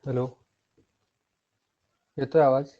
Hello, येतोय आवाज?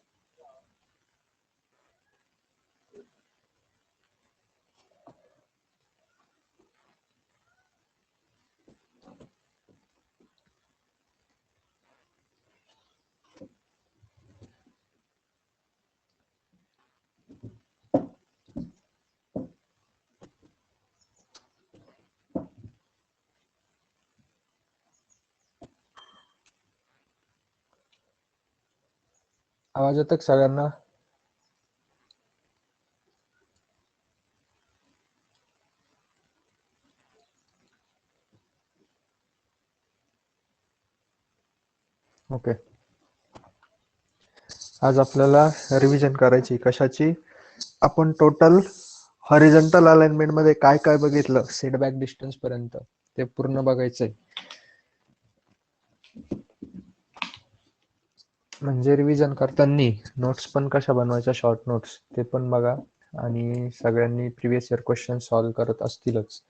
आवाज येतोय का सगळ्यांना? ओके. आज आपल्याला रिव्हिजन करायची. कशाची? आपण टोटल हॉरिझॉन्टल अलाइनमेंट मध्ये काय काय बघितलं सेटबॅक डिस्टन्स पर्यंत ते पूर्ण बघायचंय. म्हणजे रिव्हिजन करताना नोट्स पण कशा बनवायच्या, शॉर्ट नोट्स ते पण बघा. आणि सगळ्यांनी प्रिव्हियस इयर क्वेश्चन सॉल्व्ह करत असतीलच.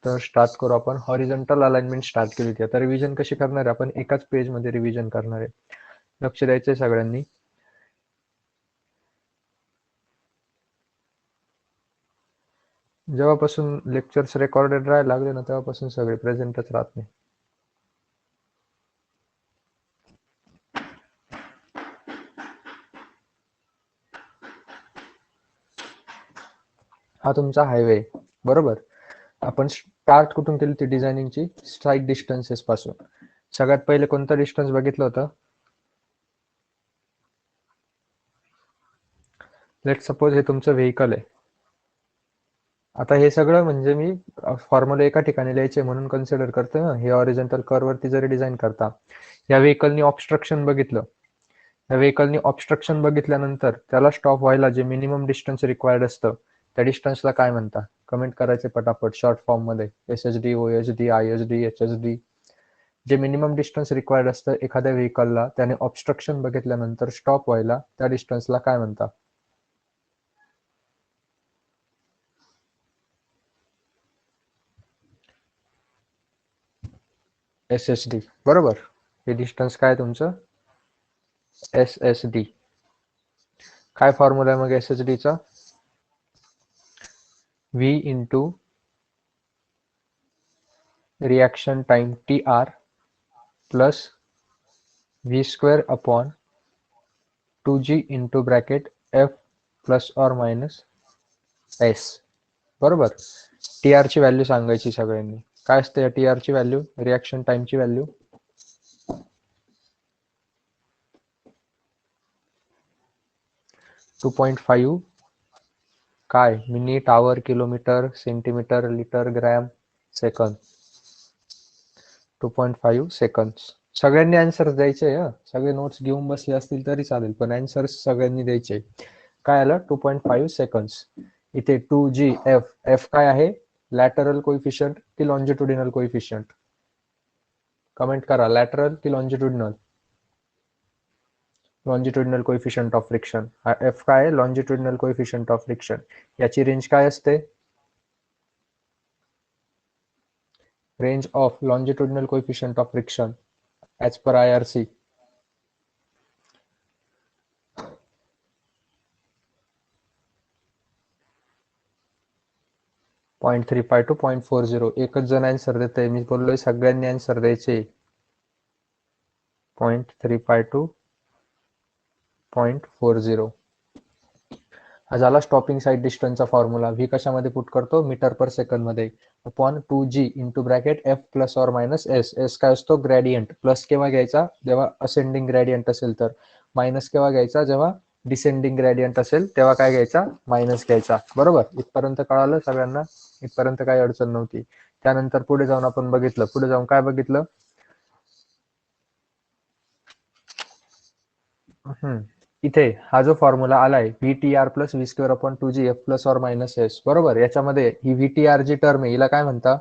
तर स्टार्ट करू. आपण हॉरिझॉन्टल अलाइनमेंट स्टार्ट केली होती. आता रिव्हिजन कशी करणार आहे? आपण एकाच पेज मध्ये रिव्हिजन करणार आहे. लक्ष द्यायचंय सगळ्यांनी. जेव्हापासून लेक्चर्स रेकॉर्डेड राहायला लागले ना, तेव्हापासून सगळे प्रेझेंटच राहत नाही. हा तुमचा हायवे बरोबर. आपण स्टार्ट कुठून केली ती डिझायनिंगची? स्ट्राईक डिस्टन्सेस पासून. सगळ्यात पहिले कोणता डिस्टन्स बघितलं होतं? लेट सपोज हे तुमचं व्हेकल आहे. आता हे सगळं म्हणजे मी फॉर्म्युला एका ठिकाणी लिहायचे म्हणून कन्सिडर करतोय ना. हे हॉरिझॉन्टल कर्व वरती जरी डिझाईन करता, या व्हेकलनी ऑब्स्ट्रक्शन बघितलं. या व्हेकलनी ऑब्स्ट्रक्शन बघितल्यानंतर त्याला स्टॉप व्हायला जे मिनिमम डिस्टन्स रिक्वायर्ड असतं, त्या डिस्टन्सला काय म्हणता? कमेंट करायचे पटापट शॉर्ट फॉर्म मध्ये. SHD, OHD, IHD, HHD. जे मिनिमम डिस्टन्स रिक्वायर्ड असतं एखाद्या व्हेकलला, त्याने ऑब्स्ट्रक्शन बघितल्यानंतर स्टॉप व्हायला, त्या डिस्टन्सला काय म्हणता? SHD बरोबर. हे डिस्टन्स काय तुमचं? SSD. काय फॉर्म्युला आहे मग SHD चा? V into reaction time TR plus V square upon 2G into bracket F plus or minus S. बरोबर. TR ची व्हॅल्यू सांगायची सगळ्यांनी. काय असते या TR ची व्हॅल्यू? रिएक्शन टाइमची व्हॅल्यू 2.5 काय? Minute, hour, kilometre, centimetre, litre, gram, सेकंद. 2.5 सेकंद. सगळ्यांनी आन्सर द्यायचे. सगळे नोट्स घेऊन बसले असतील तरी चालेल, पण आन्सर सगळ्यांनी द्यायचे. काय आलं? 2.5 सेकंद. इथे 2GF. F काय आहे? लॅटरल कोइफिशियंट की लॉन्जिट्युडिनल कोइफिशियंट? कमेंट करा. लॅटरल की longitudinal? Longitudinal coefficient of friction. हा F काय आहे? Longitudinal coefficient of friction. याची रेंज काय असते? Range of longitudinal coefficient of friction as per IRC. 0.35 to 0.40. एकच जण आन्सर देते. मी बोललोय सगळ्यांनी आन्सर द्यायचे. 0.35 to 0.40. हा झाला स्टॉपिंग साईड डिस्टन्सचा फॉर्म्युला. व्ही कशामध्ये पुट करतो? मीटर पर सेकंद मध्ये. Upon 2G into bracket F plus or minus S. S काय असतो? ग्रॅडियंट. प्लस केव्हा घ्यायचा? जेव्हा असेंडिंग ग्रॅडियंट असेल तर. मायनस केव्हा घ्यायचा? जेव्हा डिसेंडिंग ग्रॅडियंट असेल तेव्हा काय घ्यायचा? मायनस घ्यायचा. बरोबर. इथपर्यंत कळालं सगळ्यांना? इथपर्यंत काही अडचण नव्हती. त्यानंतर पुढे जाऊन आपण बघितलं. पुढे जाऊन काय बघितलं? इथे हा जो फॉर्म्युला आलाय VTR plus V square upon 2GF plus or minus S. बरोबर. याच्यामध्ये ही VTR जी टर्म आहे हिला काय म्हणता?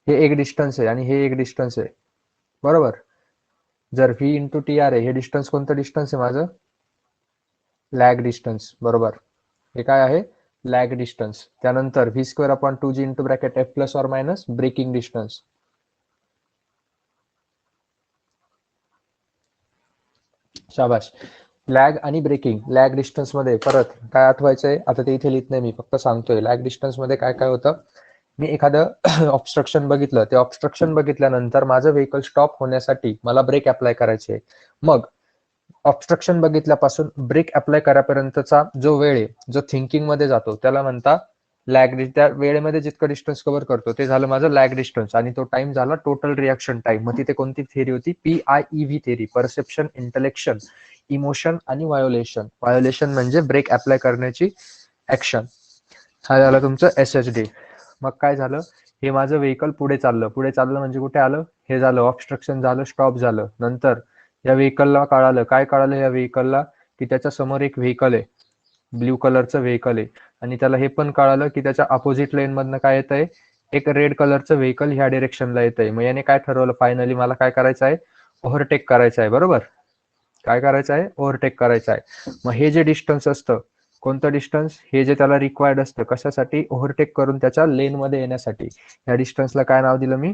हे एक डिस्टन्स आहे आणि हे एक डिस्टन्स आहे. बरोबर. जर V इंटू TR आहे, हे डिस्टन्स कोणतं डिस्टन्स आहे माझं? Lag distance. बरोबर. हे काय आहे? Lag distance. त्यानंतर V square upon 2G into bracket F plus or minus braking distance. शाबाश. लॅग आणि ब्रेकिंग. लॅग डिस्टन्स मध्ये परत काय आठवायचंय, आता ते इथे लिहित नाही मी, फक्त सांगतोय. लॅग डिस्टन्स मध्ये काय काय होतं, मी एखादं ऑब्स्ट्रक्शन बघितलं, ते ऑब्स्ट्रक्शन बघितल्यानंतर माझं व्हेकल स्टॉप होण्यासाठी मला ब्रेक अप्लाय करायचे. मग ऑब्स्ट्रक्शन बघितल्यापासून ब्रेक अप्लाय करापर्यंतचा जो वेळ आहे, जो थिंकिंग मध्ये जातो, त्याला म्हणता लॅग. त्या वेळेमध्ये जितकं डिस्टन्स कव्हर करतो ते झालं माझं लॅग डिस्टन्स, आणि तो टाइम झाला टोटल रिॲक्शन टाइम. मग तिथे कोणती थिअरी होती, PIEV थिअरी, परसेप्शन, इंटलेक्शन, इमोशन आणि व्हायोलेशन. व्हायोलेशन म्हणजे ब्रेक अप्लाय करण्याची ऍक्शन. हा झालं तुमचं SHD. मग काय झालं, हे माझं व्हेकल पुढे चाललं म्हणजे कुठे आलं, हे झालं ऑब्स्ट्रक्शन झालं, स्टॉप झालं. नंतर या व्हेकलला कळालं, काय कळालं या व्हेकलला, की त्याच्या समोर एक व्हेकल आहे, ब्ल्यू कलरचं व्हेकल आहे, आणि त्याला हे पण कळालं की त्याच्या अपोजिट लेन मधनं काय येत आहे, एक रेड कलरचं व्हेकल ह्या डिरेक्शनला येत आहे. मग याने काय ठरवलं, फायनली मला काय करायचं आहे, ओव्हरटेक करायचं आहे. बरोबर, काय करायचं आहे, ओव्हरटेक करायचं आहे. मग हे जे डिस्टन्स असतं, कोणतं डिस्टन्स, हे जे त्याला रिक्वायर्ड असतं कशासाठी, ओव्हरटेक करून त्याच्या लेन मध्ये येण्यासाठी, या डिस्टन्सला काय नाव दिलं मी,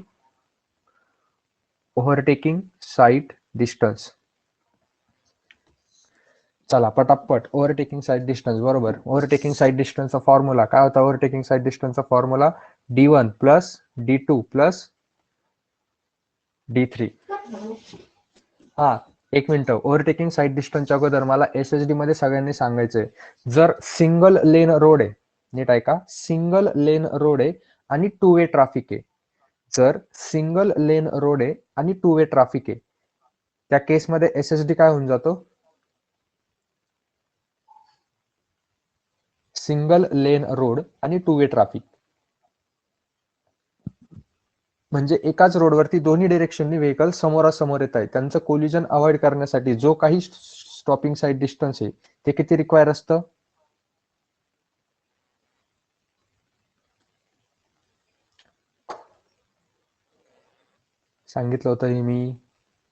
ओव्हरटेकिंग साईड डिस्टन्स. चला पटापट, ओव्हरटेकिंग साईड डिस्टन्स. बरोबर, ओव्हरटेकिंग साईड डिस्टन्सचा फॉर्म्युला काय होता, ओव्हरटेकिंग साईड डिस्टन्सचा formula D1 plus D2 plus D3. हा, एक मिनिट, ओव्हरटेकिंग साईड डिस्टन्सच्या अगोदर मला SHD मध्ये सगळ्यांनी सांगायचंय, जर सिंगल लेन रोड आहे, नीट आहे का, सिंगल लेन रोड आहे आणि टू वे ट्रॅफिक आहे, जर सिंगल लेन रोड आहे आणि टू वे ट्रॅफिक आहे, त्या केसमध्ये SHD काय होऊन जातो, सिंगल लेन रोड आणि टू वे ट्रॅफिक. म्हणजे एकाच रोडवरती दोन्ही डिरेक्शननी व्हेकल समोरासमोर येत आहे, त्यांचं कोलिजन अवॉइड करण्यासाठी जो काही स्टॉपिंग साईड डिस्टन्स आहे ते किती रिक्वायर असतं, सांगितलं होतं मी,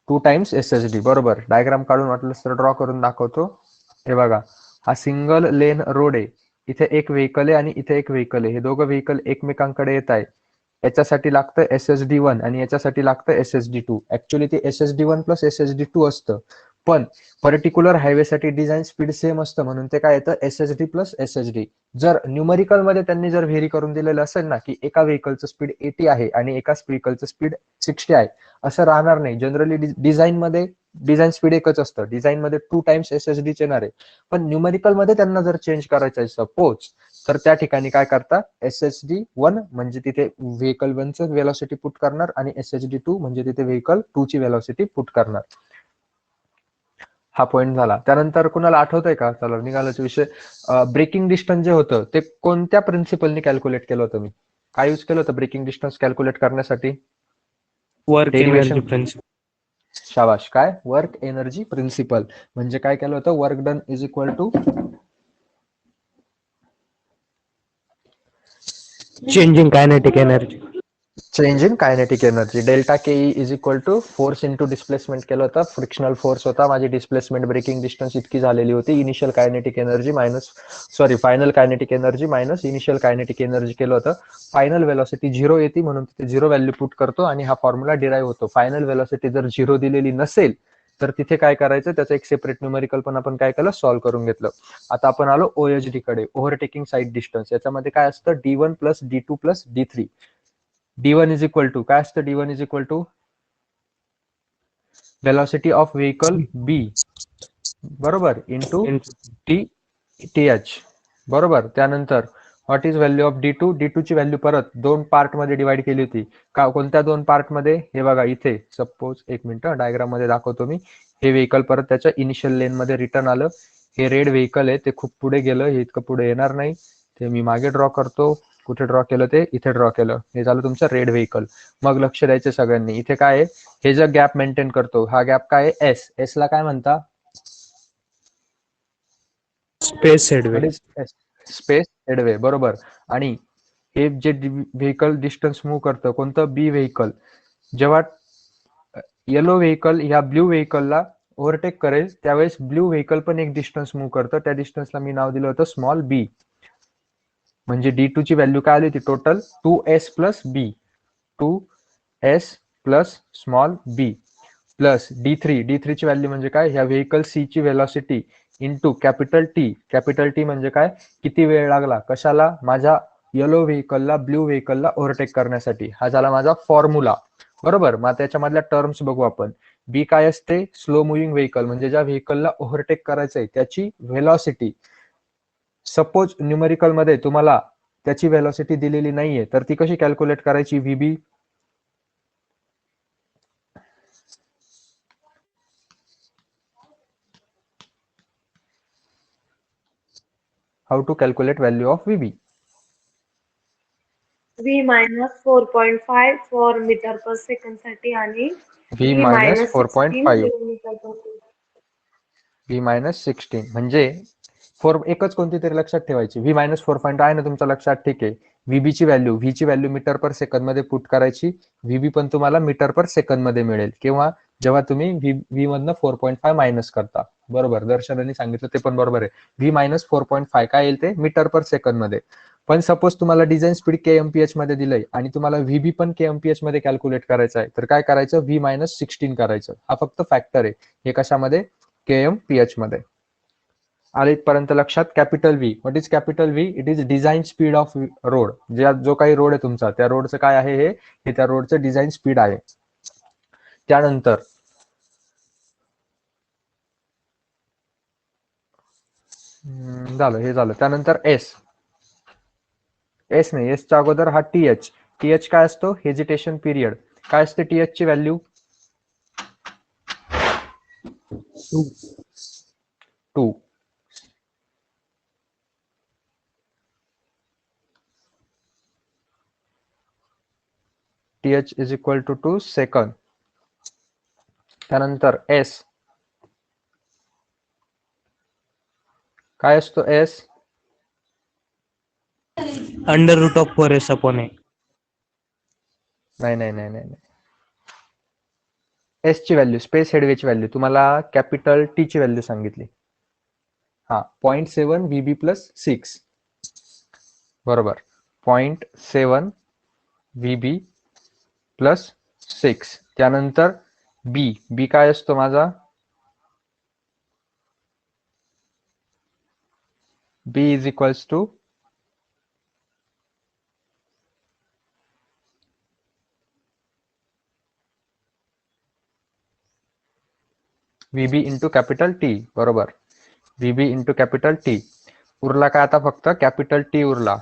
2 टाइम्स SHD. बरोबर, डायग्राम काढून वाटलं तर ड्रॉ करून दाखवतो. हे बघा, हा सिंगल लेन रोड आहे, इथे एक व्हेकल आहे आणि इथे एक व्हेकल आहे, हे दोघं व्हेकल एकमेकांकडे येत आहे, याच्यासाठी लागतं SHD1 आणि याच्यासाठी लागतं SHD2. ऍक्च्युली ते SHD1 प्लस SHD2 असतं, पण पर्टिक्युलर हायवेसाठी डिझाईन स्पीड सेम असतं म्हणून ते काय येतं, SHD प्लस SHD. जर न्यूमरिकल मध्ये त्यांनी जर व्हेरी करून दिलेलं असेल ना, की एका व्हेकलचं स्पीड 80 आहे आणि एका व्हेकलचं स्पीड 60 आहे, असं राहणार नाही. जनरली डिझाईन मध्ये डिझाईन स्पीड एकच असतं, डिझाईन मध्ये 2 टाइम्स SHD येणार आहे, पण न्यूमरिकल मध्ये त्यांना जर चेंज करायचं आहे सपोज, तर त्या ठिकाणी काय करतात, SHD1 म्हणजे तिथे व्हेकल 1 चं वेलॉसिटी पुट करणार आणि SHD2 म्हणजे तिथे व्हेकल 2 ची वेलॉसिटी पुट करणार. हा पॉइंट झाला. त्यानंतर कुणाला आठवतंय का, चला निघालाच विषय, ब्रेकिंग डिस्टन्स जे होतं ते कोणत्या प्रिन्सिपलने कॅल्क्युलेट केलं होतं, मी काय यूज केलं होतं ब्रेकिंग डिस्टन्स कॅल्क्युलेट करण्यासाठी, वर्क एनर्जी डेरिवेशन. प्रिन्सिपल. शाबाश, काय, वर्क एनर्जी प्रिन्सिपल. म्हणजे काय केलं होतं, work done is equal to changing kinetic energy. Change in kinetic energy, delta KE is equal to force into displacement केलं होतं. फ्रिक्शनल फोर्स होता, माझी डिस्प्लेसमेंट ब्रेकिंग डिस्टन्स इतकी झालेली होती, initial kinetic energy minus, sorry, final kinetic energy minus initial kinetic energy केलं होतं. Final velocity 0 येते म्हणून तिथे 0 व्हॅल्यू पुट करतो आणि हा फॉर्म्युला डिराईव्ह होतो. फायनल वेलॉसिटी जर 0 दिलेली नसेल तर तिथे काय करायचं, त्याचं एक सेपरेट न्यूमेरिकल पण आपण काय केलं, सॉल्व्ह करून घेतलं. आता आपण आलो OHD कडे, ओव्हरटेकिंग साईड डिस्टन्स. याच्यामध्ये काय असतं, D1 plus D2 plus D3. D1 is equal to काय असतं, D1 is equal to velocity of vehicle B, बरोबर, इंटू TH. बरोबर, त्यानंतर what is value of D2 ची व्हॅल्यू परत 2 पार्ट मध्ये डिवाइड केली होती का, कोणत्या 2 पार्ट मध्ये, हे बघा इथे सपोज, एक मिनिट डायग्राम मध्ये दाखवतो मी, हे व्हेकल परत त्याच्या इनिशियल लेन मध्ये रिटर्न आलं, हे रेड व्हेकल आहे ते खूप पुढे गेलं, हे इतकं पुढे येणार नाही, ते मी मागे ड्रॉ करतो, कुठे ड्रॉ केलं, ते इथे ड्रॉ केलं, हे झालं तुमचं रेड व्हेकल. मग लक्ष द्यायचं सगळ्यांनी, इथे काय आहे, हे जर गॅप मेंटेन करतो, हा गॅप काय आहे, S ला काय म्हणता, स्पेस हेडवे. Space headway. बरोबर, आणि हे जे व्हेकल डिस्टन्स मूव्ह करतं, कोणतं, B व्हेकल, जेव्हा येलो व्हेकल ह्या ब्ल्यू व्हेकलला ओव्हरटेक करेल त्यावेळेस ब्ल्यू व्हेकल पण एक डिस्टन्स मूव्ह करतं, त्या डिस्टन्सला मी नाव दिलं होतं स्मॉल b. म्हणजे D2 ची व्हॅल्यू काय आली होती, total 2S plus B, 2S plus small b. Plus D3 ची व्हॅल्यू म्हणजे काय, ह्या व्हेकल सी ची व्हेलॉसिटी इंटू कॅपिटल टी म्हणजे काय, किती वेळ लागला कशाला, माझ्या येलो व्हेकलला ब्ल्यू व्हेकलला ओव्हरटेक करण्यासाठी. हा झाला माझा फॉर्म्युला. बरोबर. मग त्याच्यामधल्या टर्म्स बघू आपण. बी काय असते, स्लो मुव्हिंग व्हेकल म्हणजे ज्या व्हेकलला ओव्हरटेक करायचंय त्याची व्हेलॉसिटी. सपोज न्यूमेरिकल मध्ये तुम्हाला त्याची व्हेलॉसिटी दिलेली नाहीये तर ती कशी कॅल्क्युलेट करायची, VB. How to calculate value of VB. V minus 4.5 for metre per second साठी आणि V V minus minus 16 4.5 kilometre per second. V minus 16 म्हणजे एकच कोणती तरी लक्षात ठेवायची. व्ही मायनस 4.5 आहे ना तुमच्या लक्षात, ठीक आहे. व्हीबी ची व्हॅल्यू, व्ही ची व्हॅल्यू मीटर पर सेकंद मध्ये पुट करायची. व्हीबी पण तुम्हाला मीटर पर सेकंद मध्ये मिळेल किंवा जेव्हा तुम्ही व्ही मधनं 4.5 मायनस करता. बरोबर, दर्शनाने सांगितलं ते पण बरोबर आहे. व्ही मायनस 4.5 काय येईल ते, मीटर पर सेकंद मध्ये. पण सपोज तुम्हाला डिझाईन स्पीड KMPH मध्ये दिलंय आणि तुम्हाला व्हीबी पण KMPH मध्ये कॅल्क्युलेट करायचं आहे तर काय करायचं, व्ही मायनस 16 करायचं. हा फक्त फॅक्टर आहे. हे कशामध्ये, KMPH मध्ये. आले इथपर्यंत लक्षात. Capital V, what is capital V, it is design speed of road. जो काही रोड आहे तुमचा, त्या रोडचं काय आहे, हे त्या रोडचं डिझाईन स्पीड आहे. त्यानंतर झालं, हे झालं. त्यानंतर एस नाही, एसच्या अगोदर हा TH काय असतो, हेजिटेशन पिरियड. काय असते TH ची value, 2. TH is equal to 2 सेकंद. त्यानंतर एस काय असतो, S under root of 4s upon A. नाही. एस ची व्हॅल्यू, स्पेस हेडवेची व्हॅल्यू तुम्हाला कॅपिटल टी ची व्हॅल्यू सांगितली. हा 0.7 व्हीबी प्लस 6. बरोबर, 0.7 व्हीबी प्लस 6. त्यानंतर बी काय असतो माझा, B is equals to VB into capital T. बरोबर, व्हीबी इंटू कॅपिटल टी. उरला काय आता, फक्त कॅपिटल टी उरला.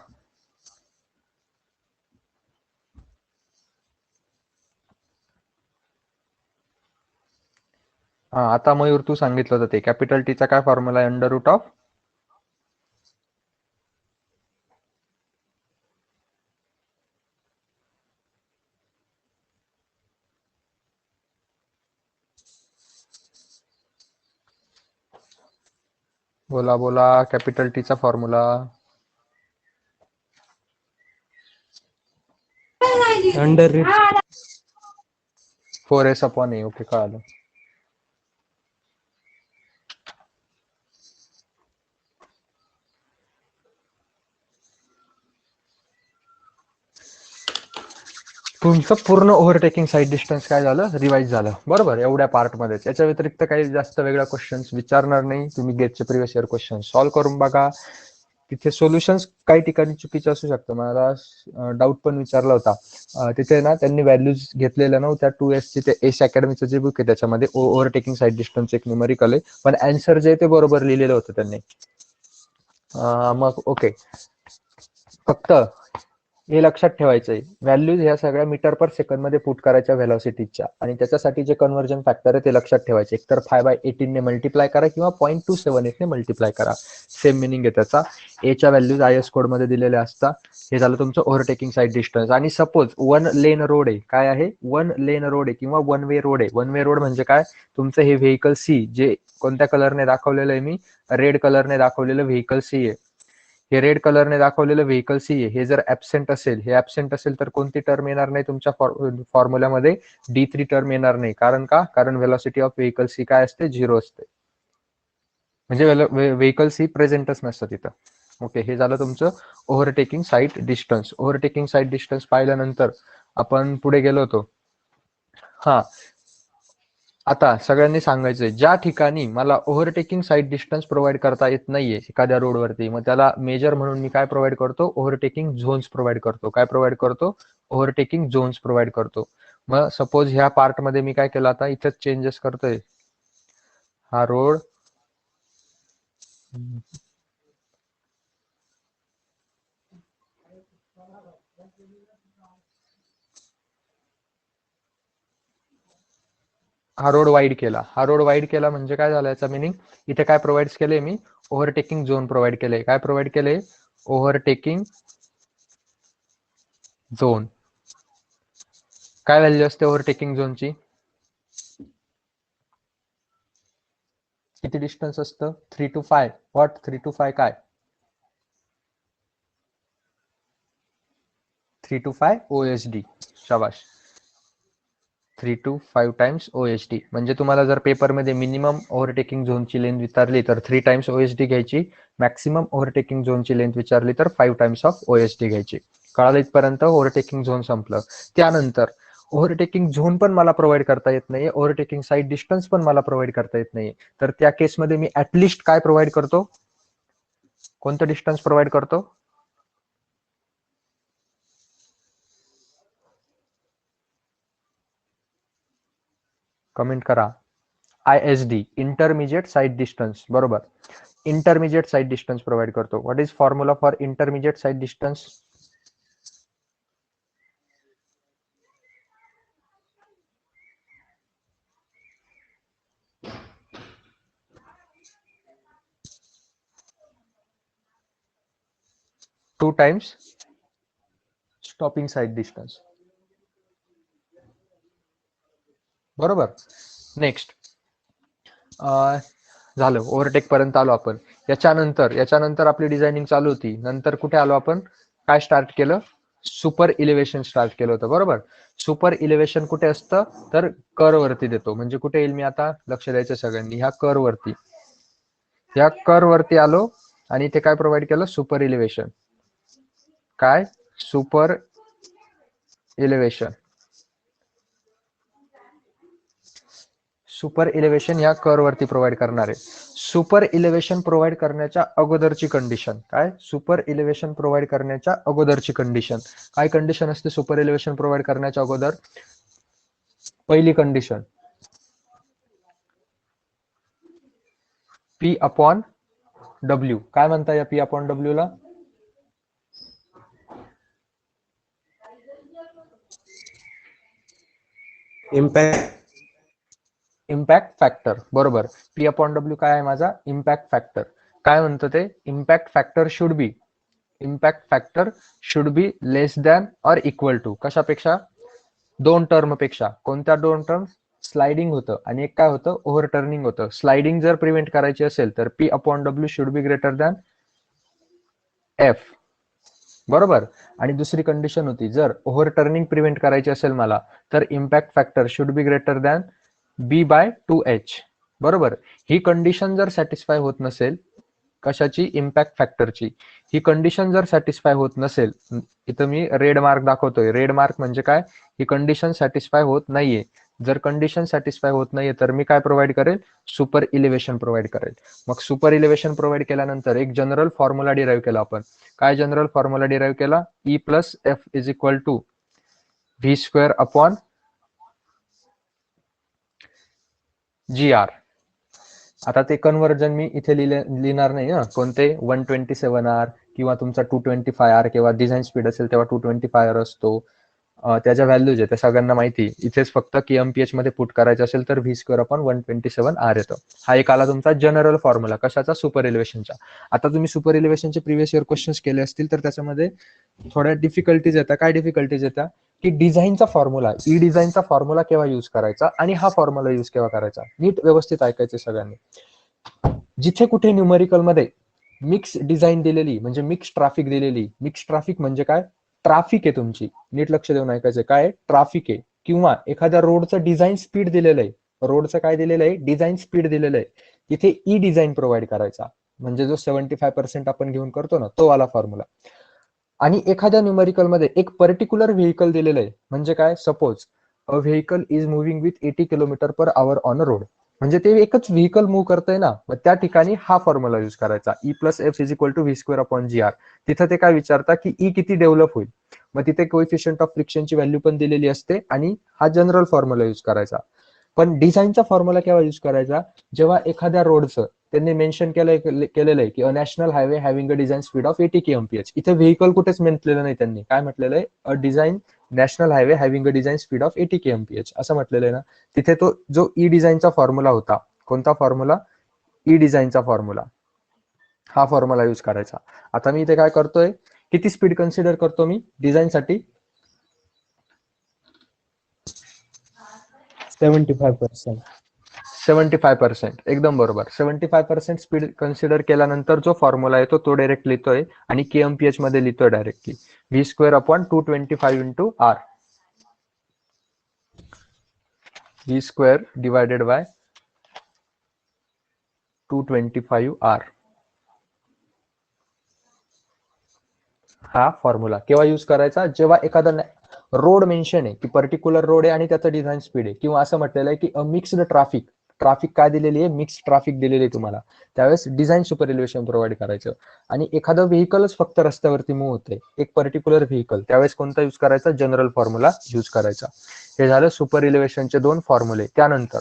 हा, आता मयूर तू सांगितलं होतं ते कॅपिटल टीचा काय फॉर्म्युला आहे, अंडर रूट ऑफ बोला कॅपिटल टीचा formula. Under root 4s upon A. Okay, कळालं. तुमचं पूर्ण ओव्हरटेकिंग साईड डिस्टन्स काय झालं, रिवाइज झालं. बरोबर, एवढ्या पार्टमध्ये. याच्या व्यतिरिक्त काही जास्त वेगळ्या क्वेश्चन्स विचारणार नाही. तुम्ही गेटचे प्रिव्हियस इयर क्वेश्चन सॉल्व्ह करून बघा. तिथे सोल्युशन्स काही ठिकाणी चुकीचे असू शकतं. मला डाऊट पण विचारला होता. तिथे ना त्यांनी व्हॅल्यूज घेतलेल्या नव्हत्या 2s ची. ते एस अकॅडमीचं जे बुक आहे त्याच्यामध्ये ओव्हरटेकिंग साईड डिस्टन्स एक न्यूमेरिकल आहे, पण आन्सर जे ते बरोबर लिहिलेलं होतं त्यांनी. मग ओके, फक्त हे लक्षात ठेवायचंय, व्हॅल्यूज ह्या सगळ्या मीटर पर सेकंद मध्ये पुट करायच्या व्हेलॉसिटीच्या, आणि त्याच्यासाठी जे कन्व्हर्जन फॅक्टर आहे ते लक्षात ठेवायचे. एकतर 5/18 ने मल्टिप्लाय करा किंवा 0.278 ने मल्टिप्लाय करा. सेम मिनिंग आहे त्याचा. एच्या व्हॅल्यूज IS कोड मध्ये दिलेल्या असतात. हे झालं तुमचं ओव्हरटेकिंग साईड डिस्टन्स. आणि सपोज 1 लेन रोड आहे, काय आहे, 1 लेन रोड आहे किंवा 1 वे रोड आहे. 1 वे रोड म्हणजे काय, तुमचं हे व्हेकल सी, जे कोणत्या कलरने दाखवलेलं आहे मी, रेड कलरने दाखवलेलं व्हेकल सी आहे. हे रेड कलरने दाखवलेलं व्हेकल सी आहे. हे जर ऍबसेंट असेल, तर कोणती टर्म येणार नाही तुमच्या फॉर्म्युल्यामध्ये, D3 टर्म येणार नाही. कारण का, कारण व्हेलॉसिटी ऑफ व्हेकल सी काय असते, 0 असते. म्हणजे व्हेकल सी प्रेझेंटच नसतं तिथं. ओके, हे झालं तुमचं overtaking side distance. Overtaking side distance पाहिल्यानंतर आपण पुढे गेलो होतो. हा, आता सगळ्यांनी सांगायचंय ज्या ठिकाणी मला ओव्हरटेकिंग साईड डिस्टन्स प्रोव्हाइड करता येत नाहीये एखाद्या रोडवरती, मग त्याला मेजर म्हणून मी काय प्रोव्हाइड करतो, ओव्हरटेकिंग झोन्स प्रोव्हाइड करतो. काय प्रोव्हाइड करतो, ओव्हरटेकिंग झोन्स प्रोव्हाइड करतो. मग सपोज ह्या पार्ट मध्ये मी काय केलं, आता इथेच चेंजेस करतोय. हा रोड हा रोड वाईड केला. हा रोड वाईड केला म्हणजे काय झालं, याचा मिनिंग इथे काय प्रोव्हाइड केले मी, ओव्हरटेकिंग झोन प्रोव्हाइड केले. काय प्रोव्हाइड केले, ओव्हरटेकिंग झोन. काय व्हॅल्यू असते ओव्हरटेकिंग झोनची, किती डिस्टन्स असतं, 3 to 5. व्हॉट 3 to 5 काय, 3 to 5 OSD. शाबाश, 3 to 5 टाइम्स OSD. म्हणजे तुम्हाला जर पेपरमध्ये मिनिमम ओव्हरटेकिंग झोनची लेंथ विचारली तर 3 टाइम्स OSD घ्यायची, मॅक्सिमम ओव्हरटेकिंग झोनची लेंथ विचारली तर 5 टाइम्स ऑफ OSD घ्यायची. कळालं इथपर्यंत, ओव्हरटेकिंग झोन संपलं. त्यानंतर ओव्हरटेकिंग झोन पण मला प्रोव्हाइड करता येत नाहीये, ओव्हरटेकिंग साईड डिस्टन्स पण मला प्रोव्हाइड करता येत नाहीये. तर त्या केसमध्ये मी ऍटलिस्ट काय प्रोव्हाइड करतो, कोणतं डिस्टन्स प्रोव्हाइड करतो, कमेंट करा. ISD, intermediate sight distance. बरोबर, इंटरमिजिएट साईड डिस्टन्स प्रोव्हाइड करतो. What is formula for intermediate sight distance, two times stopping side distance. बरोबर. नेक्स्ट झालं, ओव्हरटेक पर्यंत आलो आपण. याच्यानंतर आपली डिझायनिंग चालू होती. नंतर कुठे आलो आपण, काय स्टार्ट केलं, सुपर इलेव्हेशन स्टार्ट केलं होतं. बरोबर, सुपर इलेव्हेशन कुठे असतं, तर कर्व वरती देतो. म्हणजे कुठे येईल, मी आता लक्ष द्यायचं सगळ्यांनी, ह्या कर्व वरती, ह्या कर्व वरती आलो आणि इथे काय प्रोव्हाइड केलं, सुपर इलेव्हेशन. काय, सुपर इलेव्हेशन. सुपर इलेव्हेशन ह्या कर्व वरती प्रोव्हाइड करणार आहे. सुपर इलेव्हेशन प्रोव्हाइड करण्याच्या अगोदरची कंडिशन काय, सुपर इलेव्हेशन प्रोव्हाइड करण्याच्या अगोदरची कंडिशन काय, कंडिशन असते सुपर इलेव्हेशन प्रोव्हाइड करण्याच्या अगोदर, पहिली कंडिशन P अपॉन W. काय म्हणता या P अपॉन W ला, इम्पॅक्ट फॅक्टर. बरोबर, P अपॉन W काय आहे माझा, इम्पॅक्ट फॅक्टर. काय म्हणतं ते, impact factor should be less than or equal to, कशापेक्षा, दोन टर्म पेक्षा. कोणत्या दोन टर्म, स्लाइडिंग होतं आणि एक काय होतं, ओव्हरटर्निंग होतं. स्लाइडिंग जर प्रिव्हेंट करायची असेल तर P upon W should be greater than F. बरोबर. आणि दुसरी कंडिशन होती, जर ओव्हरटर्निंग प्रिव्हेंट करायची असेल मला, तर impact factor should be greater than B/2H. बरोबर. ही कंडिशन जर सॅटिस्फाय होत नसेल, कशाची, इम्पॅक्ट फॅक्टरची, ही कंडिशन जर सॅटिस्फाय होत नसेल, इथं मी रेड मार्क दाखवतोय. रेड मार्क म्हणजे काय, ही कंडिशन सॅटिस्फाय होत नाहीये. जर कंडिशन सॅटिस्फाय होत नाहीये तर मी काय प्रोव्हाइड करेल, सुपर इलेव्हेशन प्रोव्हाइड करेल. मग सुपर इलेव्हेशन प्रोव्हाइड केल्यानंतर एक जनरल फॉर्म्युला डिराईव्ह केला आपण. काय जनरल फॉर्म्युला डिराईव्ह केला, E+F is equal to V² upon GR. आता ते कन्व्हर्जन मी इथे लिहिणार नाही. कोणते 127R किंवा तुमचा 225R, किंवा डिझाईन स्पीड असेल तेव्हा 225R असतो. त्याच्या व्हॅल्यूज आहे त्या सगळ्यांना माहिती. इथेच फक्त KMPH मध्ये पुट करायचं असेल तर V² अपॉन 127R येतं. हा एक आला तुमचा जनरल फॉर्म्युला, कशाचा, सुपर इलेव्हेशनचा. आता तुम्ही सुपर इलेव्हेशनचे प्रिव्हियस इयर क्वेश्चन्स केले असतील तर त्याच्यामध्ये थोड्या डिफिकल्टीज येतात. काय डिफिकल्टीज येतात, की डिझाईनचा फॉर्म्युला, ई डिझाईनचा फॉर्म्युला केव्हा यूज करायचा आणि हा फॉर्म्युला यूज केव्हा करायचा. नीट व्यवस्थित ऐकायचं सगळ्यांनी. जिथे कुठे न्यूमेरिकल मध्ये मिक्स डिझाईन दिलेली, म्हणजे मिक्स ट्रॅफिक दिलेली, मिक्स ट्रॅफिक म्हणजे काय, ट्रॅफिक आहे तुमची, नीट लक्ष देऊन ऐकायचं, काय ट्रॅफिक आहे, किंवा एखाद्या रोडचं डिझाईन स्पीड दिलेलं आहे, रोडचं काय दिलेलं आहे, डिझाईन स्पीड दिलेलं आहे, तिथे ई डिझाईन प्रोव्हाइड करायचा. म्हणजे जो 75% आपण घेऊन करतो ना, तो वाला फॉर्म्युला. आणि एखाद्या न्यूमेरिकल मध्ये एक पर्टिक्युलर व्हेकल दिलेलं आहे, म्हणजे काय, suppose a vehicle is moving with 80 kilometre per hour on a road. म्हणजे ते एकच व्हेकल मूव्ह करतंय ना, मग त्या ठिकाणी हा फॉर्म्युला यूज करायचा, E plus F is equal to V square upon G R. तिथं ते काय विचारता की ई किती डेव्हलप होईल, मग तिथे कोएफिशियंट ऑफ फ्रिक्शनची व्हॅल्यू पण दिलेली असते आणि हा जनरल फॉर्म्युला यूज करायचा. पण डिझाईनचा फॉर्म्युला केव्हा यूज करायचा, जेव्हा एखाद्या रोडचं त्यांनी मेन्शन केलेलं आहे की a national highway having a design speed of 80 kmph. इथे व्हेकल कुठेच म्हटलेलं नाही त्यांनी, काय म्हटलेलं आहे, a design national highway having a design speed of 80 kmph असं म्हटलेलं आहे ना. तिथे तो जो ई डिझाईनचा फॉर्म्युला होता, कोणता फॉर्म्युला, ई डिझाईनचा फॉर्म्युला, हा फॉर्म्युला यूज करायचा. आता मी इथे काय करतोय, किती स्पीड कन्सिडर करतो मी डिझाईनसाठी, 75%. 75%. एकदम बरोबर. 75% स्पीड कन्सिडर केल्यानंतर जो फॉर्म्युला येतो तो डायरेक्ट लिहितोय आणि केएमपीएच मध्ये लिहितोय directly, V square upon 225 into R. V square divided by 225 R. हा फॉर्म्युला केव्हा यूज करायचा, जेव्हा एखादा रोड मेन्शन आहे की पर्टिक्युलर रोड आहे आणि त्याचं डिझाईन स्पीड आहे, किंवा असं म्हटलेलं आहे की अ मिक्स्ड ट्रॅफिक, ट्रॅफिक काय दिलेली आहे, मिक्स ट्रॅफिक दिलेली आहे तुम्हाला, त्यावेळेस डिझाईन सुपर इलेव्हेशन प्रोव्हाइड करायचं. आणि एखादं व्हेकलच फक्त रस्त्यावरती मूव्ह होते, एक पर्टिक्युलर व्हेकल, त्यावेळेस कोणता यूज करायचा, जनरल फॉर्म्युला यूज करायचा. हे झालं सुपर इलेव्हेशनचे दोन फॉर्म्युले. त्यानंतर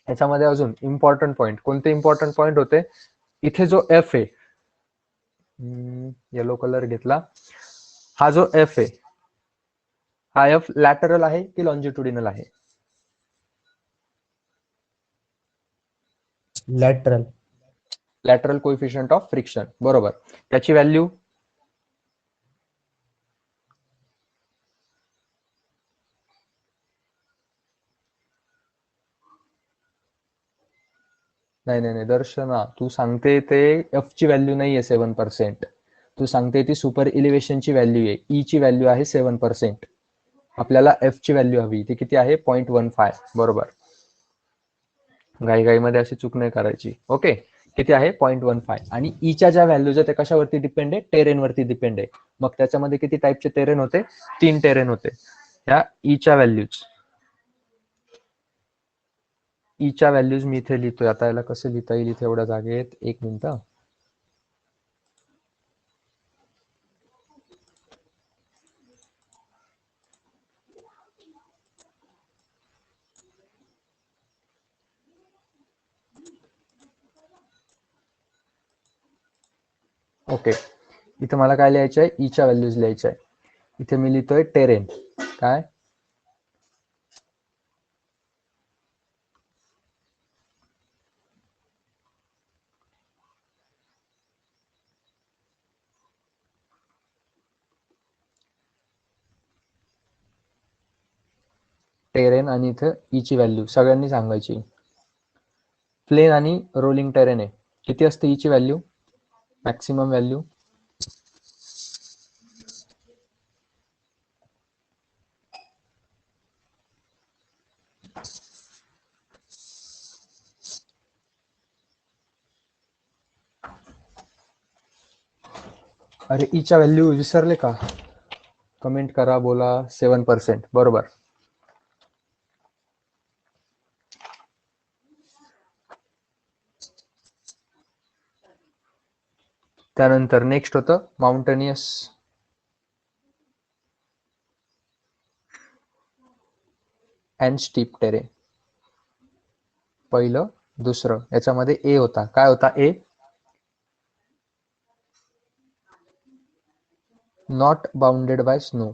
याच्यामध्ये अजून इम्पॉर्टंट पॉईंट, कोणते इम्पॉर्टंट पॉईंट होते, इथे जो एफ आहे, येलो कलर घेतला, हा जो एफ आहे, हा एफ लॅटरल आहे की लॉन्जिट्युडिनल आहे, Lateral. Lateral coefficient of friction, बरोबर. त्याची व्हॅल्यू नाही नाही नाही दर्शना, तू सांगते ते एफ ची व्हॅल्यू नाहीये 7%, तू सांगते ती सुपर इलिव्हेशनची व्हॅल्यू आहे, ई ची व्हॅल्यू आहे 7%. आपल्याला एफ ची व्हॅल्यू हवी, ती किती आहे, 0.15. बरोबर, घाईघाईमध्ये अशी चूक नाही करायची. ओके, किती आहे, 0.15. आणि ईच्या ज्या व्हॅल्यूज आहे ते कशावरती डिपेंड आहे, टेरेन वरती डिपेंड आहे. मग त्याच्यामध्ये किती टाईपचे टेरेन होते, 3 टेरेन होते. ह्या ईच्या व्हॅल्यूज, ईच्या व्हॅल्यूज मी इथे लिहितोय. आता याला कसं लिहिता येईल इथे एवढ्या जागेत, एक मिनिट. ओके, इथे मला काय लिहायचं आहे, ईच्या व्हॅल्यूज लिहायच्या आहे. इथे मी लिहितोय टेरेन, काय, टेरेन, आणि इथं ईची व्हॅल्यू सगळ्यांनी सांगायची. प्लेन आणि रोलिंग टेरेन आहे, किती असते ईची व्हॅल्यू, मॅक्सिमम व्हॅल्यू, अरे ईच्या व्हॅल्यू विसरले का, कमेंट करा, बोला. 7%, बरोबर. त्यानंतर नेक्स्ट होतं माउंटेनियस अँड स्टीप टेरेन. पहिलं, दुसरं, याच्यामध्ये ए होता, काय होता A, not bounded by snow,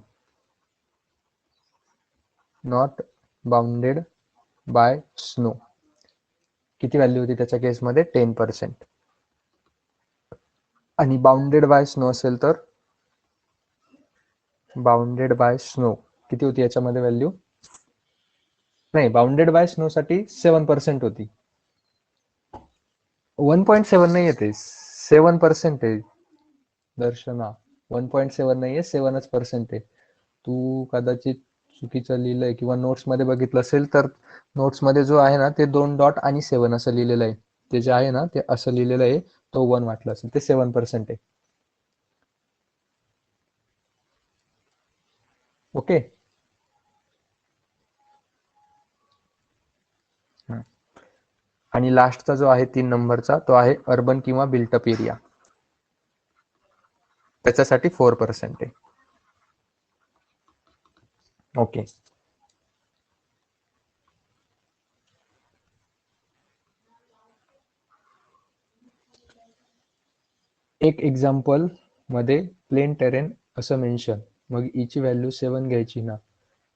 not bounded by snow. किती व्हॅल्यू होती त्याच्या केसमध्ये, 10%. आणि बाउंडेड बाय स्नो असेल तर, बाउंडेड बाय स्नो किती होती याच्यामध्ये व्हॅल्यू, नाही, बाउंडेड बाय स्नो साठी 7% होती. 1.7 नाही येते, 7% आहे दर्शना, 1.7 नाहीये, 7% आहे. तू कदाचित चुकीचं लिहिलंय किंवा नोट्स मध्ये बघितलं असेल तर, नोट्स मध्ये जो आहे ना ते 2 डॉट आणि 7 असं लिहिलेलं आहे, ते जे आहे ना ते असं लिहिलेलं आहे, तो 1 वाटलं असेल, ते 7% आहे. ओके, आणि लास्टचा जो आहे 3 नंबरचा तो आहे अर्बन किंवा बिल्टअप एरिया, त्याच्यासाठी 4% आहे. ओके. एक एक्झाम्पल मध्ये प्लेन टेरेन असं मेन्शन, मग ची व्हॅल्यू 7 घ्यायची ना,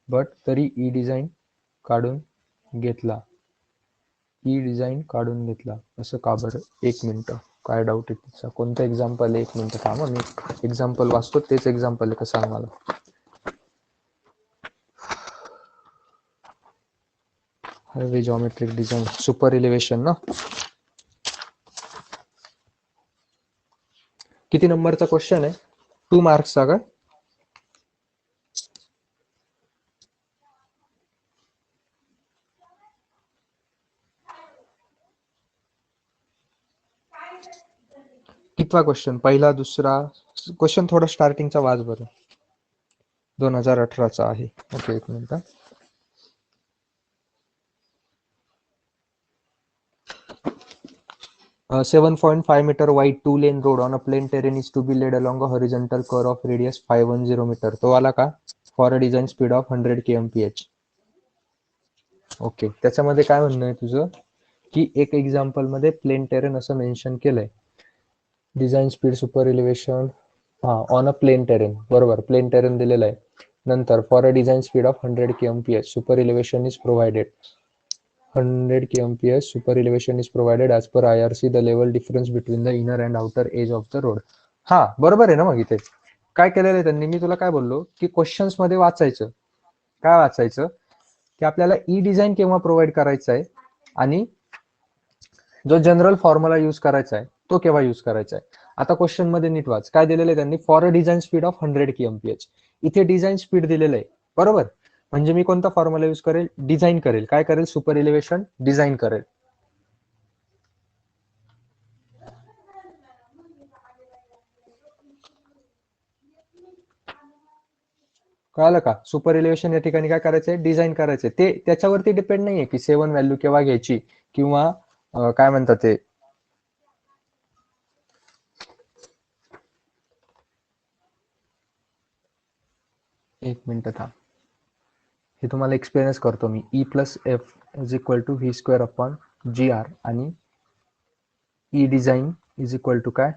बट तरी डिझाईन काढून घेतला. डिझाईन काढून घेतला असं का बरं? एक मिनिट, काय डाऊट आहे तिचा? कोणतं एक्झाम्पल आहे? एक मिनिट थांबा, मी एक्झाम्पल वाचतो, तेच एक्झाम्पल आहे का सांग मला. Highway geometric design super elevation ना. किती नंबरचा क्वेश्चन आहे? 2 मार्क्सचा का? कितवा क्वेश्चन? पहिला, दुसरा क्वेश्चन? थोडा स्टार्टिंगचा वाच बरं. 2018चा आहे. ओके, एक minute. 7.5 meter wide 2-lane road on a plain terrain is to be laid along a horizontal curve of radius 510 meter. तो आला का? For a design speed of 100 kmph. Okay, त्याच्यामध्ये काय म्हणणं आहे तुझं की एक एक्झाम्पल मध्ये प्लेन टेरेन असं मेन्शन केलंय. Design speed super elevation on a plain terrain, बरोबर, प्लेन टेरेन दिलेलं आहे. नंतर for a design speed of 100 kmph super elevation is provided. 100 kmph super elevation is provided as per IRC. The level difference between the inner and outer edge of the road. हा बरोबर आहे ना. मग इथे काय केलेलं आहे त्यांनी? मी तुला काय बोललो की क्वेश्चन्स मध्ये वाचायचं. काय वाचायचं की आपल्याला डिझाईन केव्हा प्रोव्हाइड करायचा आहे आणि जो जनरल फॉर्म्युला यूज करायचा आहे तो केव्हा यूज करायचा आहे. आता क्वेश्चन मध्ये नीट वाच, काय दिलेलं आहे त्यांनी? For a design speed of 100 kmph. इथे डिझाईन स्पीड दिलेलं आहे, बरोबर. म्हणजे मी कोणता फॉर्म्युला यूज करेल? डिझाईन करेल. काय करेल? सुपर इलिव्हेशन डिझाईन करेल. कळालं का? सुपर इलिव्हेशन या ठिकाणी काय करायचंय? डिझाईन करायचंय. ते त्याच्यावरती डिपेंड नाहीये की 7 व्हॅल्यू केव्हा घ्यायची किंवा काय म्हणतात ते, एक मिनिट था, हे तुम्हाला एक्सपिरियन्स करतो मी. E+F is equal to V²/GR आणि डिझाईन इज इक्वल टू काय?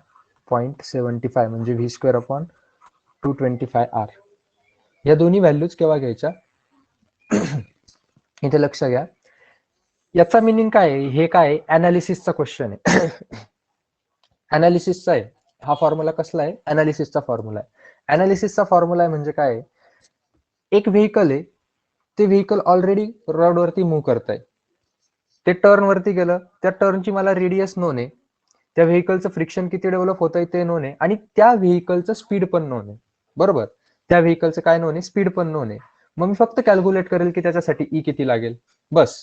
0.75 म्हणजे V²/225R. या दोन्ही व्हॅल्यूज केव्हा घ्यायच्या? इथे लक्ष घ्या. याचा मिनिंग काय आहे? हे काय? अनालिसिसचा क्वेश्चन आहे. अनालिसिसचा आहे हा फॉर्म्युला. कसला आहे? अनालिसिसचा फॉर्म्युला आहे. अनालिसिसचा फॉर्म्युला आहे म्हणजे काय? एक व्हेकल आहे, ते व्हेकल ऑलरेडी रोडवरती मूव्ह करत आहे. ते टर्न वरती गेलं, त्या टर्नची मला रेडियस नोन आहे, त्या व्हेकलचं फ्रिक्शन किती डेव्हलप होत आहे ते नोन आहे, आणि त्या व्हेकलचं स्पीड पण नोन आहे, बरोबर. त्या व्हेकलचं काय नोन आहे? स्पीड पण नोन आहे. मग मी फक्त कॅल्क्युलेट करेल की त्याच्यासाठी किती लागेल, बस.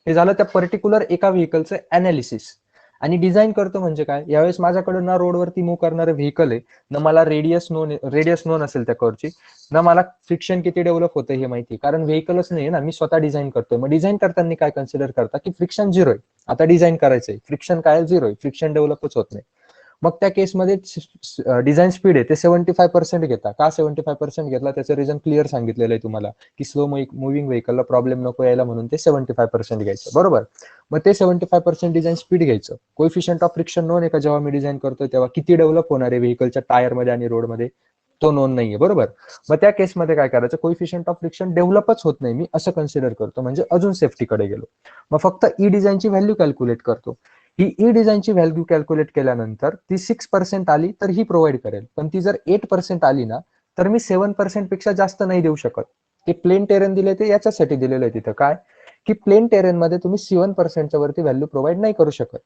हे झालं त्या पर्टिक्युलर एका व्हेकलचं अनालिसिस. आणि डिझाईन करतो म्हणजे काय? यावेळेस माझ्याकडे ना रोडवरती मूव्ह करणारं व्हेकल आहे, ना मला रेडियस नोन असेल त्या कर्वची, ना मला फ्रिक्शन किती डेव्हलप होतं हे माहिती, कारण व्हेकलच नाही ना, मी स्वतः डिझाईन करतोय. मग डिझाईन करताना काय कन्सिडर करता की फ्रिक्शन 0 आहे. आता डिझाईन करायचंय, फ्रिक्शन काय? 0 आहे, फ्रिक्शन डेव्हलपच होत नाही. मग त्या केसमध्ये डिझाईन स्पीड आहे ते 75% घेता. का 75% घेतला? त्याचं रिझन क्लिअर सांगितलेलं आहे तुम्हाला की स्लो मुव्हिंग व्हेकलला प्रॉब्लेम नको यायला म्हणून ते 75% घ्यायचं, बरोबर. मग ते 75% डिझाईन स्पीड घ्यायचं. कोएफिशियंट ऑफ फ्रिक्शन नोन आहे का? जेव्हा मी डिझाईन करतोय तेव्हा किती डेव्हलप होणार आहे व्हेकलच्या टायरमध्ये आणि रोडमध्ये, तो नोन नाहीये, बरोबर. मग त्या केसमध्ये काय करायचं? कोएफिशियंट ऑफ फ्रिक्शन डेव्हलपच होत नाही, मी असं कन्सिडर करतो, म्हणजे अजून सेफ्टीकडे गेलो. मग फक्त डिझाईनची व्हॅल्यू कॅल्क्युलेट करतो. ही डिझाईनची व्हॅल्यू कॅल्क्युलेट केल्यानंतर ती 6% आली तर ही प्रोव्हाइड करेल, पण ती जर 8% आली ना तर मी 7% पेक्षा जास्त नाही देऊ शकत. ते प्लेन टेरेन दिले ते याच्यासाठी दिलेलं आहे तिथं, काय की प्लेन टेरेन मध्ये तुम्ही 7% वरती व्हॅल्यू प्रोव्हाइड नाही करू शकत.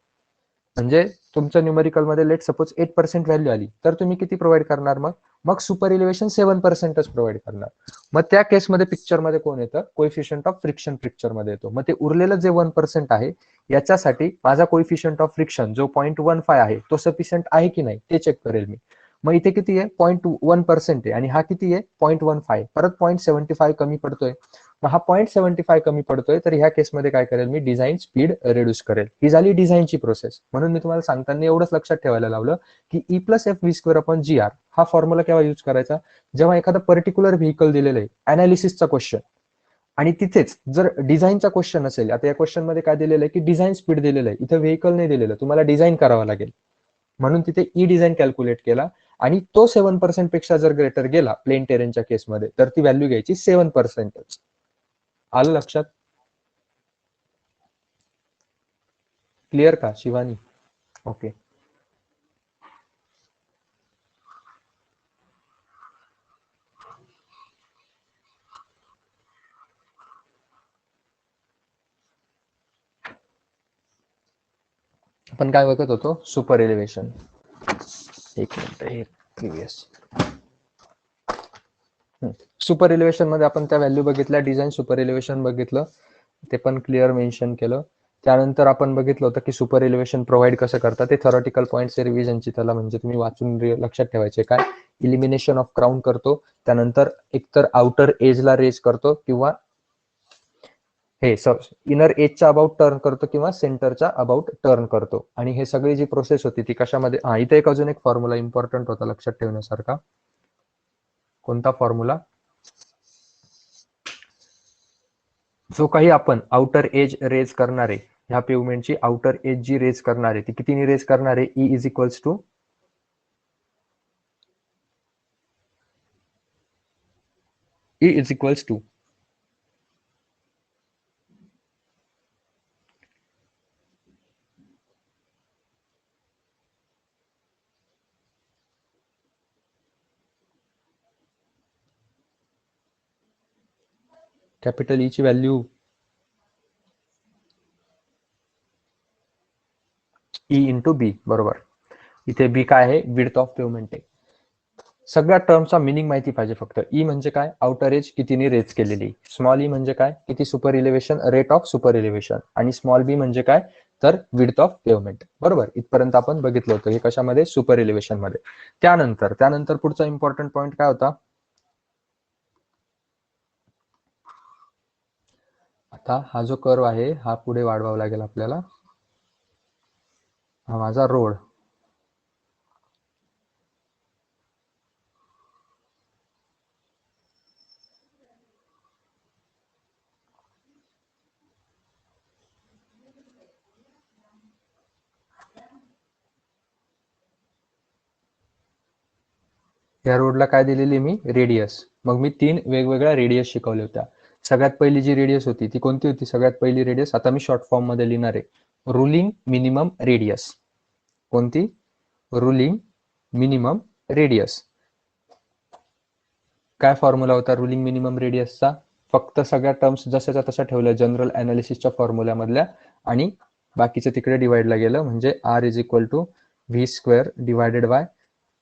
म्हणजे तुमच्या न्यूमेरिकल मध्ये लेट सपोज 8% व्हॅल्यू आली तर तुम्ही किती प्रोव्हाइड करणार? मग सुपर इलिव्हेशन 7%च प्रोव्हाइड करणार. मग त्या केसमध्ये पिक्चरमध्ये कोण येतं? कोएफिशियंट ऑफ फ्रिक्शन पिक्चरमध्ये येतो. मग ते उरलेलं जे 1% आहे याच्यासाठी माझा कोएफिशियंट ऑफ फ्रिक्शन जो 0.15 आहे तो सफिशियंट आहे की नाही ते चेक करेल मी. मग इथे किती आहे? 0.1% आहे, आणि हा किती आहे? 0.15. परत 0.75 कमी पडतोय. मग हा 0.75 कमी पडतोय, तर ह्या केसमध्ये काय करेल मी, डिझाईन स्पीड रिड्यूस करेल. ही झाली डिझाईनची प्रोसेस. म्हणून मी तुम्हाला सांगताना एवढंच लक्षात ठेवायला लावलं की E + F v²/gr हा फॉर्म्युला केव्हा यूज करायचा, जेव्हा एखादा पर्टिक्युलर व्हेकल दिलेलं आहे, अनालिसिसचा क्वेश्चन, आणि तिथेच जर डिझाईनचा क्वेश्चन असेल. आता या क्वेश्चन मध्ये काय दिलेलं आहे की डिझाईन स्पीड दिलेलं आहे, इथं व्हेकल नाही दिलेलं, तुम्हाला डिझाईन करावं लागेल. म्हणून तिथे ई डिझाईन कॅल्क्युलेट केला आणि तो 7% पेक्षा जर ग्रेटर गेला प्लेन टेरेनच्या केसमध्ये, तर ती व्हॅल्यू घ्यायची 7%. आलं लक्षात? क्लिअर का शिवानी? ओके. आपण काय बघत होतो, सुपर एलिव्हेशन. एक मिनिट, हे प्रिव्हियस. सुपर एलिव्हेशन मध्ये आपण त्या व्हॅल्यू बघितल्या, डिझाईन सुपर एलिव्हेशन बघितलं, ते पण क्लिअर मेन्शन केलं. त्यानंतर आपण बघितलं होतं की सुपर एलिव्हेशन प्रोव्हाइड कसं करतात, ते थेरॉटिकल पॉईंट्स रिव्हिजनची त्याला म्हणजे तुम्ही वाचून लक्षात ठेवायचे. काय, इलिमिनेशन ऑफ क्राऊन करतो, त्यानंतर एकतर आउटर एजला रेज करतो किंवा हे इनर एजच्या अबाउट टर्न करतो किंवा सेंटरच्या अबाउट टर्न करतो. आणि हे सगळी जी प्रोसेस होती ती कशामध्ये, इथे एक अजून एक फॉर्म्युला इम्पॉर्टंट होता लक्षात ठेवण्यासारखा. कोणता फॉर्म्युला? जो काही आपण आउटर एज रेज करणार आहे, ह्या पेवमेंटची आउटर एज जी रेज करणार आहे ती कितीने रेज करणार आहे, E is equals to capital E ची व्हॅल्यू E इंटू बी, बरोबर. इथे बी काय आहे, विड्थ ऑफ पेवमेंट आहे. सगळ्या टर्मचा मिनिंग माहिती पाहिजे फक्त. ई म्हणजे काय, आउटर एज कितीने रेज केलेली. स्मॉल ई म्हणजे काय, किती super elevation, rate of super elevation. आणि स्मॉल बी म्हणजे काय, तर विड्थ ऑफ पेवमेंट. बरोबर, इथपर्यंत आपण बघितलं होतं. हे कशामध्ये, सुपर इलेव्हेशन मध्ये. त्यानंतर पुढचा इम्पॉर्टंट पॉईंट काय होता, आता हा जो कर्व आहे हा पुढे वाढवावा लागेल आपल्याला. हा माझा रोड, या रोडला काय दिलेली मी, रेडियस. मग मी 3 वेगवेगळ्या रेडियस शिकवल्या होत्या. सगळ्यात पहिली जी रेडियस होती ती कोणती होती, सगळ्यात पहिली रेडियस आता मी शॉर्ट फॉर्म मध्ये लिहिणार आहे, रुलिंग मिनिमम रेडियस. कोणती, रुलिंग मिनिमम रेडियस. काय फॉर्म्युला होता रुलिंग मिनिमम रेडियसचा, फक्त सगळ्या टर्म्स जशाच्या तशा ठेवल्या जनरल अनालिसिसच्या फॉर्म्युल्यामधल्या, आणि बाकीचं तिकडे डिवाइडला गेलं. म्हणजे R is equal to v² divided by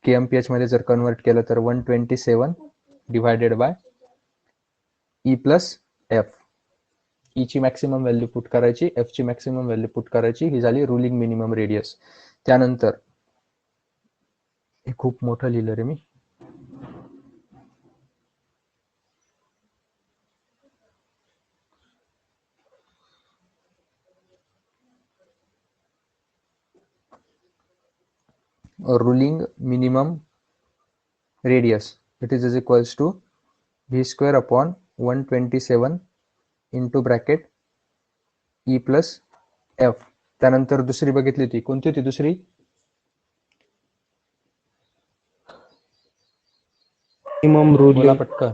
KMPH मध्ये जर कन्वर्ट केलं तर 127 divided by E + F. E ची मॅक्सिमम व्हॅल्यू पुट करायची, F ची मॅक्सिमम व्हॅल्यू पुट करायची. ही झाली रुलिंग मिनिमम रेडियस. त्यानंतर हे खूप मोठं लिहिलं रे मी, ruling minimum radius, it is equals to v² upon 127 into bracket E plus F. त्यानंतर दुसरी बघितली होती, कोणती होती दुसरी, मिनिमम बोला रुलिंग पटकन.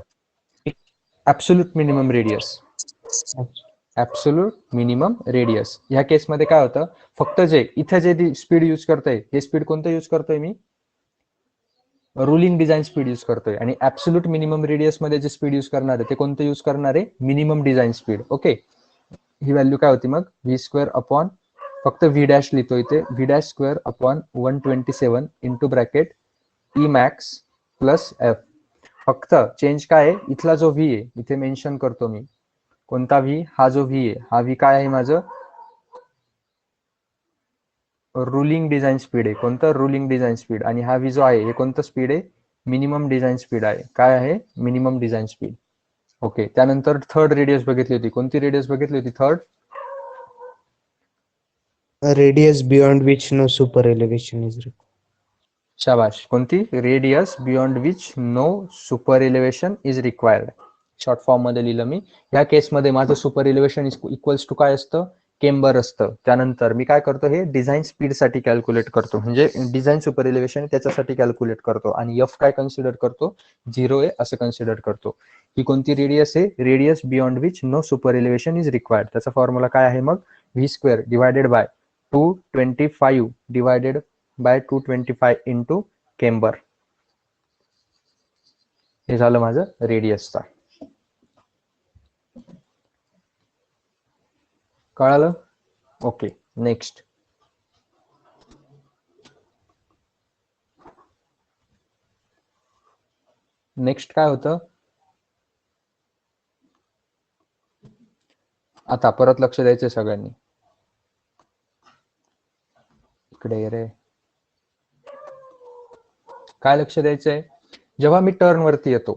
Absolute minimum radius. Absolute minimum radius. ह्या केसमध्ये काय होतं, फक्त जे इथे जे स्पीड यूज करतोय, हे स्पीड कोणतं यूज करतोय मी, रुलिंग डिझाईन स्पीड यूज करतोय. आणि ऍब्सोल्यूट मिनिमम रेडियस मध्ये जे स्पीड यूज करणार आहे ते कोणतं यूज करणार आहे, मिनिमम डिझाईन स्पीड. ओके, ही व्हॅल्यू काय होती मग, v² अपॉन, फक्त v' लिहितो इथे, v' upon 127 into bracket E max plus F. फक्त चेंज काय आहे, इथला जो v आहे इथे मेन्शन करतो मी, कोणता v, हा जो v आहे, हा v काय आहे माझं, रुलिंग डिझाईन स्पीड आहे. कोणतं, रुलिंग डिझाईन स्पीड. आणि हा v जो आहे हे कोणतं स्पीड आहे, मिनिमम डिझाईन स्पीड आहे. काय आहे, मिनिमम डिझाईन स्पीड. ओके, त्यानंतर थर्ड रेडियस बघितली होती. कोणती रेडियस बघितली होती third? Radius beyond which no super elevation is required. शाबाश. कोणती? Radius beyond which no super elevation is required. Short form मध्ये लिहिलं मी. या केसमध्ये माझं सुपर इलेव्हेशन इक्वल्स टू काय असतं? केम्बर असतं. त्यानंतर मी काय करतो, हे डिझाईन स्पीड साठी कॅल्क्युलेट करतो, म्हणजे डिझाईन सुपर इलेव्हेशन त्याच्यासाठी कॅल्क्युलेट करतो आणि एफ काय कन्सिडर करतो? 0 आहे असं कन्सिडर करतो. ही कोणती रेडियस आहे? Radius beyond which no super elevation is required. त्याचा फॉर्म्युला काय आहे मग? v² divided by 225 divided by 225 into camber. हे झालं माझं रेडियसचा. कळालं? Okay, next. नेक्स्ट काय होतं? आता परत लक्ष द्यायचंय सगळ्यांनी. इकडे रे. काय लक्ष द्यायचंय? जेव्हा मी टर्न वरती येतो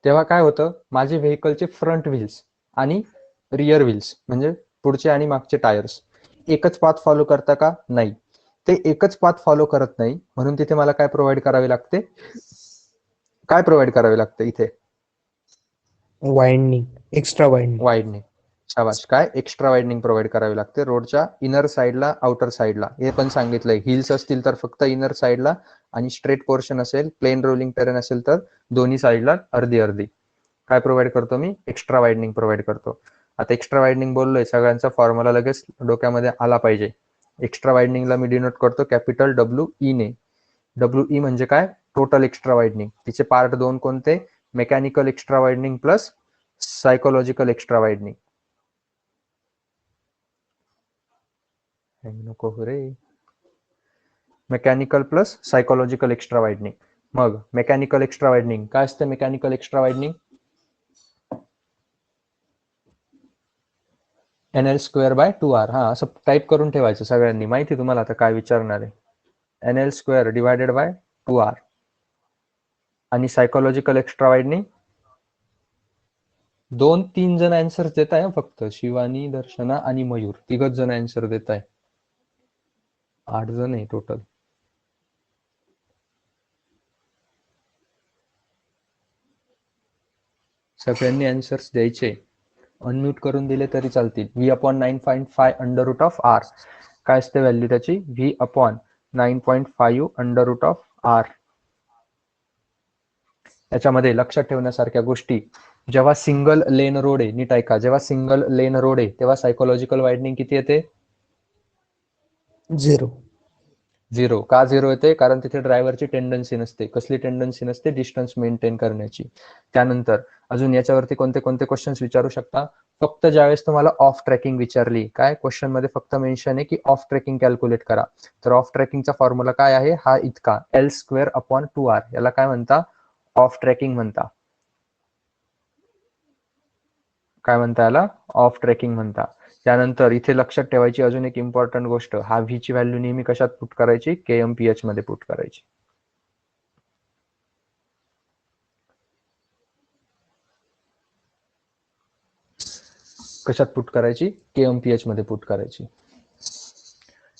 तेव्हा काय होतं, माझे व्हेकलचे फ्रंट व्हील्स आणि रिअर व्हील्स म्हणजे पुढचे आणि मागचे टायर्स एकच पाथ फॉलो करता का? नाही. ते एकच पाथ फॉलो करत नाही, म्हणून तिथे मला काय प्रोव्हाइड करावे लागते? काय प्रोव्हाइड करावे लागते इथे? Winding, extra winding. वाइडनिंग. शाबाश. काय? एक्स्ट्रा वाइडनिंग प्रोव्हाइड करावी लागते रोडच्या इनर साईडला, आउटर साईडला. हे पण सांगितलंय, हिल्स असतील तर फक्त इनर साईडला आणि स्ट्रेट पोर्शन असेल, प्लेन रोलिंग टेरेन असेल तर दोन्ही साईडला अर्धी अर्धी. काय प्रोव्हाइड करतो मी? एक्स्ट्रा वाइडनिंग प्रोव्हाइड करतो. आता एक्स्ट्रा वाइडनिंग बोललोय, सगळ्यांचा फॉर्म्युला लगेच डोक्यामध्ये आला पाहिजे. एक्स्ट्रा वाइडनिंगला मी डिनोट करतो कॅपिटल WE ने. WE म्हणजे काय? Total extra widening. तिचे पार्ट दोन कोणते? Mechanical extra widening plus psychological extra widening. नको रे. Mechanical plus psychological extra widening. मग मेकॅनिकल एक्स्ट्रा वाइडनिंग काय असते? Mechanical extra widening NL²/2R. हा, असं टाईप करून ठेवायचं सगळ्यांनी. माहिती तुम्हाला आता काय विचारणार आहे. NL² divided by 2R. आणि सायकोलॉजिकल एक्स्ट्रा वाइडनिंग 2-3 जण आन्सर देत आहे फक्त. शिवानी, दर्शना आणि मयूर, तिघच जण आन्सर देत आहे. 8 जण आहे टोटल. सगळ्यांनी आन्सर्स द्यायचे. अनम्यूट करून दिले तरी चालतील. V/9.5 under root of R. काय असते व्हॅल्यू त्याची? V/9.5 under root of R. याच्यामध्ये लक्षात ठेवण्यासारख्या गोष्टी, जेव्हा सिंगल लेन रोड आहे, नीट ऐका, जेव्हा सिंगल लेन रोड आहे तेव्हा सायकोलॉजिकल वाइडनिंग किती येते? 0. 0. का 0 येते? कारण तिथे ड्रायव्हरची टेंडन्सी नसते. कसली टेंडन्सी नसते? डिस्टन्स मेंटेन करण्याची. त्यानंतर अजून याच्यावरती कोणते कोणते क्वेश्चन्स विचारू शकता? फक्त ज्यावेळेस तुम्हाला ऑफ ट्रॅकिंग विचारली, काय क्वेश्चन मध्ये फक्त मेन्शन आहे की ऑफ ट्रॅकिंग कॅल्क्युलेट करा, तर ऑफ ट्रॅकिंगचा फॉर्म्युला काय आहे? हा इतका, L²/2R. याला काय म्हणता? ऑफ ट्रॅकिंग म्हणता. काय म्हणता याला? ऑफ ट्रॅकिंग म्हणता. त्यानंतर इथे लक्षात ठेवायची अजून एक इम्पॉर्टंट गोष्ट, हा व्ही ची व्हॅल्यू नेहमी कशात पुट करायची? KMPH मध्ये पुट करायची. कशात पुट करायची? KMPH मध्ये पुट करायची.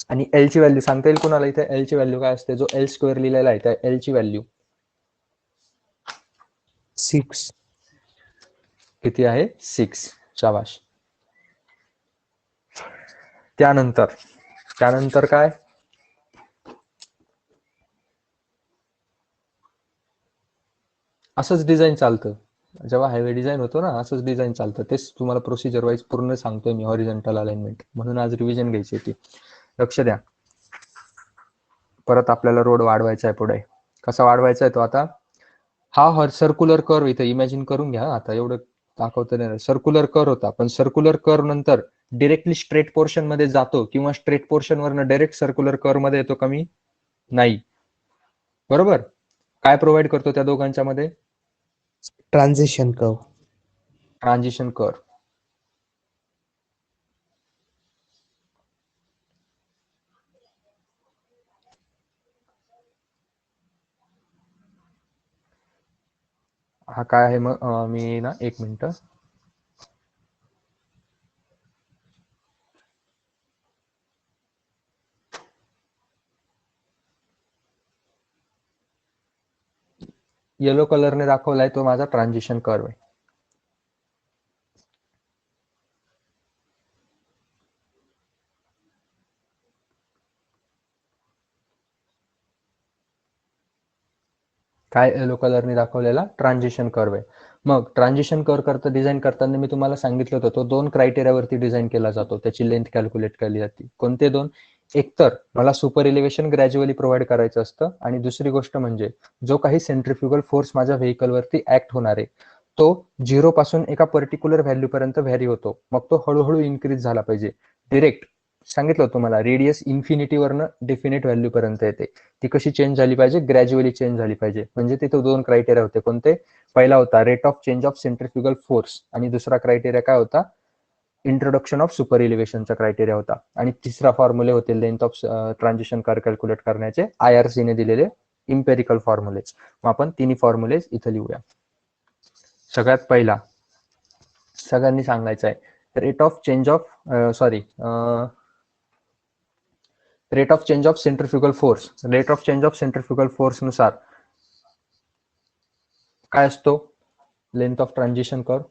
आणि एल ची व्हॅल्यू सांगता येईल कुणाला इथे? एल ची व्हॅल्यू काय असते? जो L² लिहिलेला आहे त्या एल ची व्हॅल्यू 6. किती आहे? 6. शाबाश. त्यानंतर काय? असंच डिझाईन चालतं. जेव्हा हायवे डिझाईन होतो ना, असंच डिझाईन चालतं. तेच तुम्हाला प्रोसिजर वाईज पूर्ण सांगतोय मी, हॉरिझॉन्टल अलाइनमेंट. म्हणून आज रिव्हिजन घ्यायची होती. लक्ष द्या. परत आपल्याला रोड वाढवायचा आहे पुढे. कसा वाढवायचा आहे तो आता? हा सर्क्युलर कर्व इथे इमॅजिन करून घ्या. आता एवढं दाखवतं नाही. सर्क्युलर कर्व होता, पण सर्क्युलर कर्व नंतर डिरेक्टली स्ट्रेट पोर्शन मध्ये जातो किंवा स्ट्रेट पोर्शन वरनं डायरेक्ट सर्क्युलर कर्व मध्ये येतो कमी? नाही. बरोबर. काय प्रोव्हाइड करतो त्या दोघांच्या मध्ये? Transition curve. Transition curve. हा काय आहे मग मी ना एक मिनिट. येलो कलरने दाखवलाय तो माझा ट्रान्झिशन कर्व आहे. काय येलो कलरने दाखवलेला ट्रान्झिशन कर्व आहे. मग ट्रान्झिशन कर्व करता डिझाईन करताना मी तुम्हाला सांगितलं होतं तो 2 क्रायटेरियावरती डिझाईन केला जातो. त्याची लेंथ कॅल्क्युलेट केली जाते. कोणते 2? एकतर मला सुपर इलेव्हेशन ग्रॅज्युअली प्रोव्हाइड करायचं असतं आणि दुसरी गोष्ट म्हणजे जो काही सेंट्रिफ्युगल फोर्स माझ्या व्हेकलवरती ऍक्ट होणार आहे तो 0 पासून एका पर्टिक्युलर व्हॅल्यू पर्यंत व्हॅरी होतो. मग तो हळूहळू इन्क्रीज झाला पाहिजे. डिरेक्ट सांगितलं होतं तुम्हाला रेडियस इन्फिनिटीवरनं डेफिनेट व्हॅल्यू पर्यंत येते. ती कशी चेंज झाली पाहिजे? ग्रॅज्युअली चेंज झाली पाहिजे. म्हणजे तिथे 2 क्रायटेरिया होते. कोणते? पहिला होता rate of change of centrifugal force आणि दुसरा क्रायटेरिया काय होता? इंट्रोडक्शन ऑफ सुपर इलिव्हेशनचा क्रायटेरिया होता. आणि तिसरा फॉर्म्युले होते length of transition curve calculate करण्याचे IRC ने दिलेले इम्पेरिकल फॉर्म्युलेज. मग आपण तिन्ही फॉर्म्युलेज इथे लिहूया. सगळ्यात पहिला सगळ्यांनी सांगायचं आहे rate of change of rate of change of centrifugal force. Rate of change of centrifugal force नुसार काय असतो? Length of transition curve.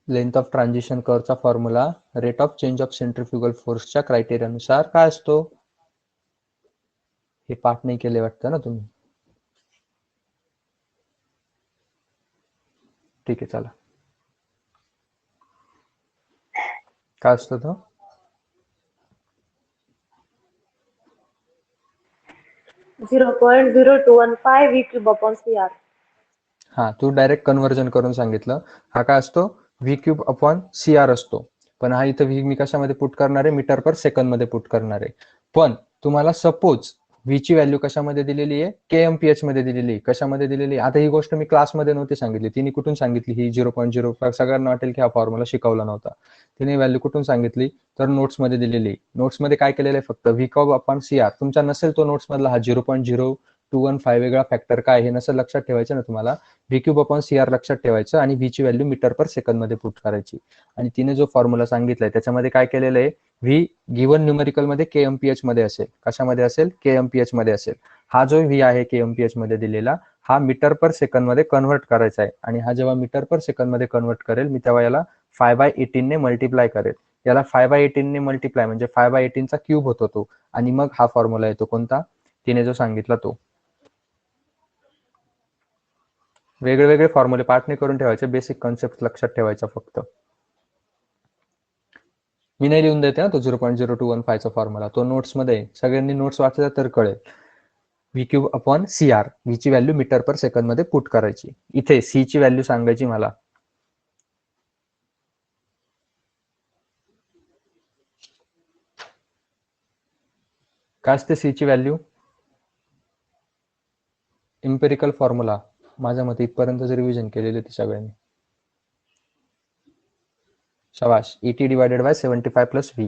Length of transition कर्वचा formula rate of change of centrifugal फोर्सच्या क्रायटेरियानुसार काय असतो? हे पाठ नाही केले वाटतं ना तुम्ही. ठीक आहे चला. काय असतो तो? Zero point 0215 V cube upon CR. हा तू डायरेक्ट कन्व्हर्जन करून सांगितलं. हा काय असतो? व्ही क्यूब अपॉन CR असतो. पण हा इथं व्ही मी कशामध्ये पुट करणार आहे? मीटर पर सेकंद मध्ये पुट करणार आहे. पण तुम्हाला सपोज व्ही ची व्हॅल्यू कशामध्ये दिलेली आहे? KMPH मध्ये दिलेली आहे. कशामध्ये दिलेली आहे? आता ही गोष्ट मी क्लासमध्ये नव्हती सांगितली. तिने कुठून सांगितली? ही 0.05 सगळ्यांना वाटेल की हा फॉर्म्युला शिकवला नव्हता. तिने व्हॅल्यू कुठून सांगितली? तर नोट्समध्ये दिलेली. नोट्समध्ये काय केलेलं आहे? फक्त व्ही क्यूब अपॉन CR. तुमचा नसेल तो नोट्स मधला हा 0.0215 वेगळा फॅक्टर काय हे नसेल लक्षात ठेवायचं ना तुम्हाला. व्ही क्यूब अपॉन CR लक्षात ठेवायचं आणि व्ही ची व्हॅल्यू मीटर पर सेकंद मध्ये पुट करायची. आणि तिने जो फॉर्म्युला सांगितलाय त्याच्यामध्ये काय केलेलं आहे? व्ही गिव्हन न्यूमेरिकल मध्ये KMPH मध्ये असेल. कशामध्ये असेल? KMPH मध्ये असेल. हा जो व्ही आहे KMPH मध्ये दिलेला हा मीटर पर सेकंद मध्ये कन्व्हर्ट करायचा आहे. आणि हा जेव्हा मीटर पर सेकंद मध्ये कन्व्हर्ट करेल मी तेव्हा याला 5/18 ने मल्टिप्लाय करेल. याला 5/18 ने मल्टिप्लाय म्हणजे 5/18 चा क्यूब होतो तो. आणि मग हा फॉर्म्युला येतो कोणता? तिने जो सांगितला तो. वेगळे वेगळे फॉर्म्युले पाठ नाही करून ठेवायचे. बेसिक कॉन्सेप्ट लक्षात ठेवायचा फक्त. मी नाही लिहून देते ना तो 0.0215 चा फॉर्म्युला. तो नोट्स मध्ये सगळ्यांनी नोट्स वाचल्या तर कळेल. V cube upon CR. V ची व्हॅल्यू मीटर पर सेकंद मध्ये पुट करायची. इथे सी ची व्हॅल्यू सांगायची मला. काय असते सी ची व्हॅल्यू? Empirical formula. माझ्या मते इथपर्यंत रिव्हिजन केलेली ती सगळ्यांनी. शाबाश. ET divided by 75 plus V.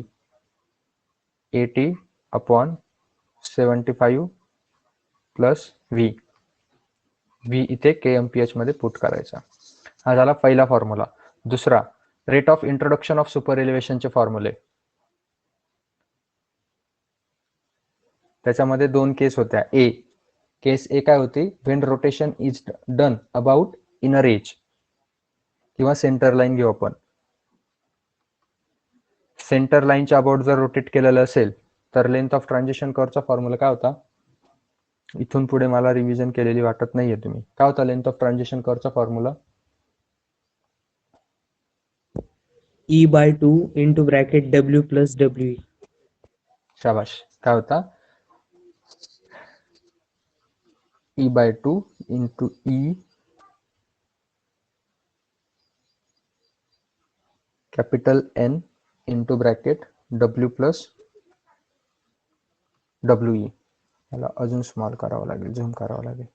AT upon 75 plus V. V इथे KMPH मध्ये पुट करायचा. हा झाला पहिला फॉर्म्युला. दुसरा rate of introduction of super एलिव्हेशनचे फॉर्म्युले. त्याच्यामध्ये 2 केस होत्या. केस ए काय होती? When rotation is done about inner edge किंवा सेंटर लाईन घेऊ आपण. सेंटर लाईनच्या अबाउट जर रोटेट केलेलं असेल तर लेंथ ऑफ ट्रान्झिशन कर्वचा फॉर्म्युला काय होता? इथून पुढे मला रिव्हिजन केलेली वाटत नाहीये तुम्ही. काय होता लेंथ ऑफ ट्रान्झिशन कर्वचा formula? E/2 into bracket W plus WE. शाबाश. काय होता? E/2 into E capital N into bracket W plus WE. याला अजून स्मॉल करावं लागेल, झूम करावं लागेल.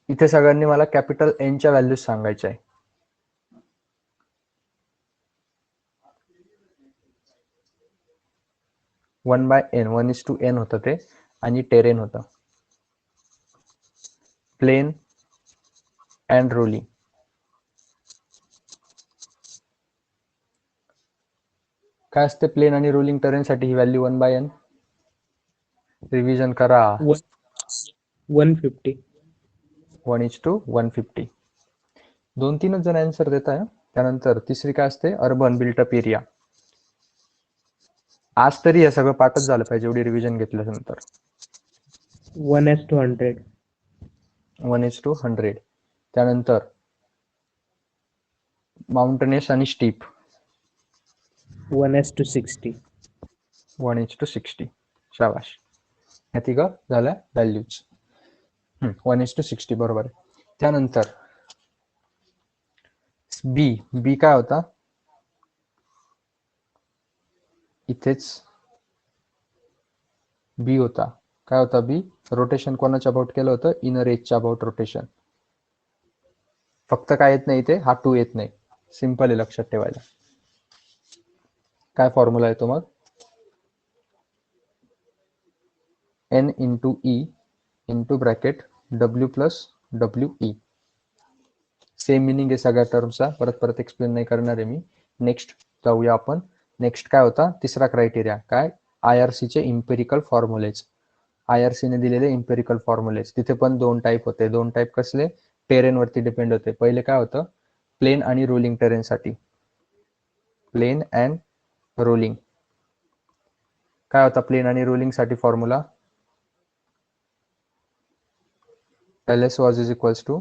इथे सगळ्यांनी मला कॅपिटल N च्या व्हॅल्यूज सांगायच्या आहे. वन बाय एन, 1:n होतं ते, आणि टेरेन होतं. Plain and rolling. काय असते प्लेन आणि रोलिंग टेरेनसाठी ही व्हॅल्यू 1/n? रिव्हिजन करा. 150. 1:150. 2-3 जण आन्सर देत आहे. त्यानंतर तिसरी काय असते? Urban built up area. आज तरी हे सगळं पाठच झालं पाहिजे एवढी रिव्हिजन घेतल्यानंतर. 1:100. 1:100. त्यानंतर माउंटनेस आणि स्टीप. 1:60. 1:60. शाबाश. ह्या तिघं झाल्या व्हॅल्यूज. 1:60 बरोबर आहे. त्यानंतर बी काय होता? इथेच बी होता. काय होता बी? रोटेशन कोणाच्या अबाउट केलं होतं? इनर एजच्या अबाउट रोटेशन. फक्त काय येत नाही इथे? हा 2 येत नाही. सिंपल आहे लक्षात ठेवायला. काय फॉर्म्युला येतो मग? N into E into bracket W plus WE. Same meaning आहे सगळ्या टर्मचा. परत एक्सप्लेन नाही करणार आहे मी. नेक्स्ट जाऊया आपण. नेक्स्ट काय होता? तिसरा क्रायटेरिया काय? IRC चे इम्पेरिकल फॉर्म्युलेज. IRC ने दिलेले इम्पेरिकल फॉर्म्युलेज. तिथे पण 2 टाईप होते. 2 टाईप कसले? टेरेन वरती डिपेंड होते. पहिले काय होतं? प्लेन आणि रोलिंग टेरेन साठी. Plain and rolling. काय होता प्लेन आणि रोलिंग साठी formula? LS was is equals to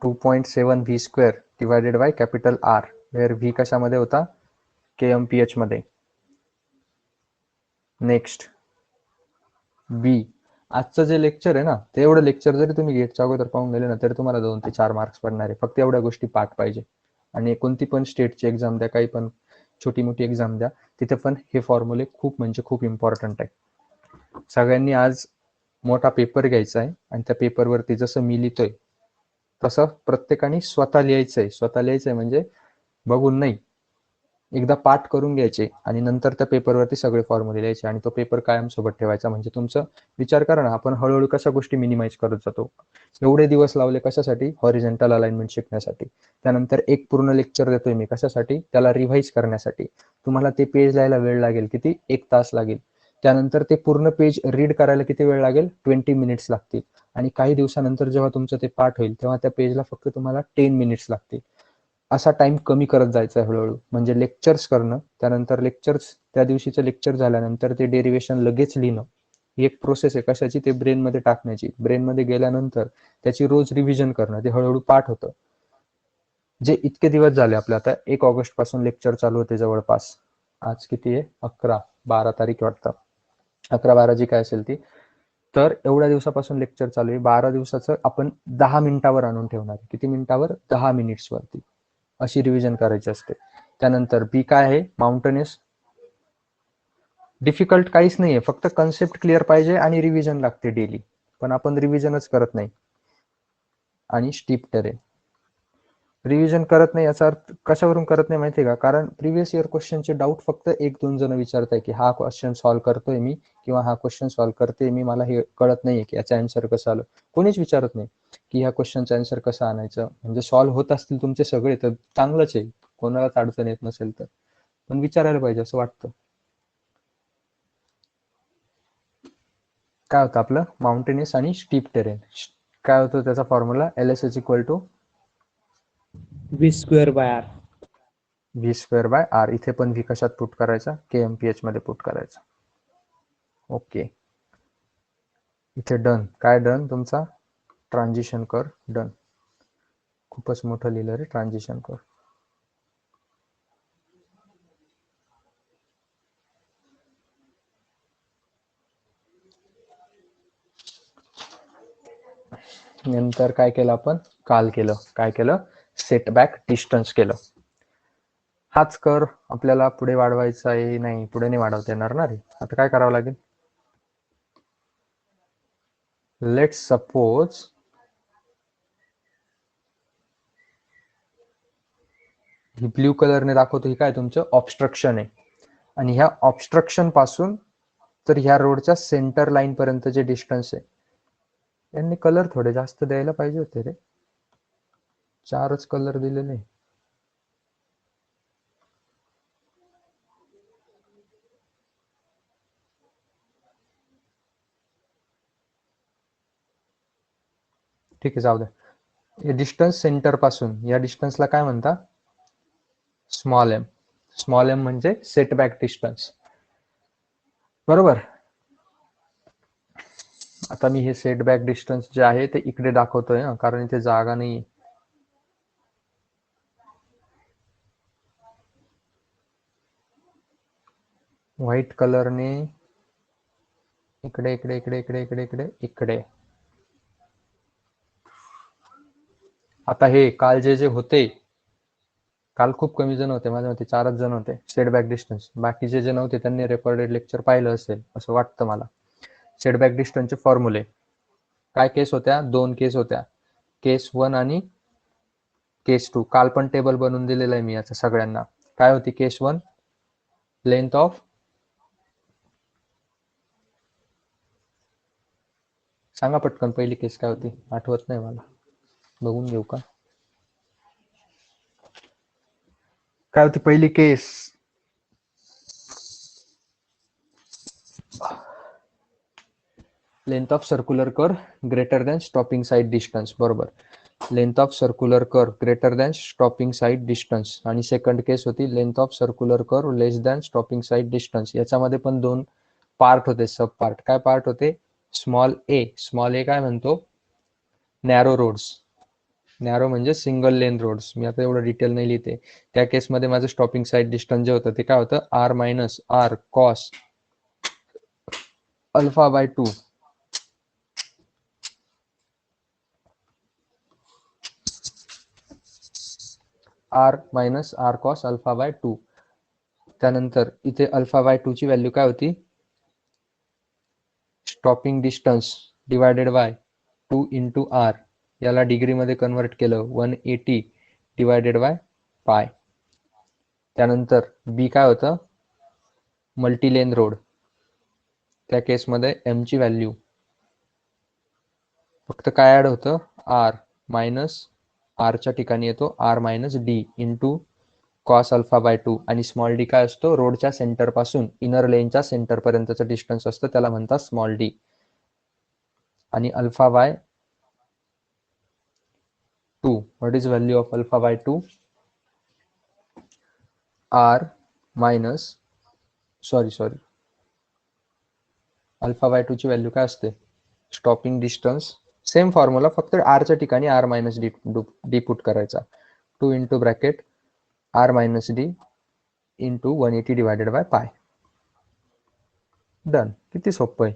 2.7 V square divided by capital R, where V कशामध्ये होता? KMPH मध्ये. नेक्स्ट बी. आजचं जे लेक्चर आहे ना, ते एवढं लेक्चर जरी तुम्ही गेटच्या अगोदर पाहून गेले ना, तरी तुम्हाला 2 ते 4 मार्क्स पडणार आहे. फक्त एवढ्या गोष्टी पाठ पाहिजे. आणि कोणती पण स्टेटची एक्झाम द्या, काही पण छोटी मोठी एक्झाम द्या, तिथे पण हे फॉर्म्युले खूप म्हणजे खूप इम्पॉर्टंट आहे. सगळ्यांनी आज मोठा पेपर घ्यायचा आहे आणि त्या पेपरवरती जसं मी लिहितोय तसं प्रत्येकाने स्वतः लिहायचंय. स्वतः लिहायचंय म्हणजे बघून नाही, एकदा पाठ करून घ्यायचे आणि नंतर त्या पेपरवरती सगळे फॉर्म्युले लिहायचे आणि तो पेपर कायम सोबत ठेवायचा. म्हणजे तुमचं विचार करा ना, आपण हळूहळू कशा गोष्टी मिनिमाइज करत जातो. एवढे दिवस लावले कशासाठी? हॉरिझॉन्टल अलाइनमेंट शिकण्यासाठी. त्यानंतर एक पूर्ण लेक्चर देतोय मी कशासाठी? त्याला रिव्हाइज करण्यासाठी. तुम्हाला ते पेज लिहायला वेळ लागेल किती? 1 तास लागेल. त्यानंतर ते पूर्ण पेज रीड करायला किती वेळ लागेल? 20 मिनिट्स लागतील. आणि काही दिवसानंतर जेव्हा तुमचं ते पाठ होईल तेव्हा त्या पेजला फक्त तुम्हाला 10 मिनिट्स लागतील. असा टाइम कमी करत जायचा आहे हळूहळू. म्हणजे लेक्चर्स करणं, त्यानंतर लेक्चर्स, त्या दिवशीचं लेक्चर झाल्यानंतर ते डेरिव्हेशन लगेच लिहिणं, ही एक प्रोसेस आहे. कशाची? ते ब्रेनमध्ये टाकण्याची. ब्रेनमध्ये गेल्यानंतर त्याची रोज रिव्हिजन करणं, ते हळूहळू पाठ होतं. जे इतके दिवस झाले आपले, आता 1 ऑगस्ट पासून लेक्चर चालू होते जवळपास. आज किती आहे? 12 तारीख वाटतं. 11-12 जी काय असेल ती. तर एवढ्या दिवसापासून लेक्चर चालू आहे. 12 दिवसाचं आपण 10 मिनिटावर आणून ठेवणार. किती मिनिटावर? 10 मिनिट्स वरती. अशी रिव्हिजन करायची असते. त्यानंतर बी काय आहे? माउंटनेस. डिफिकल्ट काहीच नाहीये, फक्त कन्सेप्ट क्लिअर पाहिजे आणि रिव्हिजन लागते डेली. पण आपण रिव्हिजनच करत नाही. आणि स्टीप टेरेन. रिव्हिजन करत नाही याचा अर्थ कशावरून करत नाही माहितीये का? कारण प्रिव्हियस इयर क्वेश्चनचे डाऊट फक्त 1-2 जण विचारताय की हा क्वेश्चन सॉल्व्ह करतोय मी किंवा हा क्वेश्चन सॉल्व्ह करते मी, मला हे कळत नाहीये की याचा आन्सर कसं आलं. कोणीच विचारत नाही की ह्या क्वेश्चनचा आन्सर कसं आणायचं. म्हणजे सॉल्व्ह होत असतील तुमचे सगळे तर चांगलंच आहे, कोणालाच अडचण येत नसेल तर. पण विचारायला पाहिजे असं वाटतं. काय होतं आपलं? माउंटेनियस आणि स्टीप टेरेन. काय होतं त्याचा formula? LS is equal to V square by R. V²/R. इथे पण V कशात पुट करायचा? KMPH मध्ये पुट करायचा. ओके. इथे डन. काय डन तुमचा? ट्रान्झिशन कर डन. खूपच मोठं लिहिलं रे, ट्रान्झिशन कर. नंतर काय केलं आपण? काल केलं. काय केलं? सेटबॅक डिस्टन्स केलं. हाच कर आपल्याला पुढे वाढवायचा आहे, नाही पुढे नाही वाढवता येणार ना रे. आता काय करावं लागेल, लेट्स सपोज ही ब्ल्यू कलरने दाखवतो, ही काय तुमचं ऑब्स्ट्रक्शन आहे. आणि ह्या ऑब्स्ट्रक्शन पासून तर ह्या रोडच्या सेंटर लाईन पर्यंत जे डिस्टन्स आहे, यांनी कलर थोडे जास्त द्यायला पाहिजे होते रे. 4च कलर दिलेले. ठीक आहे, जाऊ द्या. डिस्टन्स सेंटर पासून या डिस्टन्सला काय म्हणता, स्मॉल एम. स्मॉल एम म्हणजे सेटबॅक डिस्टन्स, बरोबर. आता मी हे सेटबॅक डिस्टन्स जे आहे ते इकडे दाखवतोय ना, कारण इथे जागा नाही. व्हाईट कलरने इकडे इकडे इकडे इकडे इकडे इकडे इकडे. आता हे काल जे होते, काल खूप कमी जण होते, माझ्या मते 4च जण होते सेटबॅक डिस्टन्स. बाकीचे जे नव्हते त्यांनी रेकॉर्डेड लेक्चर पाहिलं असेल असं वाटतं मला. सेटबॅक डिस्टन्सचे फॉर्म्युले काय केस होत्या, 2 केस होत्या, केस 1 आणि केस 2. काल पण टेबल बनवून दिलेलं आहे मी याचं सगळ्यांना. काय होती केस 1, लेंथ ऑफ, सांगा पटकन पहिली केस काय होती, आठवत नाही मला, बघून घेऊ का. काय होती पहिली case, length of circular curve greater than stopping sight distance, बरोबर. Length of circular curve greater than stopping sight distance. आणि सेकंड केस होती length of circular curve less than stopping sight distance. याच्यामध्ये पण 2 पार्ट होते, sub part. काय part होते, small A. Small A काय म्हणतो, नॅरो रोड्स. नॅरो म्हणजे सिंगल लेन रोड्स. मी आता एवढं डिटेल नाही लिहिते. त्या केसमध्ये माझं स्टॉपिंग साइड डिस्टन्स जे होतं ते काय होतं, R minus R cos alpha by 2 R minus R cos alpha by 2. त्यानंतर इथे अल्फा बाय 2 ची व्हॅल्यू काय होती, stopping distance divided by 2 into R. याला डिग्रीमध्ये कन्वर्ट केलं 180 डिवायडेड बाय पाय. त्यानंतर बी काय होतं, मल्टीलेन रोड. त्या केसमध्ये एम ची व्हॅल्यू फक्त काय ऍड होतं, आर मायनस आरच्या ठिकाणी येतो R minus D into cos alpha by 2. आणि स्मॉल डी काय असतो, रोडच्या सेंटर पासून इनर लेनच्या सेंटर पर्यंतचं डिस्टन्स असतं, त्याला म्हणतात स्मॉल डी. आणि alpha by 2, what is value of alpha by 2, R minus sorry alpha by 2 ची व्हॅल्यू काय असते, स्टॉपिंग डिस्टन्स, सेम फॉर्म्युला, फक्त आरच्या ठिकाणी आर मायनस डी पुट करायचा. 2 into bracket R minus D into 180 divided by pi. Done. किती सोपं आहे.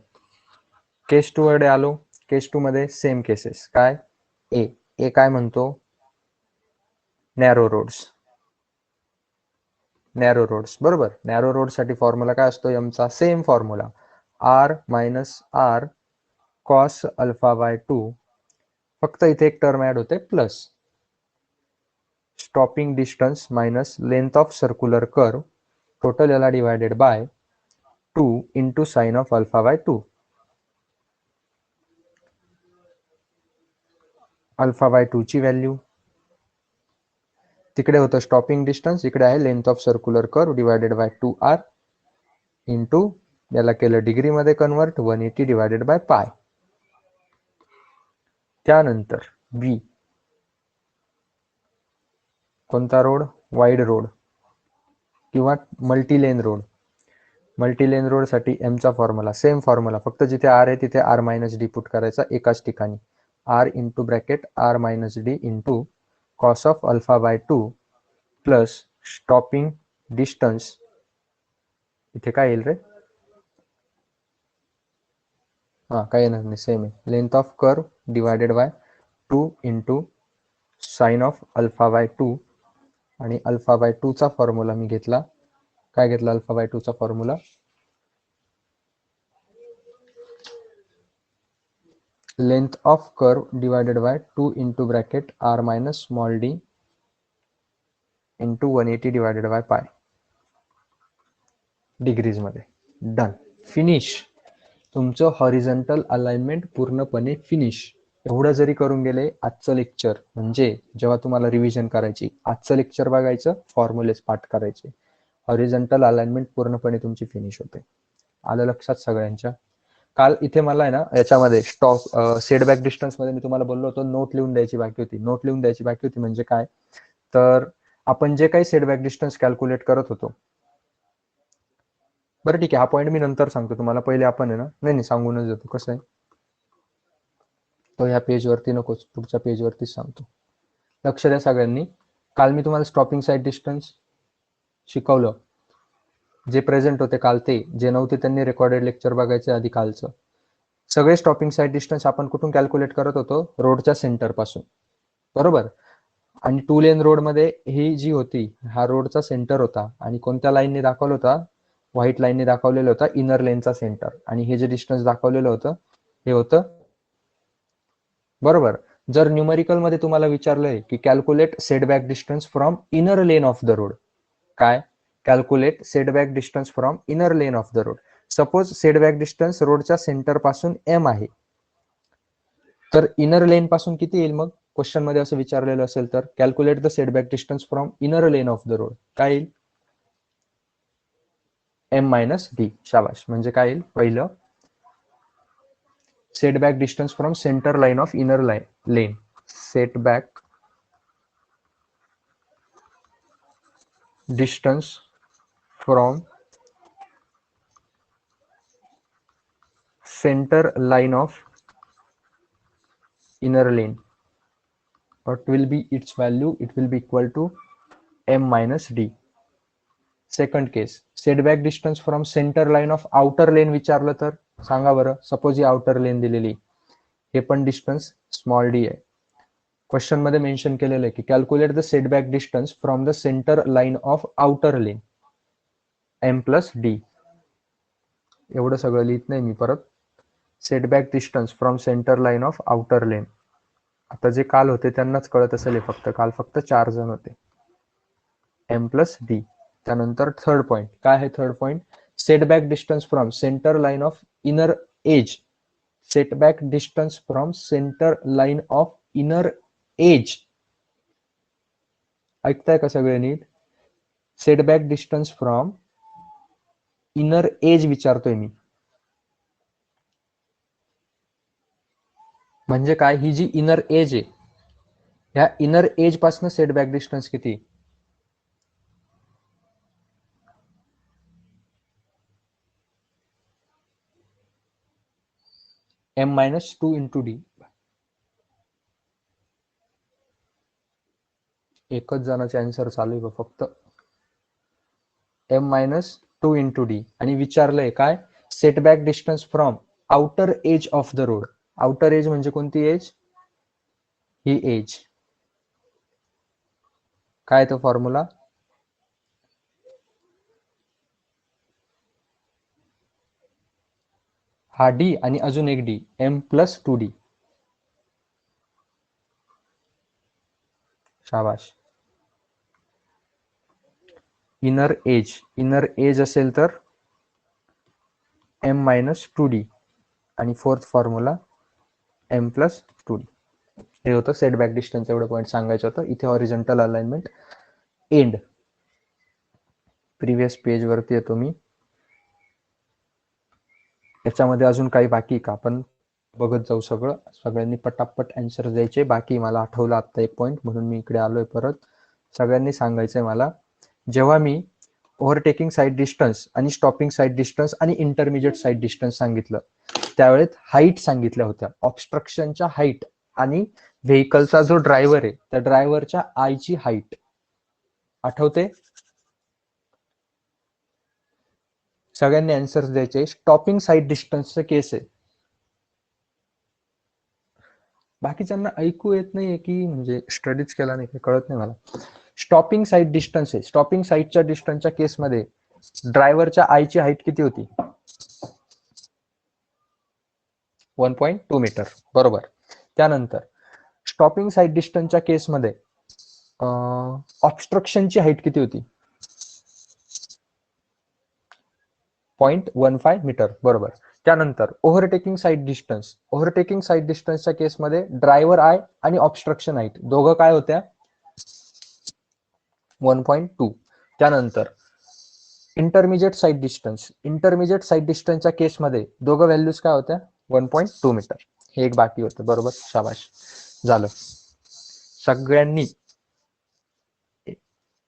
केस 2 कडे आलो. केस 2 मध्ये सेम केसेस. काय, ए काय म्हणतो, नॅरो रोड्स. नॅरो रोड्स, बरोबर. नॅरो रोड साठी फॉर्म्युला काय असतो, एमचा same formula, R minus R cos alpha by 2. फक्त इथे एक टर्म ऍड होते plus stopping distance minus length of circular curve total याला divided by 2 into sine of alpha by 2. Alpha by 2 ची व्हॅल्यू, तिकडे होतं स्टॉपिंग डिस्टन्स, इकडे आहे length of circular curve divided by 2r into याला केलं degree मध्ये कन्वर्ट 180 डिवायडेड बाय पाय. त्यानंतर बी, कोणता रोड, वाईड रोड किंवा मल्टीलेन रोड. मल्टीलेन रोड साठी एमचा फॉर्म्युला सेम फॉर्म्युला, फक्त जिथे आर आहे तिथे आर मायनस डी पुट करायचा एकाच ठिकाणी. R into bracket R minus D into cos of alpha by 2 plus stopping distance, इथे काय येईल रे, हा काय येणार नाही, सेम आहे, length of curve divided by 2 into sine of alpha by 2 आणि अल्फा बाय 2 चा फॉर्म्युला मी घेतला. काय घेतला अल्फा बाय 2 चा formula? Length of curve divided by 2 into bracket R minus small D into 180 divided by pi degrees मध्ये. Done, finish. तुमचं horizontal alignment पूर्णपणे finish. एवढं जरी करून गेले आजचं लेक्चर, म्हणजे जेव्हा तुम्हाला रिव्हिजन करायची, आजचं लेक्चर बघायचं, फॉर्म्युलेस पाठ करायचे, हॉरिझॉन्टल अलाइनमेंट पूर्णपणे तुमची फिनिश होते. आलं लक्षात सगळ्यांच्या? काल इथे मला आहे ना याच्यामध्ये स्टॉक सेटबॅक डिस्टन्स मध्ये मी तुम्हाला बोललो होतो नोट लिहून द्यायची बाकी होती. नोट लिहून द्यायची बाकी होती म्हणजे काय, तर आपण जे काही सेटबॅक डिस्टन्स कॅल्क्युलेट करत होतो, बरं ठीक आहे, हा पॉईंट मी नंतर सांगतो तुम्हाला. पहिले आपण आहे ना, नाही सांगूनच देतो. कसं आहे तो ह्या पेजवरती नकोच, पुढच्या पेजवरतीच सांगतो. लक्ष द्या सगळ्यांनी. काल मी तुम्हाला स्टॉपिंग साईड डिस्टन्स शिकवलं. जे प्रेझेंट होते काल ते, जे नव्हते त्यांनी रेकॉर्डेड लेक्चर बघायचे आधी कालचं. सगळे स्टॉपिंग साईड डिस्टन्स आपण कुठून कॅल्क्युलेट करत होतो? रोडच्या सेंटर पासून, बरोबर. आणि 2 लेन रोड मध्ये ही जी होती, हा रोडचा सेंटर होता आणि कोणत्या लाईनने दाखवला होता? व्हाईट लाईनने दाखवलेलं होता इनर लेनचा सेंटर. आणि हे जे डिस्टन्स दाखवलेलं होतं हे होतं, बरोबर. जर न्यूमेरिकल मध्ये तुम्हाला विचारलंय की calculate setback distance from inner lane of the road, काय calculate setback distance from inner lane of the road. Suppose setback distance रोडच्या सेंटर पासून एम आहे, तर इनर लेन पासून किती येईल? मग क्वेश्चन मध्ये असं विचारलेलं असेल तर calculate the setback distance from inner lane of the road, काय येईल? M minus D. शाबाश. म्हणजे काय येईल? पहिलं setback distance from centre line of inner lane, setback distance from centre line of inner lane. What will be its value? It will be equal to m minus d. Second case, setback distance from center line of outer lane विचारलं तर सांगा बरं. Suppose ही outer लेन दिलेली, हे पण distance small D आहे. Question मध्ये mention केलेलं आहे की calculate the setback distance from the centre line of outer lane, M plus D. एवढं सगळं लिहित नाही मी परत. Setback distance from centre line of outer lane. आता जे काल होते त्यांनाच कळत असेल हे, फक्त काल फक्त 4 जण होते. M plus D. त्यानंतर थर्ड पॉइंट काय आहे? Third point, setback distance from centre line of inner edge. Setback distance from centre line of inner edge. ऐकताय का सगळे नीट? Setback distance from inner edge विचारतोय मी. म्हणजे काय? ही जी इनर एज आहे, ह्या इनर एज पासून सेटबॅक डिस्टन्स किती? M minus 2 into D. एकच जणाचे आन्सर चालू आहे फक्त. M minus 2 into D. आणि विचारलंय काय? Setback distance from outer edge of the road. Outer edge म्हणजे कोणती एज? ही एज. काय तो फॉर्म्युला? हा डी आणि अजून एक डी, एम प्लस 2 डी. शाबाश. इनर एज असेल तर एम मायनस 2 डी आणि fourth formula M plus 2 D. हे होतं सेटबॅक डिस्टन्स. एवढं पॉईंट सांगायचं होतं. इथे horizontal alignment end. Previous page वरती येतो मी. याच्यामध्ये अजून काही बाकी का? आपण बघत जाऊ सगळं. सगळ्यांनी पटापट आन्सर द्यायचे. बाकी मला आठवलं आता एक पॉईंट, म्हणून मी इकडे आलोय परत. सगळ्यांनी सांगायचंय मला, जेव्हा मी ओव्हरटेकिंग साईड डिस्टन्स आणि स्टॉपिंग साईड डिस्टन्स आणि इंटरमिजिएट साईड डिस्टन्स सांगितलं, त्यावेळेस हाईट सांगितल्या होत्या. ऑब्स्ट्रक्शनच्या हाईट आणि व्हेकलचा जो ड्रायव्हर आहे त्या ड्रायव्हरच्या आयची हाईट आठवते? सगळ्यांनी आन्सर्स द्यायचे. स्टॉपिंग साईड डिस्टन्सचं केस आहे. बाकीच्यांना ऐकू येत नाहीये की म्हणजे स्टडीज केला नाही, कळत नाही मला. स्टॉपिंग साईड डिस्टन्स आहे. स्टॉपिंग साईडच्या डिस्टन्सच्या केसमध्ये ड्रायव्हरच्या आयची हाईट किती होती? 1.2 मीटर. बरोबर. त्यानंतर स्टॉपिंग साईड डिस्टन्सच्या केसमध्ये ऑब्स्ट्रक्शनची हाईट किती होती? 0.15 मीटर. बरोबर. त्यानंतर overtaking side distance. Overtaking sight डिस्टन्सच्या केसमध्ये ड्रायव्हर आय आणि ऑब्स्ट्रक्शन हाईट दोघं काय होत्या? 1.2. त्यानंतर intermediate sight distance. Intermediate sight डिस्टन्सच्या केसमध्ये दोघं व्हॅल्यूज काय होत्या? 1.2 मीटर. हे एक बाकी होतं. बरोबर. शाबाश. झालं. सगळ्यांनी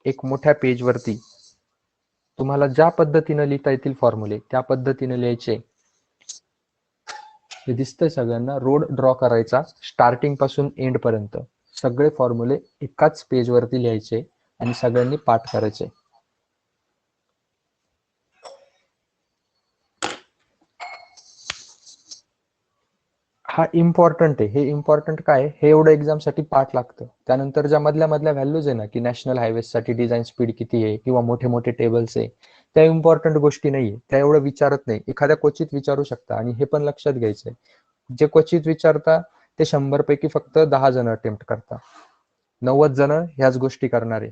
एक मोठ्या पेजवरती तुम्हाला ज्या पद्धतीने लिहिता येतील फॉर्म्युले त्या पद्धतीने लिहायचे. हे दिसतंय सगळ्यांना. रोड ड्रॉ करायचा स्टार्टिंग पासून एंड पर्यंत. सगळे फॉर्म्युले एकाच पेजवरती लिहायचे आणि सगळ्यांनी पाठ करायचे. हा इम्पॉर्टंट आहे. हे इम्पॉर्टंट काय हे एवढं एक्झामसाठी पाठ लागतं. त्यानंतर ज्या मधल्या व्हॅल्यूज आहे ना की नॅशनल हायवेसाठी डिझाईन स्पीड किती आहे किंवा मोठे मोठे टेबल्स आहे त्या इम्पॉर्टंट गोष्टी नाहीये. त्या एवढं विचारत नाही. एखाद्या क्वचित विचारू शकता. आणि हे पण लक्षात घ्यायचंय जे क्वचित विचारता ते 100 पैकी फक्त 10 जण अटेम्प्ट करतात. 90 जण ह्याच गोष्टी करणार आहे.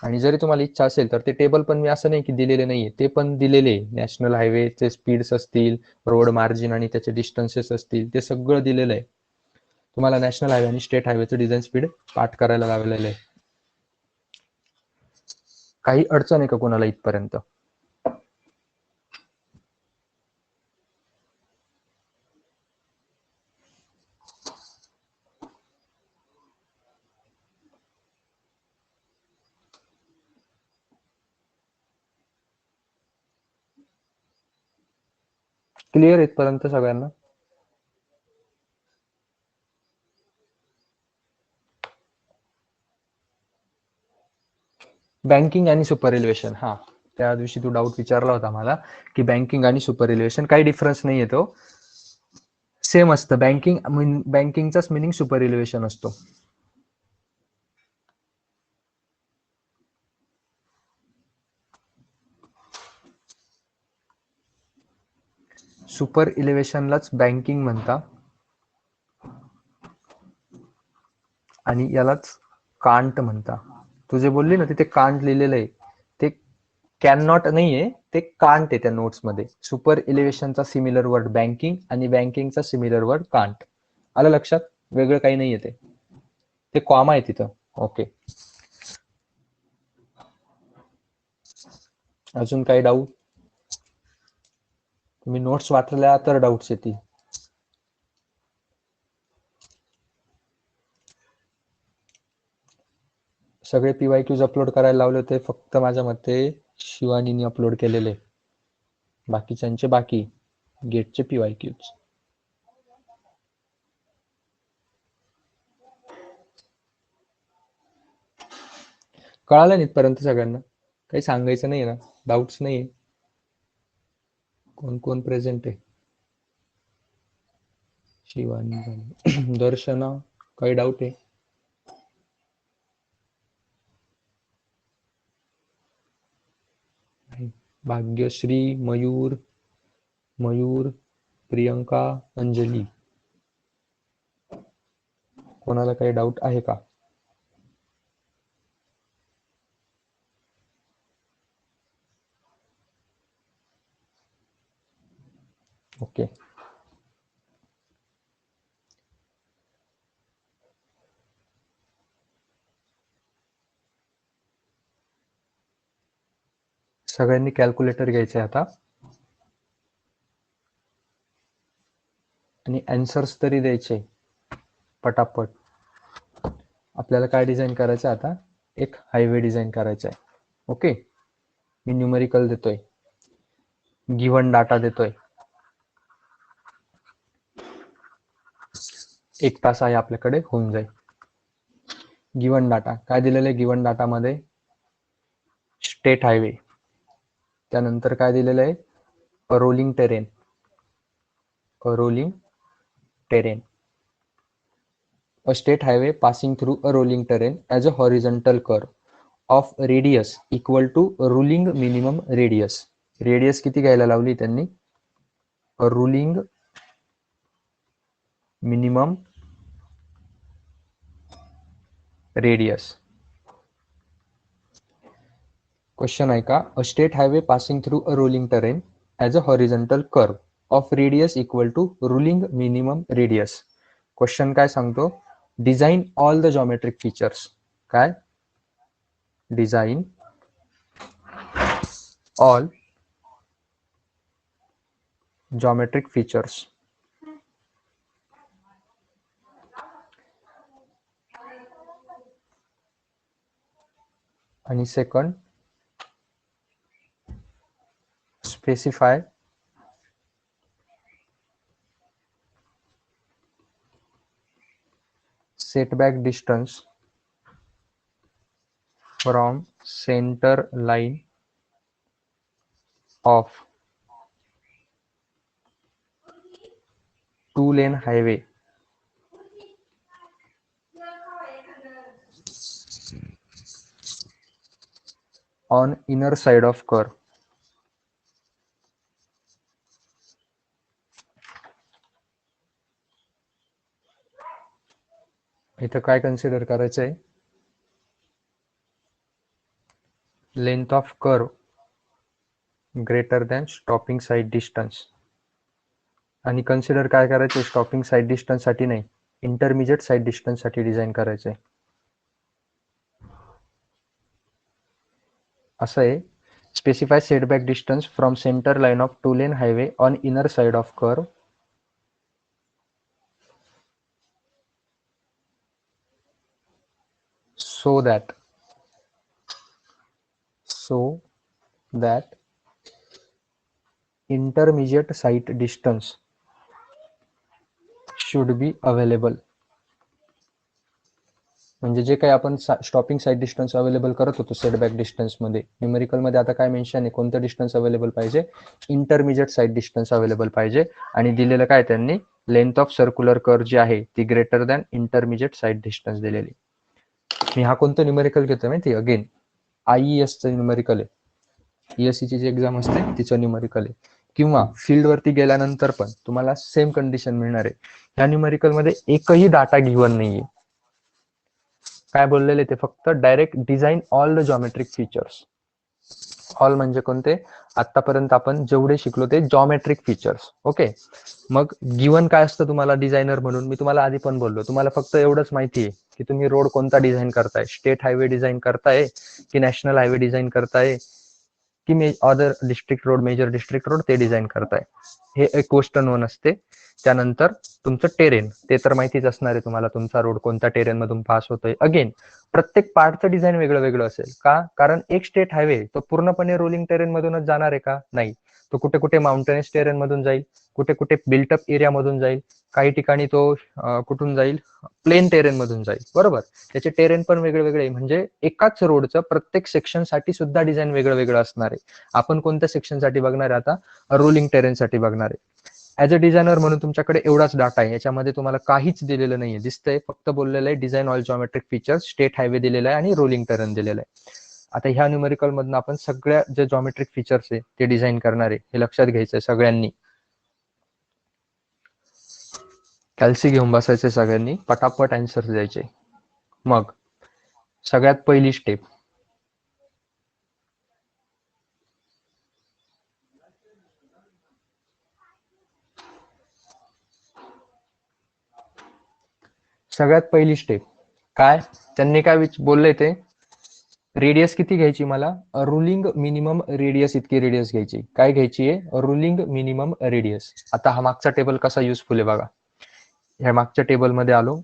आणि जरी तुम्हाला इच्छा असेल तर ते टेबल पण मी असं नाही की दिलेले नाहीये. ते पण दिलेले. नॅशनल हायवेचे स्पीड्स असतील, रोड मार्जिन आणि त्याचे डिस्टन्सेस असतील, ते सगळं दिलेलं आहे. तुम्हाला नॅशनल हायवे आणि स्टेट हायवेचं डिझाईन स्पीड पाठ करायला लावलेलं आहे. काही अडचण आहे का कोणाला इथपर्यंत? क्लिअर इथपर्यंत सगळ्यांना? बँकिंग आणि सुपर एलिव्हेशन. हा, त्या दिवशी तू डाऊट विचारला होता मला की बँकिंग आणि सुपर एलिव्हेशन काही डिफरन्स नाही येतो. सेम असतं. बँकिंगचाच मिनिंग सुपर एलिव्हेशन असतो. सुपर इलेव्हेशनलाच बँकिंग म्हणता आणि यालाच कांट म्हणता. तू जे बोलली ना तिथे कांट लिहिलेलं आहे ते कॅन नॉट नाहीये, ते कांट आहे त्या नोट्स मध्ये. सुपर इलेव्हेशनचा सिमिलर वर्ड बँकिंग आणि बँकिंगचा सिमिलर वर्ड कांट. आलं लक्षात? वेगळं काही नाहीये. ते कॉमा आहे तिथं. ओके. अजून काही डाऊट? तुम्ही नोट्स वाचल्या तर डाऊट्स येतील. सगळे PYQs अपलोड करायला लावले होते फक्त माझ्या मते शिवानीने अपलोड केलेले. बाकीच्यांचे बाकी गेटचे PYQs. कळालं इथपर्यंत सगळ्यांना? काही सांगायचं नाही ना? डाऊट्स नाही? कोण कोण प्रेझेंट आहे? शिवानी, दर्शना, काही डाऊट आहे? भाग्यश्री, मयूर, प्रियंका, अंजली, कोणाला काही डाऊट आहे का? ओके. सगळ्यांनी कॅल्क्युलेटर घ्यायचे आता आणि आन्सर्स तरी द्यायचे पटापट. आपल्याला काय डिझाईन करायचं आता? एक हायवे डिझाईन करायचा आहे. ओके. मी न्यूमेरिकल देतोय, गिव्हन डाटा देतोय. 1 तास आहे आपल्याकडे, होऊन जाईल. गिव्हन डाटा काय दिलेलं आहे? गिव्हन डाटा मध्ये स्टेट हायवे, त्यानंतर काय दिलेलं आहे? Rolling terrain, a state highway passing through a rolling terrain as a horizontal curve of radius equal to ruling minimum radius. Radius किती घ्यायला लावली त्यांनी? Ruling minimum radius. क्वेश्चन आहे का? A state highway passing through a rolling terrain as a horizontal curve of radius equal to ruling minimum radius. Question काय सांगतो? Design all the geometric features. काय? Design all geometric features. आणि second, specify setback distance from center line of two-lane highway on inner side of curve. इथं काय consider करायचं आहे? Length of curve greater than stopping sight distance. आणि consider काय करायचं? Stopping sight distance साठी नाही, इंटरमिजिएट साइड डिस्टन्स साठी डिझाइन करायचंय. असं आहे, specify setback distance from centre line of two lane highway on inner side of curve so that intermediate site distance should be available. म्हणजे जे काही आपण स्टॉपिंग साइड डिस्टन्स अवेलेबल करत होतो सेटबॅक डिस्टन्स मध्ये, न्यूमेरिकल मध्ये आता काय मेन्शन आहे? कोणतं डिस्टन्स अवेलेबल पाहिजे? इंटरमिजिएट साइड डिस्टन्स अवेलेबल पाहिजे. आणि दिलेलं काय त्यांनी? लेंथ ऑफ सर्क्युलर कर्व जी आहे ती greater than intermediate side distance दिलेली. मी हा कोणतं न्यूमेरिकल घेतोय माहिती? अगेन IES चं न्यूमेरिकल आहे. ESC ची जी एक्झाम असते तिचं न्यूमेरिकल आहे. किंवा फील्ड वरती गेल्यानंतर पण तुम्हाला सेम कंडिशन मिळणार आहे. ह्या न्यूमेरिकल मध्ये एकही डाटा गिव्हन नाहीये. काय बोललेले ते? फक्त direct design all the geometric features. All म्हणजे कोणते? आतापर्यंत आपण जेवढे शिकलो ते जॉमेट्रिक फीचर्स. ओके, मग गिव्हन काय असतं तुम्हाला डिझायनर म्हणून? मी तुम्हाला आधी पण बोललो, तुम्हाला फक्त एवढंच माहिती आहे की तुम्ही रोड कोणता डिझाइन करताय, स्टेट हायवे डिझाइन करताय की नॅशनल हायवे डिझाइन करताय की other district road, major district road ते डिझाइन करताय. हे एक गोष्ट नोन असते. त्यानंतर तुमचं टेरेन, ते तर माहितीच असणार आहे तुम्हाला, तुमचा रोड कोणत्या टेरेन मधून पास होतोय. अगेन प्रत्येक पार्टचं डिझाइन वेगळं वेगळं असेल. का? कारण एक स्टेट हायवे तो पूर्णपणे रोलिंग टेरेन मधूनच जाणार आहे का? नाही. तो कुठे कुठे माउंटेनस टेरेन मधून जाईल, कुठे कुठे बिल्टअप एरिया मधून जाईल, काही ठिकाणी तो कुठून जाईल? प्लेन टेरेन मधून जाईल. बरोबर, त्याचे टेरेन पण वेगळे वेगळे. म्हणजे एकाच रोडचं प्रत्येक सेक्शन साठी सुद्धा डिझाइन वेगळं वेगळं असणार आहे. आपण कोणत्या सेक्शन साठी बघणार आहे? आता रोलिंग टेरेन साठी बघणार आहे. ऍज अ डिझायनर म्हणून तुमच्याकडे एवढाच डाटा आहे, याच्यामध्ये तुम्हाला काहीच दिलेलं नाहीये. दिसतंय फक्त बोललेलं आहे design all geometric features, state highway दिलेला आहे आणि रोलिंग टेरेन दिलेलं आहे. आता ह्या न्यूमेरिकल मधून आपण सगळ्या जे जॉमेट्रिक फीचर्स आहे ते डिझाइन करणार आहे. हे लक्षात घ्यायचंय सगळ्यांनी. कॅल्सी घेऊन बसायचे सगळ्यांनी, पटापट आन्सर द्यायचे. मग सगळ्यात पहिली स्टेप, काय? त्यांनी काय बोललंय ते? रेडियस किती घ्यायची मला? रुलिंग मिनिमम रेडियस इतकी रेडियस घ्यायची. काय घ्यायची आहे? Ruling minimum radius. आता हा मागचा टेबल कसा युजफुल आहे बघा. ह्या मागच्या टेबल मध्ये आलो,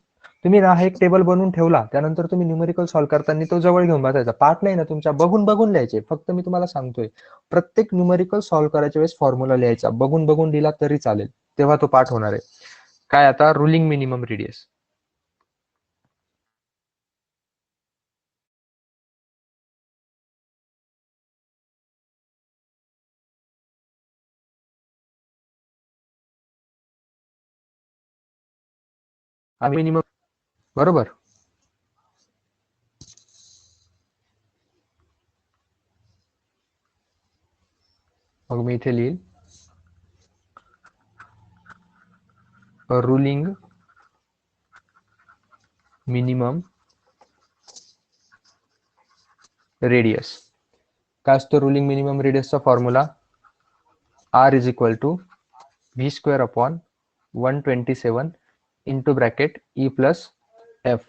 तुम्ही हा एक टेबल बनवून ठेवला, त्यानंतर तुम्ही न्यूमेरिकल सॉल्व्ह करताना तो जवळ घेऊन बसायचा. पाठ नाही ना तुमच्या, बघून बघून लिहायचे. फक्त मी तुम्हाला सांगतोय, प्रत्येक न्यूमेरिकल सॉल्व्ह करायच्या वेळेस फॉर्म्युला लिहायचा. बघून बघून लिहिला तरी चालेल, तेव्हा तो पाठ होणार आहे. काय? आता रुलिंग मिनिमम रेडियस. मिनिमम बरोबर. मग मी इथे लिहिल रुलिंग मिनिमम रेडियस. काय असतो रुलिंग मिनिमम रेडियसचा formula? R is equal to V square upon 127 into bracket E plus F.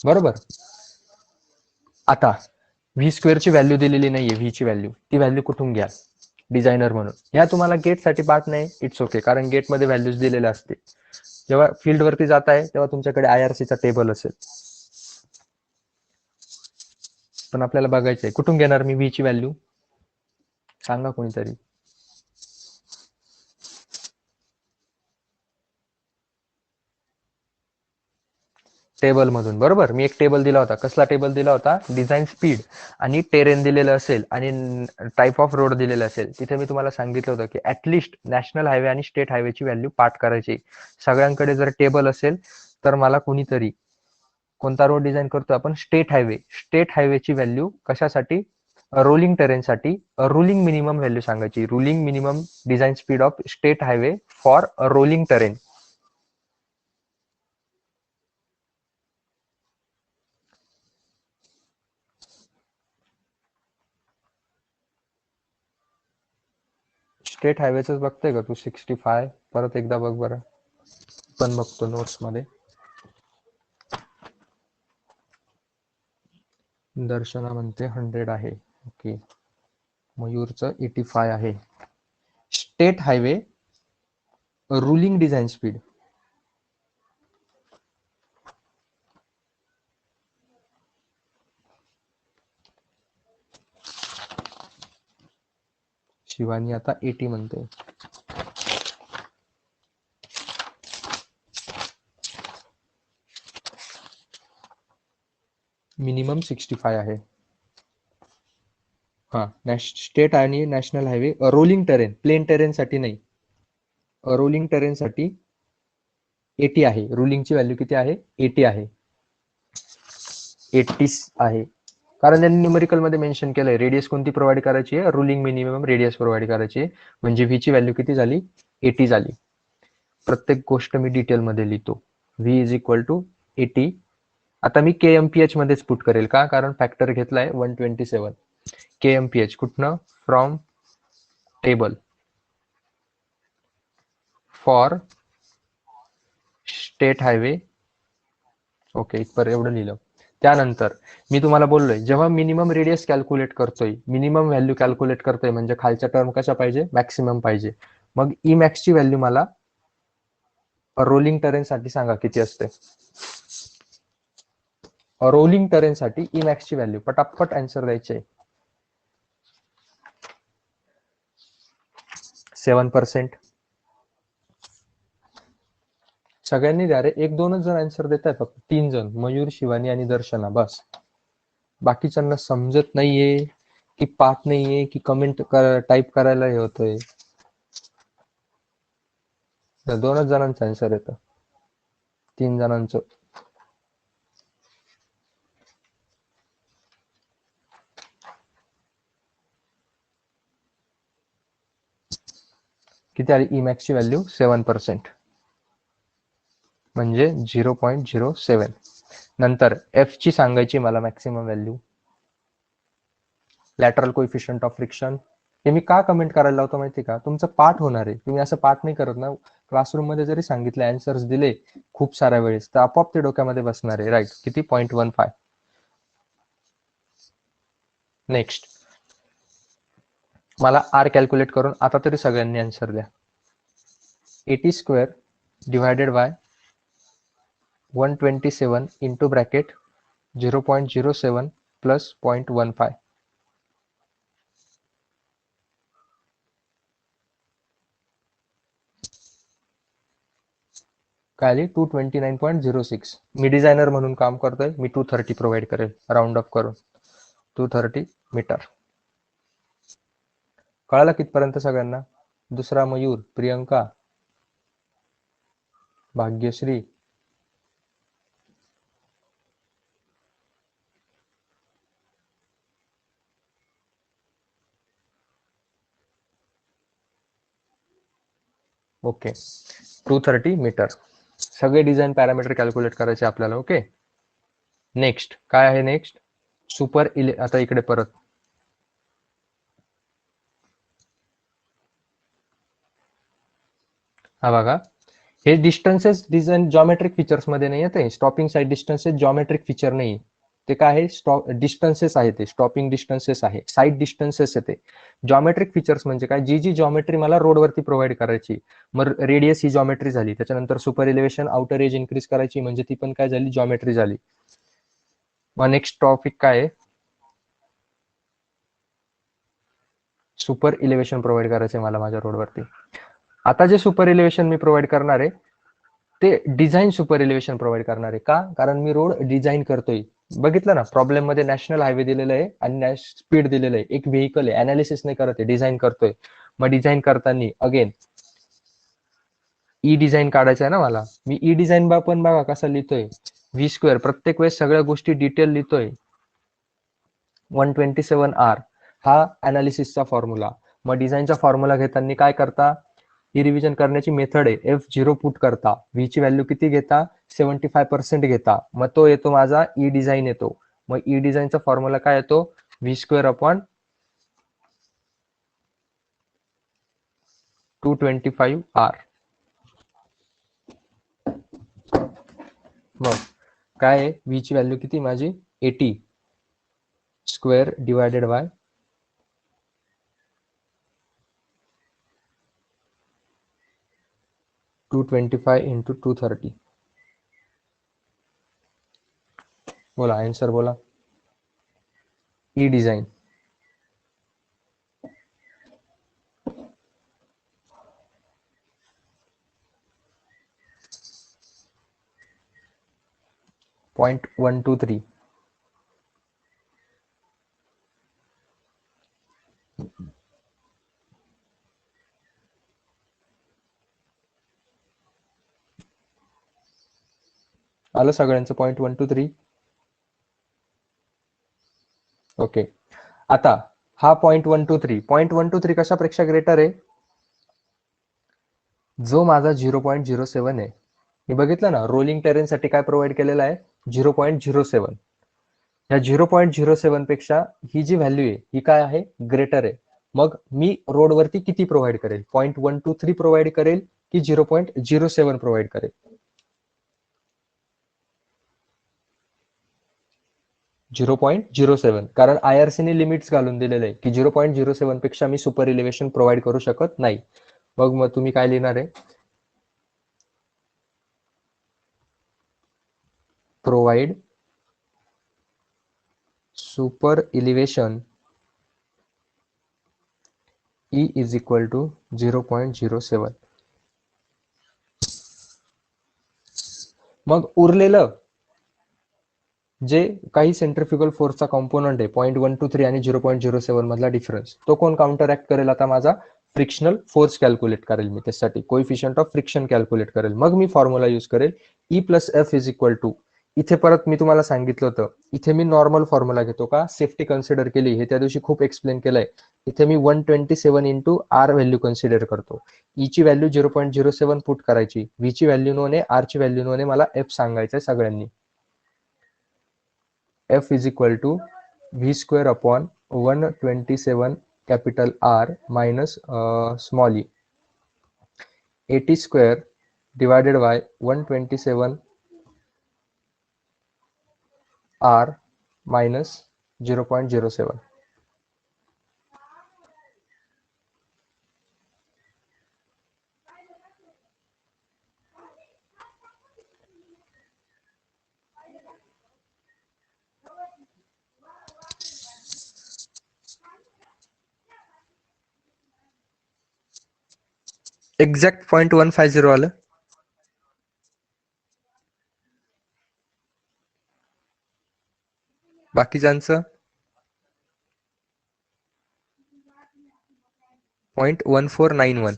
बरोबर. आता व्ही स्क्वेअरची व्हॅल्यू दिलेली नाहीये, व्ही ची व्हॅल्यू, ती व्हॅल्यू कुठून घ्या? डिझायनर म्हणून. ह्या तुम्हाला गेटसाठी पाठ नाही, इट्स ओके, कारण गेटमध्ये व्हॅल्यूज दिलेल्या असते. जेव्हा फील्ड वरती जात आहे तेव्हा तुमच्याकडे आयआरसीचा टेबल असेल, पण आपल्याला बघायचंय कुठून घेणार मी व्ही ची व्हॅल्यू? सांगा कोणीतरी. टेबल मधून. बरोबर. मी एक टेबल दिला होता. कसला टेबल दिला होता? डिझाईन स्पीड आणि टेरेन दिलेलं असेल आणि टाईप ऑफ रोड दिलेलं असेल, तिथे मी तुम्हाला सांगितलं होतं की ऍटलिस्ट नॅशनल हायवे आणि स्टेट हायवेची व्हॅल्यू पाठ करायची. सगळ्यांकडे जर टेबल असेल तर मला कोणीतरी, कोणता रोड डिझाईन करतो आपण? State highway. स्टेट हायवेची व्हॅल्यू कशासाठी? रोलिंग टेरेनसाठी रुलिंग मिनिमम व्हॅल्यू सांगायची. Ruling minimum design speed of state highway for rolling terrain. State हायवेच बघतोय का तू? 65. परत एकदा बघ बरं, पण बघतो नोट्स मध्ये. दर्शना म्हणते 100 आहे. ओके. मयूरचं 85 आहे. State highway ruling design speed. Shivani आता 80 म्हणते. मिनिमम 65 आहे. हा, स्टेट आणि national highway rolling terrain, plain terrain साठी नाही, रोलिंग टेरेन साठी 80 आहे. रुलिंगची व्हॅल्यू किती आहे? 80 आहे. 80 आहे, कारण त्यांनी न्यूमेरिकल मध्ये मेन्शन केलंय. रेडियस कोणती प्रोव्हाइड करायची आहे? रुलिंग मिनिमम रेडियस प्रोव्हाइड करायची आहे. म्हणजे व्ही ची व्हॅल्यू किती झाली? 80 झाली. प्रत्येक गोष्ट मी डिटेल मध्ये लिहितो. V is equal to 80. आता मी KMPH मध्येच पुट करेल का? कारण फॅक्टर घेतलाय 127. KMPH कुठनं? From table for state highway. Okay, इथपर्यंत एवढं लिहिलं. त्यानंतर मी तुम्हाला बोललोय, जेव्हा मिनिमम रेडियस कॅल्क्युलेट करतोय, मिनिमम व्हॅल्यू कॅल्क्युलेट करतोय, म्हणजे खालच्या टर्म कशा पाहिजे? मॅक्सिमम पाहिजे. मग ई मॅक्स ची व्हॅल्यू मला रोलिंग टेरेन साठी सांगा किती असते? रोलिंग टेरेन साठी ई मॅक्स ची व्हॅल्यू पटापट आन्सर द्यायचे. 7%. सगळ्यांनी द्या रे. 1-2च जण आन्सर देत आहे फक्त. 3 जण, मयूर, शिवानी आणि दर्शना, बस. बाकीच्यांना समजत नाहीये की पाठ नाहीये की कमेंट टाईप करायला हे होतंय. 2च जणांचं आन्सर येतं, 3 जणांचं. किती आली ई मॅक्स ची व्हॅल्यू? 7%, म्हणजे 0.07. नंतर एफ ची सांगायची मला maximum value. Lateral coefficient of friction. हे मी का कमेंट करायला लावतो माहिती का? तुमचं पाठ होणार आहे. तुम्ही असं पाठ नाही करत ना, क्लासरूम मध्ये जरी सांगितले, आन्सर्स दिले खूप साऱ्या वेळेस, तर आपोआप ते डोक्यामध्ये बसणार आहे. राईट. किती? 0.15. नेक्स्ट, मला आर कॅल्क्युलेट करून आता तरी सगळ्यांनी आन्सर द्या. 80 square divided bye 127 into bracket 0.07 plus 0.15. काय आली? 229.06. मी डिझायनर म्हणून काम करतोय, मी 230 प्रोव्हाइड करेल राऊंड अप करून. 230 मीटर. कळालं कितपर्यंत सगळ्यांना? दुसरा मयूर, प्रियंका, भाग्यश्री, ओके 230 मीटर. सगळे डिझाईन पॅरामीटर कॅल्क्युलेट करायचे आपल्याला. ओके नेक्स्ट काय आहे? नेक्स्ट सुपर आता इकडे परत हा बघा, हे डिस्टन्सेस डिझाईन जॉमेट्रिक फीचर्स मध्ये नाही येते. Stopping side distances geometric feature नाही. ते काय आहे? डिस्टन्सेस आहे, ते स्टॉपिंग डिस्टन्सेस आहे, साईड डिस्टन्सेस येते. जॉमेट्रिक फीचर्स म्हणजे काय? जी जॉमेट्री मला रोडवरती प्रोव्हाइड करायची. मग रेडियस ही जॉमेट्री झाली. त्याच्यानंतर super elevation outer age increase करायची म्हणजे ती पण काय झाली? जॉमेट्री झाली. मग नेक्स्ट टॉपिक काय आहे? सुपर इलेव्हेशन प्रोव्हाइड करायचे मला माझ्या रोडवरती. आता जे सुपर इलेव्हेशन मी प्रोव्हाइड करणार आहे ते डिझाईन सुपर इलेव्हेशन प्रोव्हाइड करणार आहे. का? कारण मी रोड डिझाईन करतोय. बघितलं ना, प्रॉब्लेम मध्ये नॅशनल हायवे दिलेलं आहे आणि स्पीड दिलेलं आहे. एक व्हेकल आहे, अनालिसिस नाही करत आहे, डिझाईन करतोय. मग डिझाईन करताना अगेन ई डिझाईन काढायचं आहे ना मला. मी ई डिझाईन पण बघा कसं लिहितोय, व्ही स्क्वेअर. प्रत्येक वेळेस सगळ्या गोष्टी डिटेल लिहितोय. 127R हा अनालिसिसचा फॉर्म्युला. मग डिझाईनचा फॉर्म्युला घेताना काय करता? ही रिव्हिजन करण्याची मेथड आहे. F0 पुट करता, व्ही ची व्हॅल्यू किती घेता? 75% घेता. मग तो येतो माझा ई डिझाईन येतो. मग ई डिझाईनचा फॉर्म्युला काय येतो? V square upon 225R. मग काय आहे? व्ही ची व्हॅल्यू किती माझी? 80 स्क्वेअर डिवायडेड बाय 225 इंटू 230. बोला आन्सर बोला. E design .123. आलं सगळ्यांचं? .123. ओके. आता हा .123 कशापेक्षा ग्रेटर आहे? जो माझा 0.07 आहे. मी बघितलं ना, रोलिंग टेरेन साठी काय प्रोव्हाइड केलेलं आहे? 0.07. या 0.07 पेक्षा ही जी व्हॅल्यू आहे ही काय आहे? ग्रेटर आहे. मग मी रोडवरती किती प्रोव्हाइड करेल? .123 प्रोव्हाइड करेल की 0.07 प्रोव्हाइड करेल? 0.07. कारण IRC ने लिमिट्स घालून दिलेले आहे की 0.07 पेक्षा मी सुपर इलेव्हेशन प्रोव्हाइड करू शकत नाही. मग तुम्ही काय लिहिणार आहे? Provide super elevation E is equal to 0.07. मग उरलेलं जे काही सेंट्रिफ्युगल फोर्सचा कॉम्पोनंट आहे 0.123 आणि 0.07 मधला डिफरन्स, तो कोण काउंटर ऍक्ट करेल? आता माझा फ्रिक्शनल फोर्स कॅल्क्युलेट करेल मी. त्यासाठी कोइफिशियंट ऑफ फ्रिक्शन कॅल्क्युलेट करेल. मग मी फॉर्म्युला यूज करेल E प्लस F इज इक्वल टू. इथे परत मी तुम्हाला सांगितलं होतं, इथे मी नॉर्मल फॉर्म्युला घेतो का? सेफ्टी कन्सिडर केली, हे त्या दिवशी खूप एक्सप्लेन केलंय. इथे मी 127 इंटू R व्हॅल्यू कन्सिडर करतो. E ची व्हॅल्यू 0.07 पुट करायची, व्ही ची व्हॅल्यू नोने, R ची व्हॅल्यू नोने, मला F सांगायचंय सगळ्यांनी. F is equal to V square upon 127 capital R minus small e. 80 square divided by 127 R minus 0.07. Exact 0.150 आलं. बाकीच्यांचं 0.1491.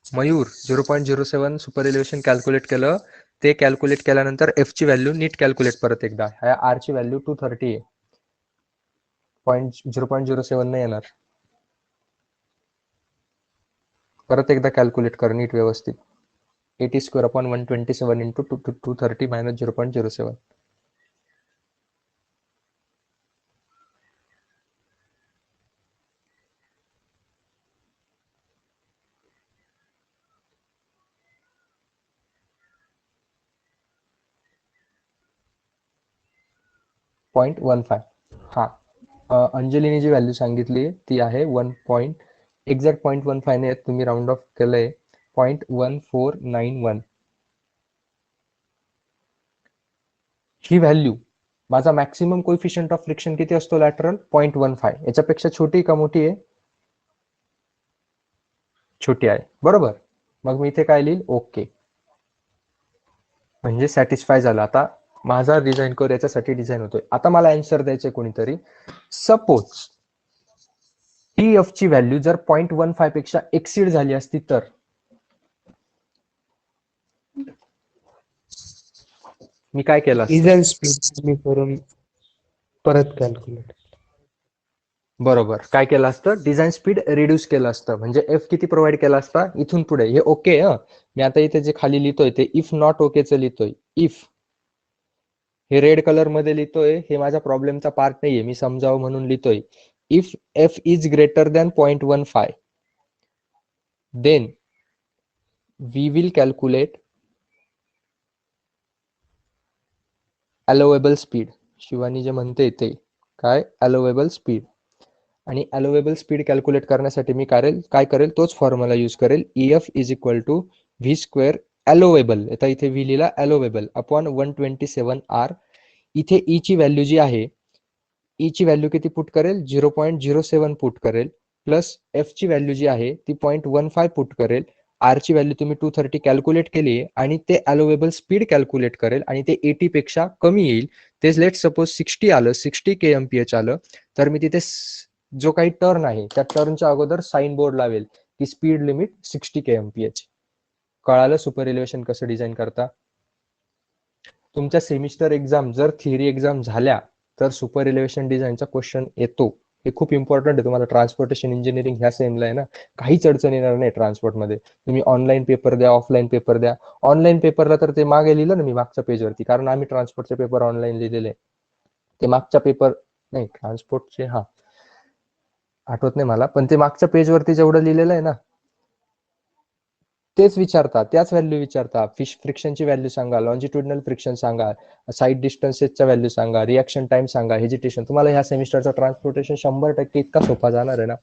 मयूर 0.07 सुपर इलेव्हेशन कॅल्क्युलेट केलं. ते कॅल्क्युलेट केल्यानंतर F ची व्हॅल्यू नीट कॅल्क्युलेट परत एकदा. R ची व्हॅल्यू 230 आहे. 0.07 नाही येणार. परत एकदा कॅल्क्युलेट कर नीट व्यवस्थित. 80 स्क्वेअर अपॉन 127 इंटू 230 मायनस 0.07. .15. हा अंजलीने जी व्हॅल्यू सांगितली ती आहे 1. एक्झॅक्ट 0.15 ने तुम्ही राऊंड ऑफ केलंय 0.1491. ही व्हॅल्यू माझा मॅक्सिमम कोइफिशियंट ऑफ फ्रिक्शन किती असतो लॅटरल 0.15. याच्यापेक्षा छोटी का मोठी आहे? छोटी आहे बरोबर. मग मी इथे काय लिहिल ओके, म्हणजे सॅटिस्फाय झालं. आता माझा डिझाईन कर याच्यासाठी डिझाईन होतोय. आता मला आन्सर द्यायचे कोणीतरी. सपोज टी एफ ची व्हॅल्यू जर 0.15 पेक्षा एक्सीड झाली असती तर मी काय केलं असतं? डिझाईन स्पीड कमी करून परत कॅल्क्युलेट. बरोबर, काय केलं असतं? डिझाईन स्पीड रिड्यूस केलं असतं. म्हणजे एफ किती प्रोव्हाइड केला असता इथून पुढे. हे ओके मी आता इथे जे खाली लिहितोय ते इफ नॉट ओकेचं लिहितोय. इफ हे रेड कलर मध्ये लिहितोय, हे माझ्या प्रॉब्लेमचा पार्ट नाहीये, मी समजावं म्हणून लिहितोय. If F is greater than 0.15 then we will calculate allowable speed. Shivani जे म्हणते ते काय अलोवेबल स्पीड. आणि अलोवेबल स्पीड कॅल्क्युलेट करण्यासाठी मी काय करेल तोच फॉर्म्युला यूज करेल. EF is equal to V square allowable. आता इथे व्ही लिहिला अलोवेबल अपॉन 127R. इथे ई ची व्हॅल्यू जी आहे, ई ची व्हॅल्यू किती पुट करेल 0.07 पुट करेल, प्लस एफ ची व्हॅल्यू जी आहे ती 0.15 पुट करेल. आर ची व्हॅल्यू तुम्ही 230 कॅल्क्युलेट केली आहे आणि ते अलोवेबल स्पीड कॅल्क्युलेट करेल आणि ते 80 पेक्षा कमी येईल. ते लेट सपोज 60 आलं, 60 kmph आलं, तर मी तिथे जो काही टर्न आहे त्या टर्नच्या अगोदर साइन बोर्ड लावेल की स्पीड लिमिट 60 kmph. कळालं सुपर एलिव्हेशन कसं डिझाईन करता? तुमच्या सेमिस्टर एक्झाम जर थिअरी एक्झाम झाल्या तर सुपर एलिव्हेशन डिझाईनचा क्वेश्चन येतो. हे खूप इम्पॉर्टंट आहे. तुम्हाला ट्रान्सपोर्टेशन इंजिनिअरिंग ह्या सेमला आहे ना, काहीच अडचण येणार नाही ट्रान्सपोर्टमध्ये. तुम्ही ऑनलाईन पेपर द्या, ऑफलाईन पेपर द्या. ऑनलाईन पेपरला तर ते मागे लिहिलं ना मी मागच्या पेजवरती, कारण आम्ही ट्रान्सपोर्टचे पेपर ऑनलाईन लिहिलेले. ते मागच्या पेपर नाही ट्रान्सपोर्टचे, हा आठवत नाही मला, पण ते मागच्या पेजवरती जेवढं लिहिलेलं आहे ना तेच विचारतात, त्याच व्हॅल्यू विचारतात. फ्रिक्शनची व्हॅल्यू सांगा, लॉन्जिट्युडनल फ्रिक्शन सांगा, साईड डिस्टन्सेसच्या व्हॅल्यू सांगा, रिॲक्शन टाइम सांगा, हेजिटेशन. तुम्हाला ह्या सेमिस्टरचा ट्रान्सपोर्टेशन 100% इतका सोपा जाणार आहे ना.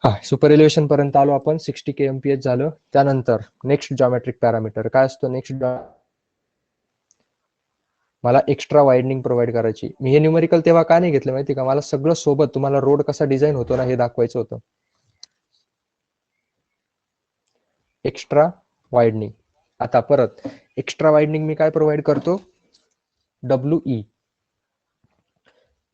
हा सुपर एलिव्हेशन पर्यंत आलो आपण. 60 kmph झालं. त्यानंतर नेक्स्ट जॉमेट्रिक पॅरामीटर काय असतो? नेक्स्ट मला एक्स्ट्रा वाइडनिंग प्रोव्हाइड करायची. मी हे न्यूमेरिकल तेव्हा का नाही घेतलं माहिती का? मला सगळं सोबत तुम्हाला रोड कसा डिझाईन होतो ना हे दाखवायचं होतं. Extra widening. आता परत एक्स्ट्रा वाइडनिंग मी काय प्रोव्हाइड करतो? WE.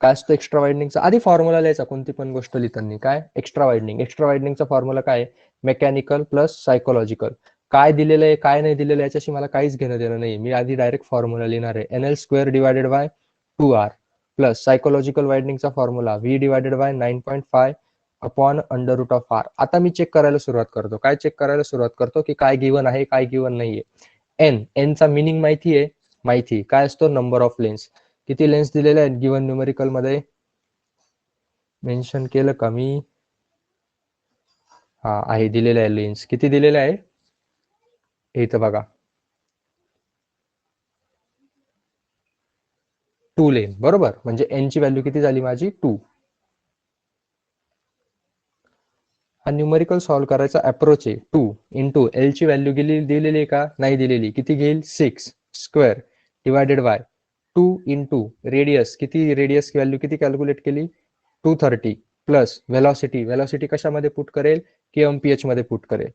काय असतं एक्स्ट्रा वाइडनिंगचा? आधी फॉर्म्युला लिहायचा कोणती पण गोष्ट लिहिताना. काय एक्स्ट्रा वाइडनिंग? एक्स्ट्रा वाइडनिंगचा फॉर्म्युला काय आहे? Mechanical plus psychological. काय दिलेलं आहे काय नाही दिलेलं आहे याच्याशी मला काहीच घेणं देणं नाही. मी आधी डायरेक्ट फॉर्म्युला लिहिणार आहे. NL square divided by 2R plus psychological वाइडनिंगचा formula V divided by 9.5 upon under root of R. आता मी चेक करायला सुरुवात करतो. काय चेक करायला सुरुवात करतो की काय गिवन आहे काय गिवन नाहीये. N चा मिनिंग माहिती आहे? माहिती. काय असतो? Number of lens. किती लेन्स दिलेले आहेत गिवन न्यूमेरिकल मध्ये? मेन्शन केलं का मी? हा आहे, दिलेलं आहे लेन्स. किती दिलेलं आहे? इथं बघा 2 लेन. बरोबर, म्हणजे N ची व्हॅल्यू किती झाली माझी? 2. हा न्यूमेरिकल सॉल्व्ह करायचा अप्रोच आहे. 2 इंटू L ची व्हॅल्यू दिलेली आहे का? नाही दिलेली. किती घेईल? 6 square divided by 2 into radius. किती रेडियस व्हॅल्यू किती कॅल्क्युलेट केली? 230 प्लस व्हेलॉसिटी. व्हेलॉसिटी कशामध्ये पुट करेल? kmph मध्ये पुट करेल.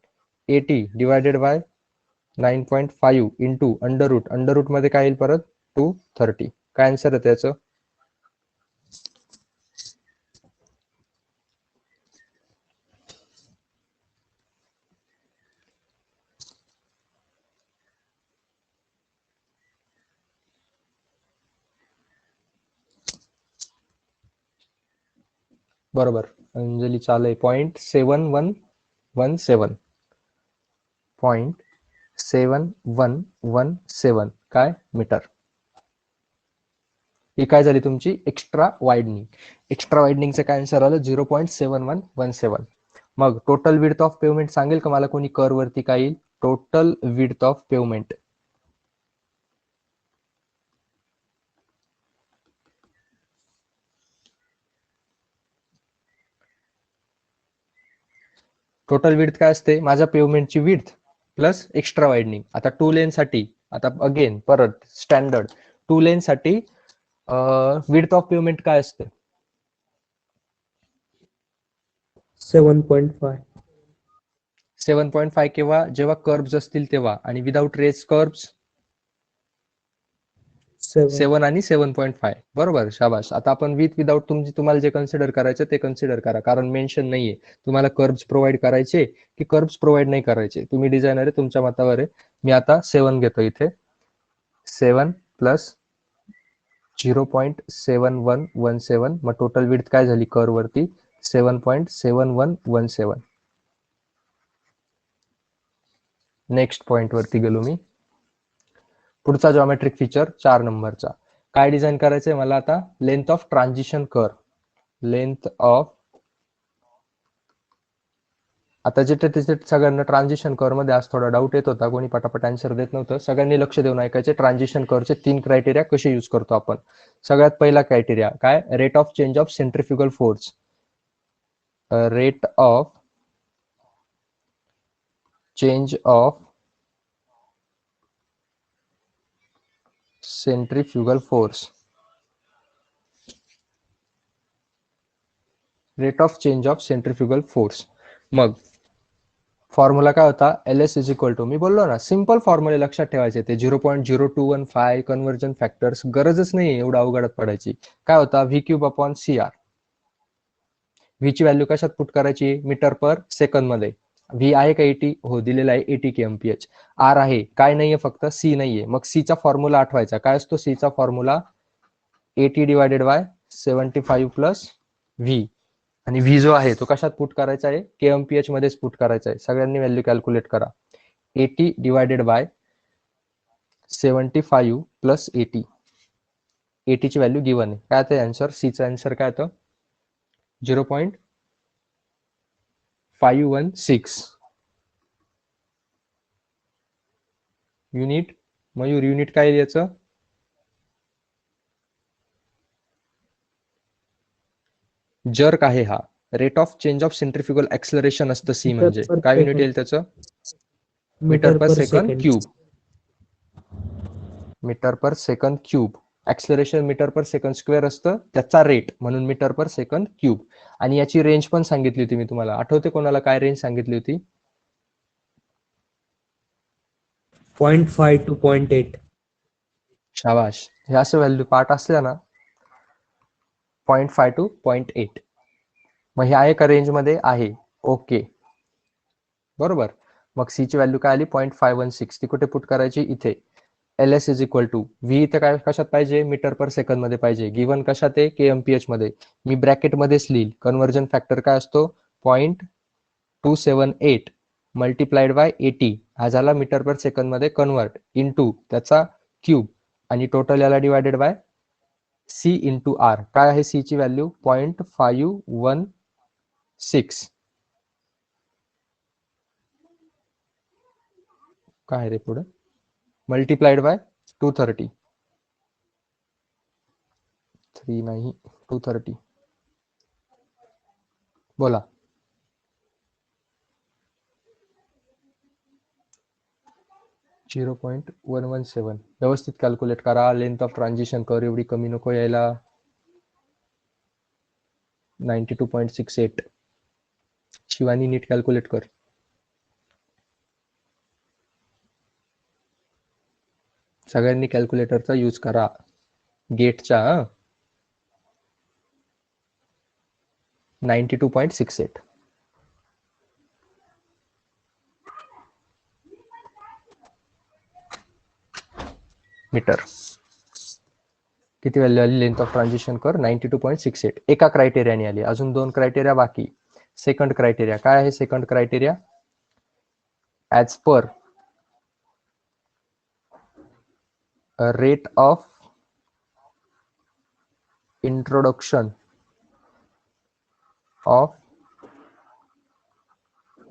80 divided by 9.5 into under root. Under root मध्ये काय येईल परत? 230. काय आन्सर आहे त्याचं? बरोबर, अंजली चालय 0.71 0.7117 काय मीटर. ही काय झाली तुमची एक्स्ट्रा वाइडनिंग. एक्स्ट्रा वाइडनिंगचं काय आन्सर आलं 0.7117. मग टोटल विड्थ ऑफ पेवमेंट सांगेल का मला कोणी कर्व वरती काय येईल. Total width of pavement total width काय असते माझ्या पेवमेंटची विड्थ प्लस एक्स्ट्रा वाइडनिंग. आता 2 लेन साठी आता अगेन परत स्टँडर्ड 2 लेन साठी विड्थ ऑफ पेवमेंट काय असते 7.5. 7.5 केव्हा जेव्हा कर्व्स असतील तेव्हा आणि विदाउट रेस कर्व्स 7 आणि 7.5 बरोबर. शाबाश. आता आपण विथ विदाउट तुम्हाला जे कन्सिडर करायचं ते कन्सिडर करा कारण मेन्शन नाहीये तुम्हाला कर्व्स प्रोव्हाइड करायचे की कर्व्स प्रोव्हाइड नाही करायचे. तुम्ही डिझायनर आहे तुमच्या मतावर आहे. मी आता 7 घेतो इथे 7 प्लस 0.7117 मग टोटल विड्थ काय झाली कर्व वरती 7.7117. नेक्स्ट पॉइंट वरती गेलो मी. पुढचा जॉमेट्रिक फीचर 4 नंबरचा काय डिझाइन करायचंय मला आता length of transition curve. Length of आता जिथे तिथे सगळ्यांना ट्रान्झिशन कर्व मध्ये आज थोडा डाऊट येत होता कोणी पटापट आन्सर देत नव्हतं. सगळ्यांनी लक्ष देऊन ऐकायचे. ट्रान्झिशन कर्वचे 3 क्रायटेरिया कसे यूज करतो आपण. सगळ्यात पहिला क्रायटेरिया काय rate of change of centrifugal force. Rate of change of centrifugal force. Rate of change of centrifugal force. मग फॉर्म्युला काय होता LS इज इक्वल टू मी बोललो ना सिंपल फॉर्म्युले लक्षात ठेवायचे ते 0.0215 कन्व्हर्जन फॅक्टर्स गरजच नाही एवढं अवघडात पडायची. काय होता V cube upon CR. V ची व्हॅल्यू कशात पुट करायची मीटर पर सेकंद मध्ये. व्ही आहे का 80 हो दिलेला आहे 80 kmph. आर आहे काय नाहीये फक्त सी नाहीये. मग सी चा फॉर्म्युला आठवायचा काय असतो सी चा formula 80 divided by 75 plus V आणि व्ही जो आहे तो कशात पुट करायचा आहे kmph मध्येच पुट करायचा आहे. सगळ्यांनी व्हॅल्यू कॅल्क्युलेट करा 80 डिवायडेड बाय 75 प्लस 80. 80 ची व्हॅल्यू गिवन आहे काय ते आन्सर सी चा आन्सर काय होतं 0.516 युनिट. मयूर युनिट काय याचं जर्क आहे हा. Rate of change of centrifugal acceleration असतं सी म्हणजे काय युनिट येईल त्याचं metre per second cube. Metre per second cube. Acceleration metre per second square असतं त्याचा रेट म्हणून मीटर पर सेकंद क्यूब. आणि याची रेंज पण सांगितली होती मी तुम्हाला आठवते कोणाला काय रेंज सांगितली होती 0.5 to 0.8. शाबाश. हे असं व्हॅल्यू पार्ट असल्या ना 0.5 to 0.8 मग हे आहे का रेंज मध्ये आहे ओके बरोबर. मग सी ची व्हॅल्यू काय आली 0.516 ती कुठे पुट करायची इथे. LS is equal to V इथे काय कशात पाहिजे मीटर पर सेकंद मध्ये पाहिजे. गिवन कशात आहे kmph मध्ये. मी ब्रॅकेट मध्येच लिहिल कन्व्हर्जन फॅक्टर काय असतो 0.278 मल्टिप्लाइड बाय 80 हा झाला मीटर पर सेकंद मध्ये कन्वर्ट इनटू त्याचा क्यूब आणि टोटल याला divided by C into R. काय आहे सी ची व्हॅल्यू 0.516 काय रे पुढे मल्टिप्लाइड बाय 230 3 नाही 230 बोला 0.117 व्यवस्थित कॅल्क्युलेट करा. लेंथ ऑफ ट्रान्झिशन कर्व एवढी कमी नको यायला 92.68. शिवानी नीट कॅल्क्युलेट कर. सगळ्यांनी कॅल्क्युलेटरचा यूज करा गेटच्या 92.68 मीटर. किती व्हॅल्यू आली लेंथ ऑफ ट्रान्झिशन कर 92.68 एका क्रायटेरियाने आली. अजून 2 क्रायटेरिया बाकी सेकंड क्रायटेरिया काय आहे? Second criteria as per rate of introduction of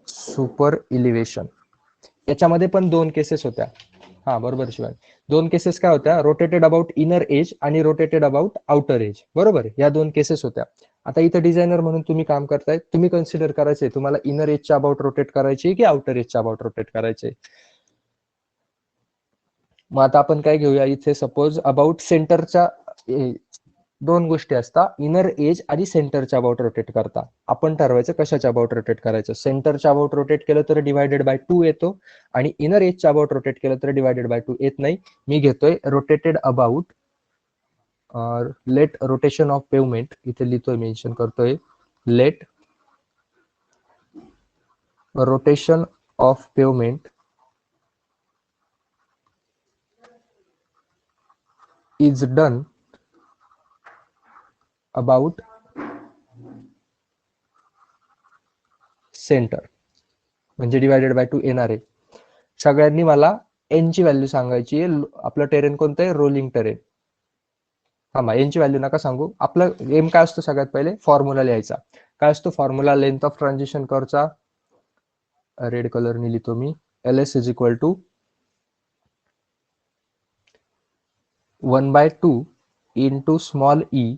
super elevation. याच्यामध्ये पण दोन केसेस होत्या. हा बरोबर शिवाय, दोन केसेस काय होत्या? रोटेटेड अबाउट इनर एज आणि रोटेटेड अबाउट आउटर एज. बरोबर, या दोन केसेस होत्या. आता इथं डिझायनर म्हणून तुम्ही काम करताय, तुम्ही कन्सिडर करायचे तुम्हाला इनर एजच्या अबाउट रोटेट करायची की आउटर एजच्या अबाउट रोटेट करायचे. मग आता आपण काय घेऊया इथे, सपोज अबाउट सेंटरच्या दोन गोष्टी असतात, इनर एज आणि सेंटरच्या अबाउट रोटेट करता. आपण ठरवायचं कशाच्या अबाउट रोटेट करायचं. सेंटरच्या अबाउट रोटेट केलं तर डिवायडेड बाय 2 येतो आणि इनर एजच्या अबाउट रोटेट केलं तर डिवायडेड बाय 2 येत नाही. मी घेतोय rotated about let rotation of pavement, इथे लिहितोय, मेन्शन करतोय, let rotation of pavement is done about centre, म्हणजे डिवायडेड बाय 2 येणार आहे. सगळ्यांनी मला एन ची व्हॅल्यू सांगायची आहे. आपलं टेरेन कोणतं आहे? Rolling terrain. हा, एन ची व्हॅल्यू नका सांगू. आपलं एम काय असतो? सगळ्यात पहिले फॉर्म्युला लिहायचा. काय असतो फॉर्म्युला? लेंथ ऑफ ट्रान्झिशन कर्वचा रेड कलरने लिहितो मी, LS is equal to 1/2 into small E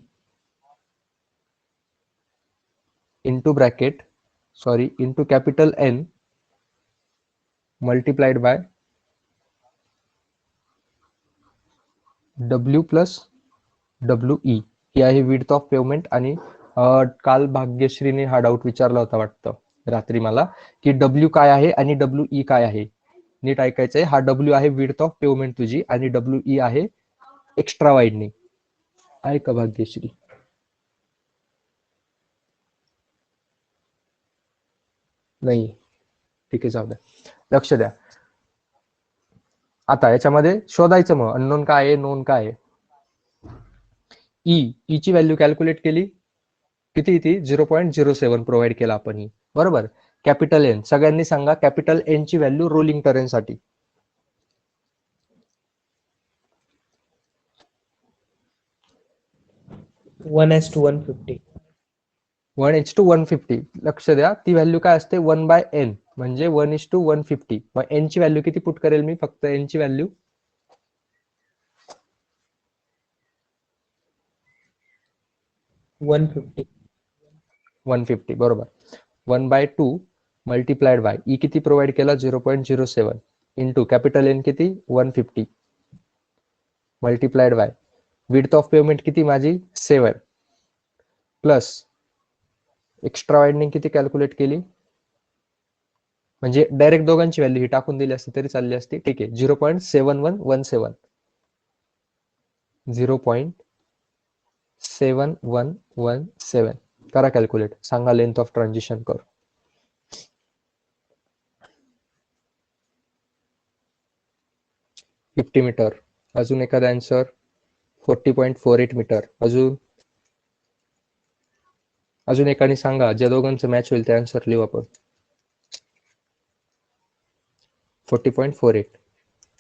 into bracket into capital N multiplied by W plus WE. ही आहे विड्थ ऑफ पेवमेंट. आणि काल भाग्यश्रीने हा डाऊट विचारला होता वाटतं रात्री मला, की W काय आहे आणि WE काय आहे. नीट ऐकायचंय, हा W आहे विड्थ ऑफ पेवमेंट तुझी आणि WE आहे एक्स्ट्रा वाइडनिंग. आहे का भाग्यश्री? नाही, ठीक आहे, जाऊ द्या, लक्ष द्या. आता याच्यामध्ये शोधायचं मग अननोन काय आहे, नोन काय आहे. ई ची व्हॅल्यू कॅल्क्युलेट केली, किती ती 0.07 प्रोव्हाइड केला आपण ही. बरोबर. कॅपिटल एन, सगळ्यांनी सांगा कॅपिटल एन ची व्हॅल्यू रोलिंग टर्न साठी. One is to 150. 1:150. लक्ष द्या, ती व्हॅल्यू काय असते? 1/n, म्हणजे 1:150. मग एन ची व्हॅल्यू किती पुट करेल मी? फक्त एन ची व्हॅल्यू 150. बरोबर. 1/2 मल्टिप्लाइड बाय ई किती प्रोव्हाइड केला? 0.07 इंटू कॅपिटल एन किती? 150 multiplied by width of pavement किती माझी? 7 प्लस एक्स्ट्रा वाइडनिंग किती कॅल्क्युलेट केली? म्हणजे डायरेक्ट दोघांची व्हॅल्यू ही टाकून दिली असती तरी चालली असती. ठीक आहे, 0.7117. 0.7117 करा कॅल्क्युलेट. सांगा लेंथ ऑफ ट्रान्झिशन कर. $50 मीटर. अजून एखादा आन्सर? 40.48 मीटर. अजून एकाने सांगा, ज्या दोघांचं मॅच होईल ते आन्सर लिहू आपण. 40.48.